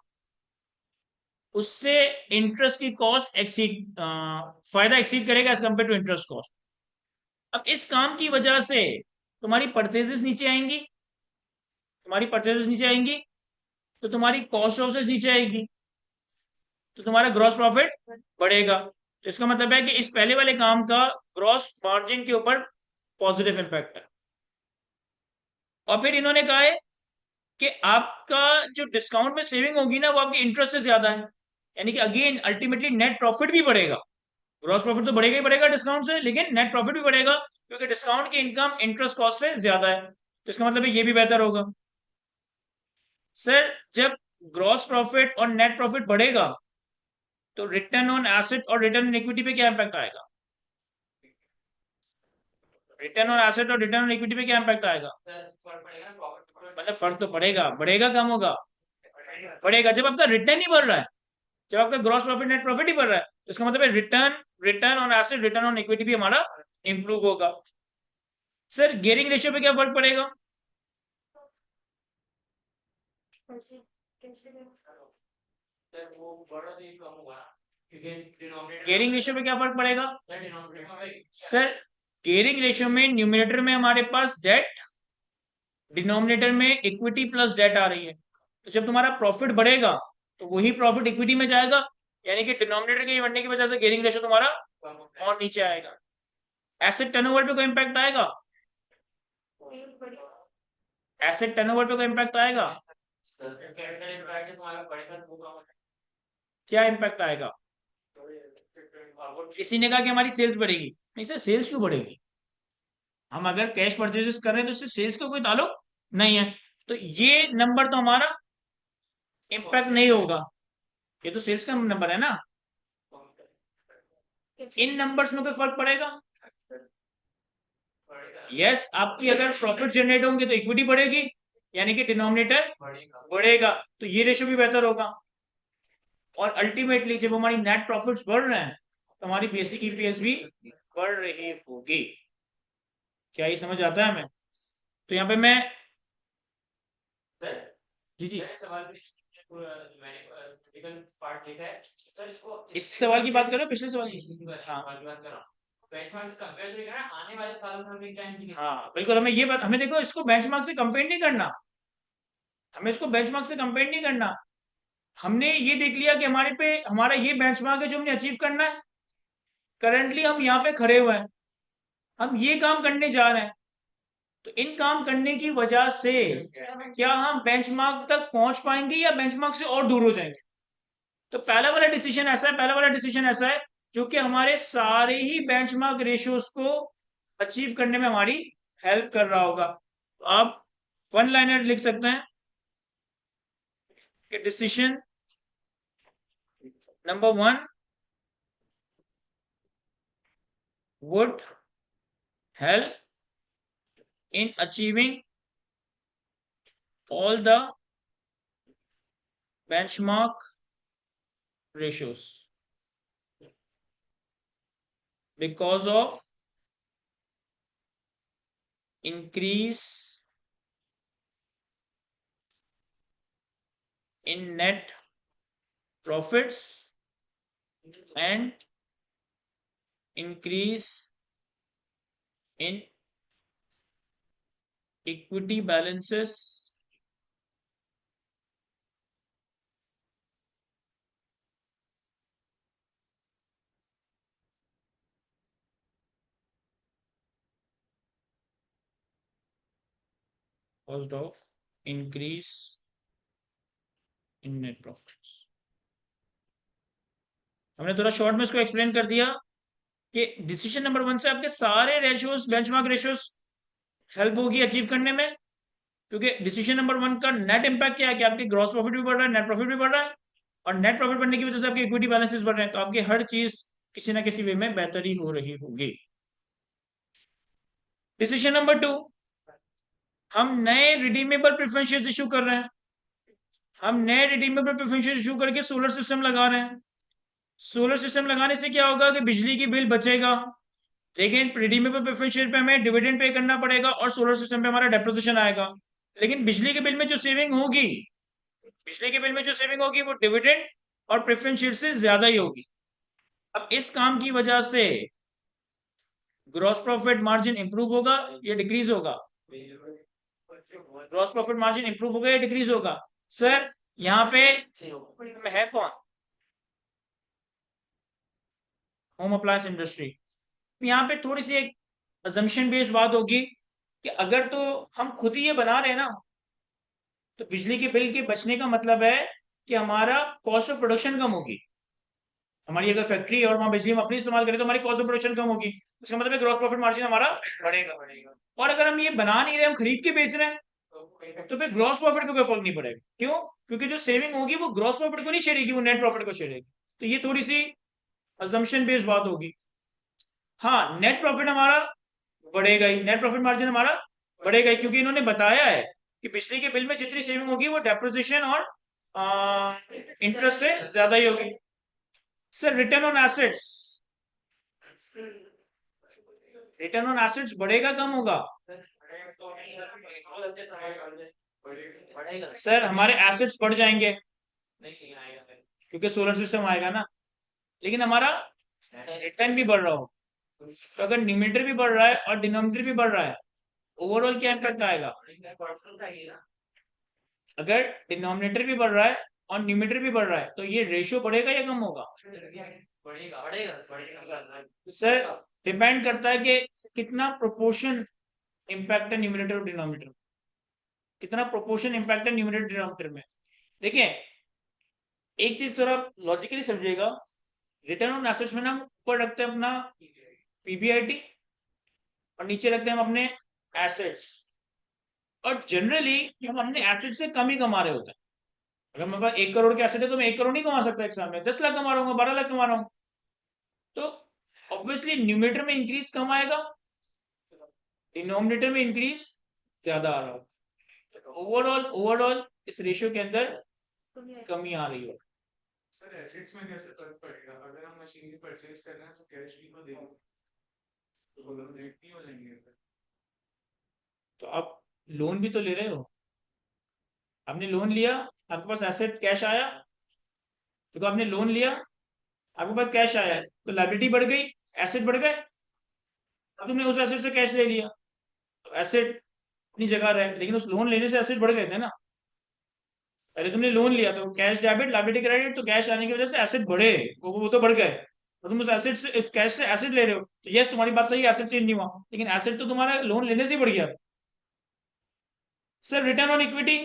उससे इंटरेस्ट की कॉस्ट फायदा एक्सीड करेगा as compare to interest cost. अब इस काम की वजह से तुम्हारी परचेजेस नीचे आएंगी, तो तुम्हारी कॉस्ट ऑफ सेल्स नीचे आएगी, तो तुम्हारा ग्रॉस प्रॉफिट बढ़ेगा। तो इसका मतलब है कि इस पहले वाले काम का ग्रॉस मार्जिन के ऊपर पॉजिटिव इंपैक्ट है। और फिर इन्होंने कहा है कि आपका जो डिस्काउंट में सेविंग होगी ना वो आपकी इंटरेस्ट से ज्यादा है। यानी कि अगेन अल्टीमेटली नेट प्रॉफिट भी बढ़ेगा। ग्रॉस प्रॉफिट तो बढ़ेगा ही बढ़ेगा डिस्काउंट से, लेकिन नेट प्रॉफिट भी बढ़ेगा क्योंकि डिस्काउंट की इनकम इंटरेस्ट कॉस्ट से ज्यादा है, तो इसका मतलब है ये भी बेहतर होगा। सर जब ग्रॉस प्रॉफिट और नेट प्रॉफिट बढ़ेगा तो रिटर्न ऑन एसेट और रिटर्न ऑन इक्विटी पे क्या इंपैक्ट आएगा? रिटर्न ऑन एसेट और रिटर्न ऑन इक्विटी पे क्या इंपैक्ट आएगा? मतलब फर्क तो पड़ेगा, बढ़ेगा कम होगा? बढ़ेगा जब आपका रिटर्न ही बढ़ रहा है, जब आपका ग्रॉस प्रॉफिट नेट प्रॉफिट ही बढ़ रहा है, तो इसका मतलब है return return on asset return on equity भी हमारा इंप्रूव होगा। सर गियरिंग रेशियो पे क्या फर्क पड़ेगा? गियरिंग रेशियो पे क्या फर्क पड़ेगा? सर गियरिंग रेशियो में न्यूमिनेटर में हमारे पास डेट, डिनोमिनेटर में इक्विटी प्लस डेट आ रही है, तो जब तुम्हारा प्रॉफिट बढ़ेगा तो वही प्रॉफिट इक्विटी में जाएगा, यानी कि डिनोमिनेटर के बढ़ने की वजह से गियरिंग रेशियो तुम्हारा और नीचे आएगा। एसेट टर्नओवर पे कोई इंपैक्ट आएगा? एसेट टर्नओवर पे कोई इंपैक्ट आएगा? क्या इंपैक्ट आएगा? किसी ने कहा कि हमारी सेल्स बढ़ेगी, नहीं सर सेल्स क्यों बढ़ेगी? हम अगर कैश परचेजेस कर रहे हैं तो इससे सेल्स का कोई ताल्लुक नहीं है, तो ये नंबर तो हमारा इंपैक्ट नहीं होगा, ये तो सेल्स का नंबर है ना। इन नंबर्स में कोई फर्क पड़ेगा? यस आपकी अगर प्रॉफिट जनरेट होंगे तो इक्विटी बढ़ेगी, यानी कि डिनोमिनेटर बढ़ेगा, तो ये रेशियो भी बेहतर होगा। और अल्टीमेटली जब हमारी नेट प्रॉफिट्स बढ़ रहे हैं तो हमारी बेसिक ईपीएस भी बढ़ रही होगी। क्या ये समझ आता है हमें? तो यहाँ पे मैं जी जी इस सवाल की बात करो, पिछले सवाल की। हाँ हाँ बिल्कुल, हमें ये बात, हमें देखो इसको बेंचमार्क से कंपेयर नहीं करना, हमें इसको बेंचमार्क से कंपेयर नहीं करना। हमने ये देख लिया कि हमारे पे हमारा ये बेंचमार्क है जो हमने अचीव करना है, करंटली हम यहाँ पे खड़े हुए हैं, हम ये काम करने जा रहे हैं, तो इन काम करने की वजह से क्या हम बेंचमार्क तक पहुंच पाएंगे या बेंचमार्क से और दूर हो जाएंगे? तो पहला वाला डिसीजन ऐसा है, पहला वाला डिसीजन ऐसा है जो कि हमारे सारे ही बेंचमार्क रेशियोज को अचीव करने में हमारी हेल्प कर रहा होगा। तो आप वन लाइनर लिख सकते हैं कि decision number one would help in achieving all the benchmark ratios because of increase in net profits and increase in equity balances caused of increase in net profits। हमने थोड़ा शॉर्ट में इसको explain कर दिया कि डिसीजन नंबर वन से आपके सारे रेशियोज बेंचमार्क रेशियोज हेल्प होगी अचीव करने में, क्योंकि डिसीजन नंबर वन का नेट इंपैक्ट क्या है कि आपके ग्रॉस प्रॉफिट भी बढ़ रहा है, नेट प्रॉफिट भी बढ़ रहा है, और नेट प्रॉफिट बढ़ने की वजह से आपके इक्विटी बैलेंसेस बढ़ रहे हैं, तो आपकी हर चीज किसी ना किसी वे में बेहतरी हो रही होगी। डिसीजन नंबर टू, हम नए रिडीमेबल प्रेफरेंस शेयर्स इशू कर रहे हैं, हम नए रिडीमेबल प्रेफरेंस शेयर्स इशू करके सोलर सिस्टम लगा रहे हैं। सोलर सिस्टम लगाने से क्या होगा कि बिजली की बिल बचेगा, लेकिन रिडीमेबल प्रेफरेंस शेयर पे हमें डिविडेंड पे करना पड़ेगा और सोलर सिस्टम पे हमारा डेप्रिसिएशन आएगा। लेकिन बिजली के बिल में जो सेविंग होगी, बिजली के बिल में जो सेविंग होगी वो डिविडेंड और प्रेफरेंस शेयर से ज्यादा ही होगी। अब इस काम की वजह से ग्रॉस प्रॉफिट मार्जिन इंप्रूव होगा या डिक्रीज होगा? ग्रॉस प्रॉफिट मार्जिन इंप्रूव होगा या डिक्रीज होगा? सर यहाँ पे है कौन? Home appliance industry. यहाँ पे थोड़ी सी एक अजम्पशन बेस्ड बात होगी कि अगर तो हम खुद ही ये बना रहे हैं ना, तो बिजली के बिल के बचने का मतलब है कि हमारा कॉस्ट ऑफ प्रोडक्शन कम होगी, हमारी अगर फैक्ट्री है और वहां बिजली हम अपनी इस्तेमाल करें तो हमारी कॉस्ट ऑफ प्रोडक्शन कम होगी, इसका मतलब है ग्रॉस प्रॉफिट मार्जिन हमारा बढ़ेगा बढ़ेगा। और अगर हम ये बना नहीं रहे, हम खरीद के बेच रहे हैं, तो फिर ग्रॉस प्रॉफिट को कोई फर्क नहीं पड़ेगा। क्यों? क्योंकि जो सेविंग होगी वो ग्रॉस प्रॉफिट को नहीं छेड़ेगी, वो नेट प्रॉफिट को छेड़ेगी। तो ये थोड़ी सी अजम्पशन बेस्ड बात होगी। हाँ, नेट प्रॉफिट हमारा बढ़ेगा ही, नेट प्रॉफिट मार्जिन हमारा बढ़ेगा ही, क्योंकि इन्होंने बताया है कि बिजली के बिल में जितनी सेविंग होगी वो डेप्रिसिएशन और इंटरेस्ट से ज्यादा ही होगी। Sir return on assets, return on assets बढ़ेगा कम होगा? सर हमारे एसेट्स बढ़ जाएंगे क्योंकि सोलर सिस्टम आएगा ना, लेकिन हमारा रिटर्न भी बढ़ रहा हो। तो अगर न्यूमरेटर भी बढ़ रहा है और डिनोमिनेटर भी बढ़ रहा है, ओवरऑल क्या इम्पैक्ट आएगा? अगर डिनोमिनेटर भी बढ़ रहा है और न्यूमरेटर भी बढ़ रहा है तो ये रेशियो बढ़ेगा या कम होगा? बढ़ेगा बढ़ेगा। सर डिपेंड करता है कि कितना प्रोपोर्शन इम्पैक्ट है न्यूमरेटर और डिनोमिनेटर, कितना प्रोपोर्शन इम्पैक्ट है न्यूमरेटर डिनोमिनेटर में। देखिए, एक चीज थोड़ा लॉजिकली समझिएगा, रिटर्न ऑन एसेट्स में ना हम ऊपर रखते हैं अपना पीबीआईटी और नीचे रखते हैं हम अपने एसेट्स, और जनरली हम अपने एसेट से कम ही कमा रहे होते हैं। अगर मेरे पास 1 करोड़ के एसेट है तो मैं 1 करोड़ नहीं कमा सकता एक साल में, 10 लाख कमा रहा हूँ, 12 लाख कमा रहा हूँ। तो ऑब्वियसली न्यूमरेटर में इंक्रीज कम आएगा, डिनोमिनेटर में इंक्रीज ज्यादा आ रहा होगा। ओवरऑल ओवरऑल इस रेशियो के अंदर कमी आ रही है। सर एसेट्स में कैसे फर्क पड़ेगा? अगर हम मशीनरी परचेज कर रहे हैं तो कैश भी तो देंगे, तो लोन रेट नहीं हो जाएंगे फिर? तो आप लोन भी तो ले रहे हो, आपने लोन लिया, आपके पास एसेट कैश आया, देखो आपने लोन लिया, आपके पास कैश आया है, तो लायबिलिटी बढ़ गई, एसेट बढ़ गए। अब तुमने उस एसेट से कैश ले लिया, तो एसेट अपनी जगह रहे, लेकिन उस लोन लेने से एसेट बढ़ गए थे ना। पहले तुमने लोन लिया तो कैश डेबिट, लायबिलिटी क्रेडिट, तो कैश आने की वजह से एसेट बढ़े, वो तो बढ़ गए। तो तुम उस एसेट से, कैश से एसेट ले रहे हो, तो यस तुम्हारी बात सही है, एसेट चेंज नहीं हुआ, लेकिन एसेट तो तुम्हारा लोन लेने से ही बढ़ गया। Sir return on equity,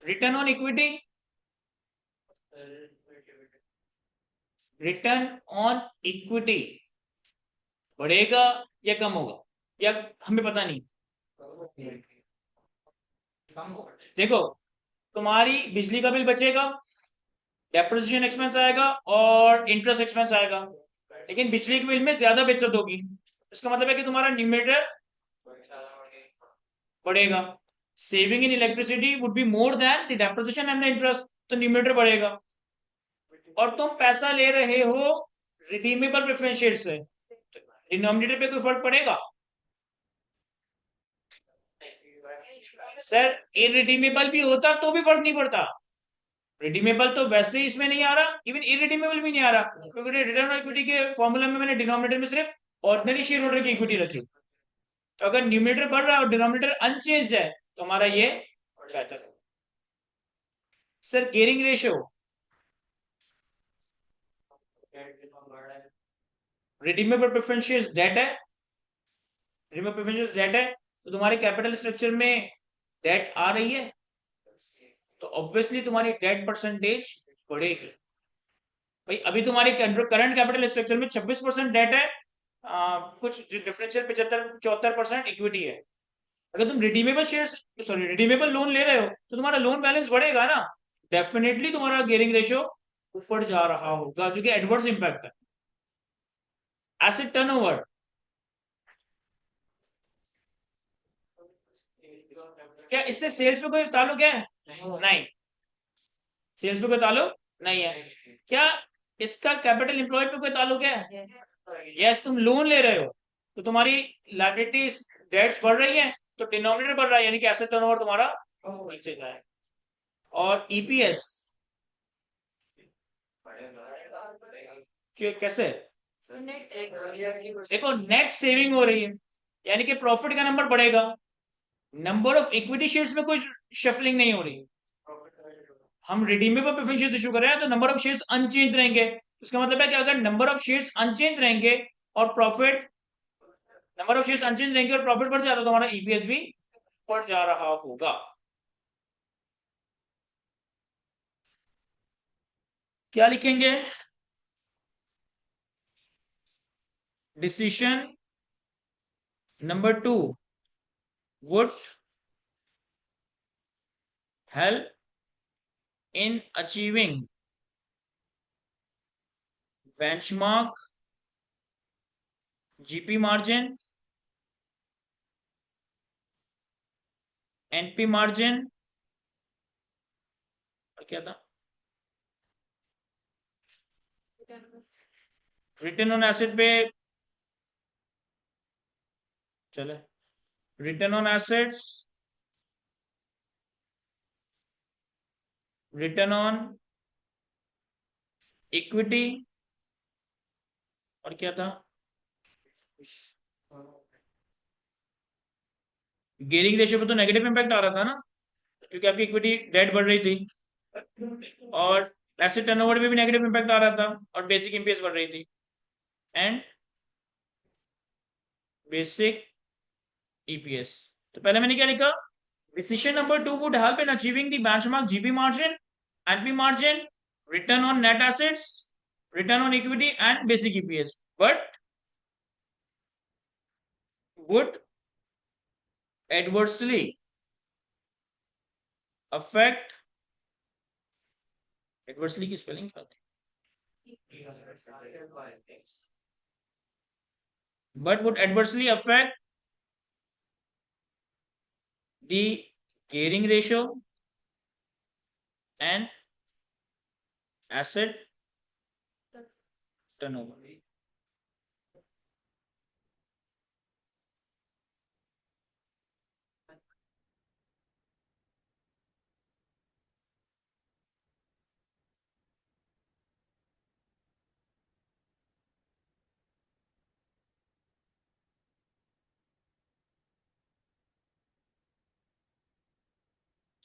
return on equity, return on equity बढ़ेगा या कम होगा, या हमें पता नहीं? देखो, तुम्हारी बिजली का बिल बचेगा, डेप्रिसिएशन एक्सपेंस आएगा और इंटरेस्ट एक्सपेंस आएगा, लेकिन बिजली के बिल में ज्यादा बचत होगी। इसका मतलब है कि तुम्हारा न्यूमरेटर बढ़ेगा। Saving in electricity would be more than the depreciation and the interest, तो न्यूमरेटर बढ़ेगा। और तुम पैसा ले रहे हो रिडीमेबल प्रेफरेंस शेयर से, डिनोमिनेटर पे कोई फर्क पड़ेगा? सर इरिडीमेबल भी होता तो भी फर्क नहीं पड़ता। रिडीमेबल तो वैसे ही इसमें नहीं आ रहा, इवन इरिडीमेबल भी नहीं आ रहा, क्योंकि रिटर्न ऑन इक्विटी के फॉर्मूला में मैंने डिनोमिनेटर में सिर्फ ऑर्डिनरी शेयर होल्डर की इक्विटी रखी। तो अगर न्यूमरेटर बढ़ रहा है और डिनोमिनेटर अनचेंज है तो हमारा ये बेहतर है। Sir gearing ratio, redeemable preference shares debt है, रिडीमेबल प्रेफरेंस शेयर्स डेट है, तो तुम्हारे कैपिटल स्ट्रक्चर में डेट आ रही है, तो ऑब्वियसली तुम्हारी डेट परसेंटेज बढ़ेगी। भाई अभी तुम्हारी करंट कैपिटल स्ट्रक्चर में 26% डेट है, कुछ डिफरेंशियल 75 74% इक्विटी है। अगर तुम redeemable share, sorry redeemable loan ले रहे हो तो तुम्हारा लोन बैलेंस बढ़ेगा ना, डेफिनेटली तुम्हारा गेयरिंग रेशियो ऊपर जा रहा होगा, जो कि एडवर्स इंपैक्ट है। एसेट टर्नओवर, क्या इससे सेल्स पे कोई ताल्लुक है? नहीं, सेल्स पे कोई ताल्लुक नहीं है। क्या इसका कैपिटल एम्प्लॉयड पे कोई ताल्लुक है? यस, तुम लोन ले रहे हो तो तुम्हारी लायबिलिटीज, डेट्स बढ़ रही हैं, तो डिनोमिनेटर बढ़ रहा है, यानी कि एसेट टर्नओवर तुम्हारा नीचे जाए। और ईपीएस कैसे? देखो नेट सेविंग हो रही है, यानी कि प्रॉफिट का नंबर बढ़ेगा, नंबर ऑफ इक्विटी शेयर्स में कोई शफलिंग नहीं हो रही। हम रिडीमेबल प्रेफरेंस शेयर्स इशू कर रहे हैं तो नंबर ऑफ शेयर्स अनचेंज रहेंगे, इसका मतलब है कि अगर नंबर ऑफ शेयर्स अनचेंज रहेंगे और profit, number of shares unchanged रहेंगे और प्रॉफिट बढ़ जाता तो हमारा ईपीएस भी बढ़ जा रहा होगा। क्या लिखेंगे? Decision number 2 would help in achieving benchmark GP margin, NP margin, और क्या था? रिटर्न ऑन एसेट पे चले, return on assets, return on equity, और क्या था? गेयरिंग रेशियो पे तो नेगेटिव इंपैक्ट आ रहा था ना, क्योंकि आपकी इक्विटी डेट बढ़ रही थी, और एसेट टर्नओवर पे भी नेगेटिव इंपैक्ट आ रहा था, और बेसिक ईपीएस बढ़ रही थी, एंड बेसिक ईपीएस। तो पहले मैंने क्या लिखा? Decision number 2 would help in achieving the benchmark GP margin, NP margin, return on net assets, return on equity and basic EPS, but would adversely affect, adversely की spelling क्या होती है? But would adversely affect the gearing ratio and asset turnover.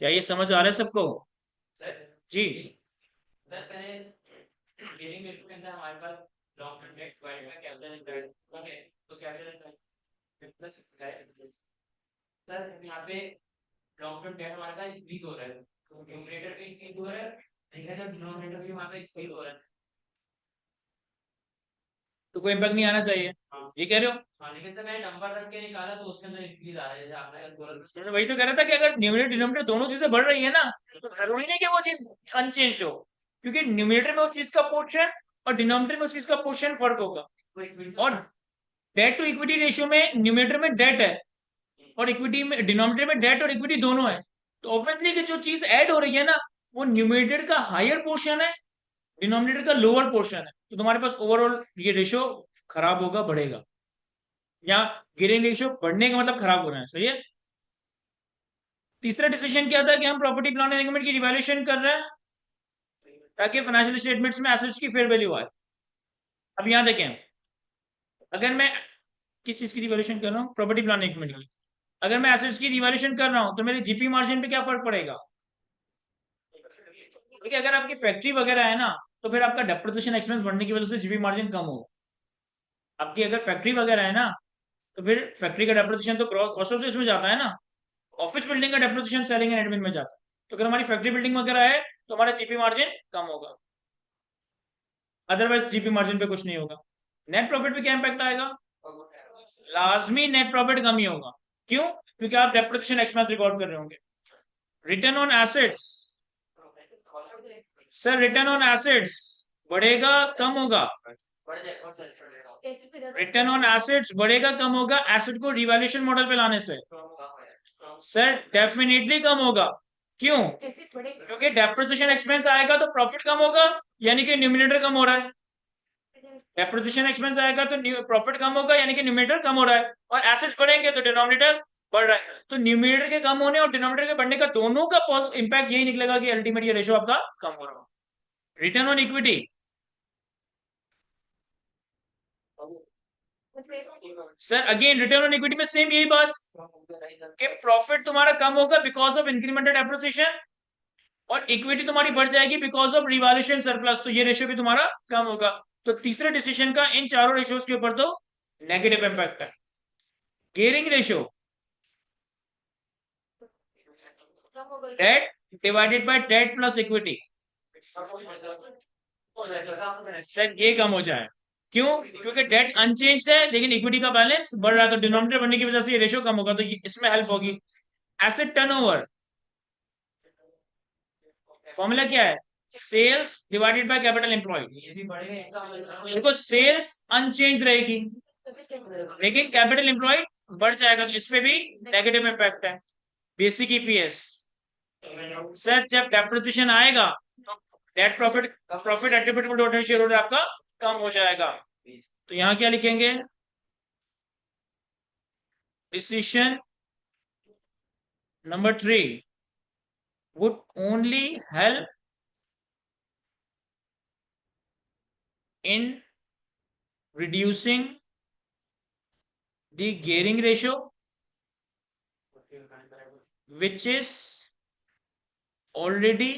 क्या ये समझ आ रहा है सबको? जी। गेयरिंग रेशियो के अंदर हमारे पास long term debt divided by capital employed, okay, तो कैपिटल एम्प्लॉयड प्लस सर यहाँ पे लॉन्ग टर्म डेट हमारे पास इंक्रीज हो रहा है, तो न्यूमरेटर भी इंक्रीज हो रहा है, लेकिन जब डिनोमिनेटर भी हमारा इंक्रीज हो रहा है, तो कोई इम्पैक्ट नहीं आना चाहिए। ये कह रहे हो? हाँ, लेकिन सर मैंने नंबर रख के निकाला तो उसके अंदर इंक्रीज आ रहा है, जैसे आपने बोला, वही तो कह रहा था कि अगर न्यूमरेटर डिनोमिनेटर दोनों चीजें बढ़ रही है ना, तो जरूरी नहीं कि वो चीज अनचेंज हो, क्योंकि न्यूमरेटर में उस चीज का पोर्शन और डिनोमिनेटर में उस चीज का पोर्शन फर्क होगा। और डेट टू इक्विटी रेशियो में न्यूमरेटर में डेट है और इक्विटी में, डिनोमिनेटर में डेट और इक्विटी दोनों है, तो ऑब्वियसली कि जो चीज ऐड हो रही है ना, वो न्यूमरेटर का हायर पोर्शन है, डिनोमिनेटर का लोअर पोर्शन है, तो तुम्हारे पास ओवरऑल ये रेशियो खराब होगा, बढ़ेगा, या गियरिंग रेशियो बढ़ने का मतलब खराब होना है, सही है। तीसरा डिसीजन क्या था कि हम प्रॉपर्टी प्लांट एंड इक्विपमेंट की रिवैल्यूएशन कर रहे हैं ताकि फाइनेंशियल स्टेटमेंट्स में एसेट्स की फेयर वैल्यू आए। अब यहां देखें, अगर मैं किस चीज की रिवैल्यूएशन कर रहा हूँ, प्रॉपर्टी प्लांट एंड इक्विपमेंट की, अगर मैं एसेट्स की रिवैल्यूएशन कर रहा हूं तो मेरे जीपी मार्जिन पे क्या फर्क पड़ेगा? देखिए, अगर आपकी फैक्ट्री वगैरह है ना, तो फिर आपका डेप्रिसिएशन एक्सपेंस बढ़ने की वजह से जीपी मार्जिन कम होगा। आपकी अगर फैक्ट्री वगैरह है ना, तो फिर फैक्ट्री का डेप्रिसिएशन तो कॉस्ट ऑफ सेल्स में जाता है ना, ऑफिस बिल्डिंग का डेप्रिसिएशन सेलिंग एंड एडमिन में जाता है, तो अगर हमारी फैक्ट्री बिल्डिंग वगैरह है तो हमारा जीपी मार्जिन कम होगा, अदरवाइज जीपी मार्जिन पे कुछ नहीं होगा। नेट प्रॉफिट पे क्या इंपैक्ट आएगा? लाजमी नेट प्रॉफिट कम ही होगा। क्यों? क्योंकि आप डेप्रिसिएशन एक्सपेंस रिकॉर्ड कर रहे होंगे। Return on assets, sir return on assets बढ़ेगा कम होगा? रिटर्न ऑन एसेट्स बढ़ेगा कम होगा एसेट को रिवैल्यूएशन मॉडल पे लाने से? सर डेफिनेटली कम होगा। क्यों? क्योंकि डेप्रिसिएशन एक्सपेंस आएगा तो प्रॉफिट कम होगा, यानी कि न्यूमिनेटर कम हो रहा है। डेप्रिसिएशन एक्सपेंस आएगा तो प्रॉफिट कम होगा, यानी कि न्यूमिनेटर कम हो रहा है, और एसेट्स बढ़ेंगे तो डिनोमिनेटर बढ़ रहा है, तो न्यूमिनेटर के कम होने और डिनोमिनेटर के बढ़ने का दोनों का इंपैक्ट यही निकलेगा कि अल्टीमेट ये रेशियो आपका कम हो रहा है। Return on equity, sir again return on equity में सेम यही बात कि प्रॉफिट तुम्हारा कम होगा बिकॉज ऑफ इंक्रीमेंटल डेप्रिसिएशन, और इक्विटी तुम्हारी बढ़ जाएगी बिकॉज ऑफ रिवैल्यूएशन सरप्लस, तो ये रेशियो भी तुम्हारा कम होगा। तो तीसरे डिसीजन का इन चारों रेशियोज के ऊपर तो नेगेटिव इंपैक्ट है। Gearing ratio, debt divided by debt plus equity, sir ये कम हो जाए, क्यों? क्योंकि डेट अनचेंज है लेकिन इक्विटी का बैलेंस बढ़ रहा है, तो डिनोमिनेटर बढ़ने की वजह से ये रेशियो कम होगा, तो इसमें हेल्प होगी। एसेट टर्नओवर फॉर्मूला क्या है? Sales divided by capital employed. देखो सेल्स अनचेंज रहेगी लेकिन कैपिटल एम्प्लॉयड बढ़ जाएगा, तो इसमें भी नेगेटिव इम्पैक्ट है। बेसिक ईपीएस, सर जब डेप्रिसिएशन आएगा तो net profit profit attributable to ordinary share holder आपका कम हो जाएगा। तो यहां क्या लिखेंगे? Decision number 3 would only help in reducing the gearing ratio, which is already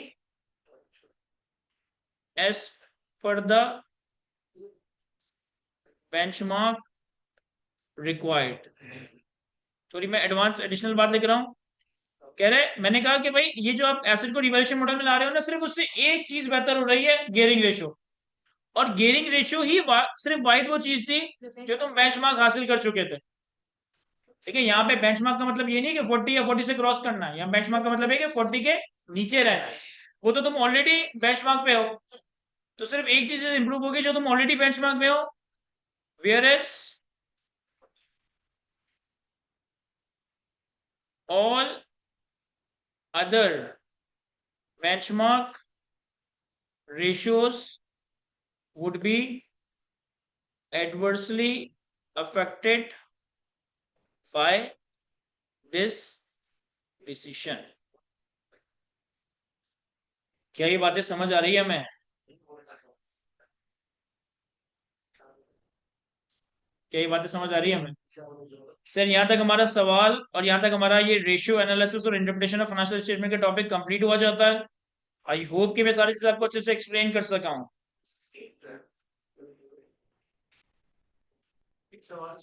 as per the benchmark required। थोड़ी मैं एडवांस एडिशनल बात लिख रहा हूं। कह रहे, मैंने कहा कि भाई ये जो आप एसेट को रिवैल्यूएशन मॉडल में ला रहे हो ना, सिर्फ उससे एक चीज बेहतर हो रही है, गियरिंग रेशियो। और गियरिंग रेशियो ही सिर्फ वाहिद वो चीज थी जो तुम बेंचमार्क हासिल कर चुके थे। देखिए यहाँ पे बेंचमार्क का मतलब ये नहीं कि 40 या 40 से क्रॉस करना है, यहाँ बेंचमार्क का मतलब है कि 40 के नीचे रहना है। वो तो तुम ऑलरेडी बेंचमार्क पे हो, तो सिर्फ एक चीज इंप्रूव होगी जो तुम ऑलरेडी बेंचमार्क पे हो। Where as all other benchmark ratios would be adversely affected by this decision। क्या ये बातें समझ आ रही है? हमें क्या ये बातें समझ आ रही है हमें? सर यहाँ तक हमारा सवाल और यहाँ तक हमारा ये रेशियो एनालिसिस और इंटरप्रिटेशन ऑफ फाइनेंशियल स्टेटमेंट का टॉपिक कंप्लीट हुआ जाता है। आई होप कि मैं सारी चीज आपको अच्छे से एक्सप्लेन कर सका हूँ। सवाल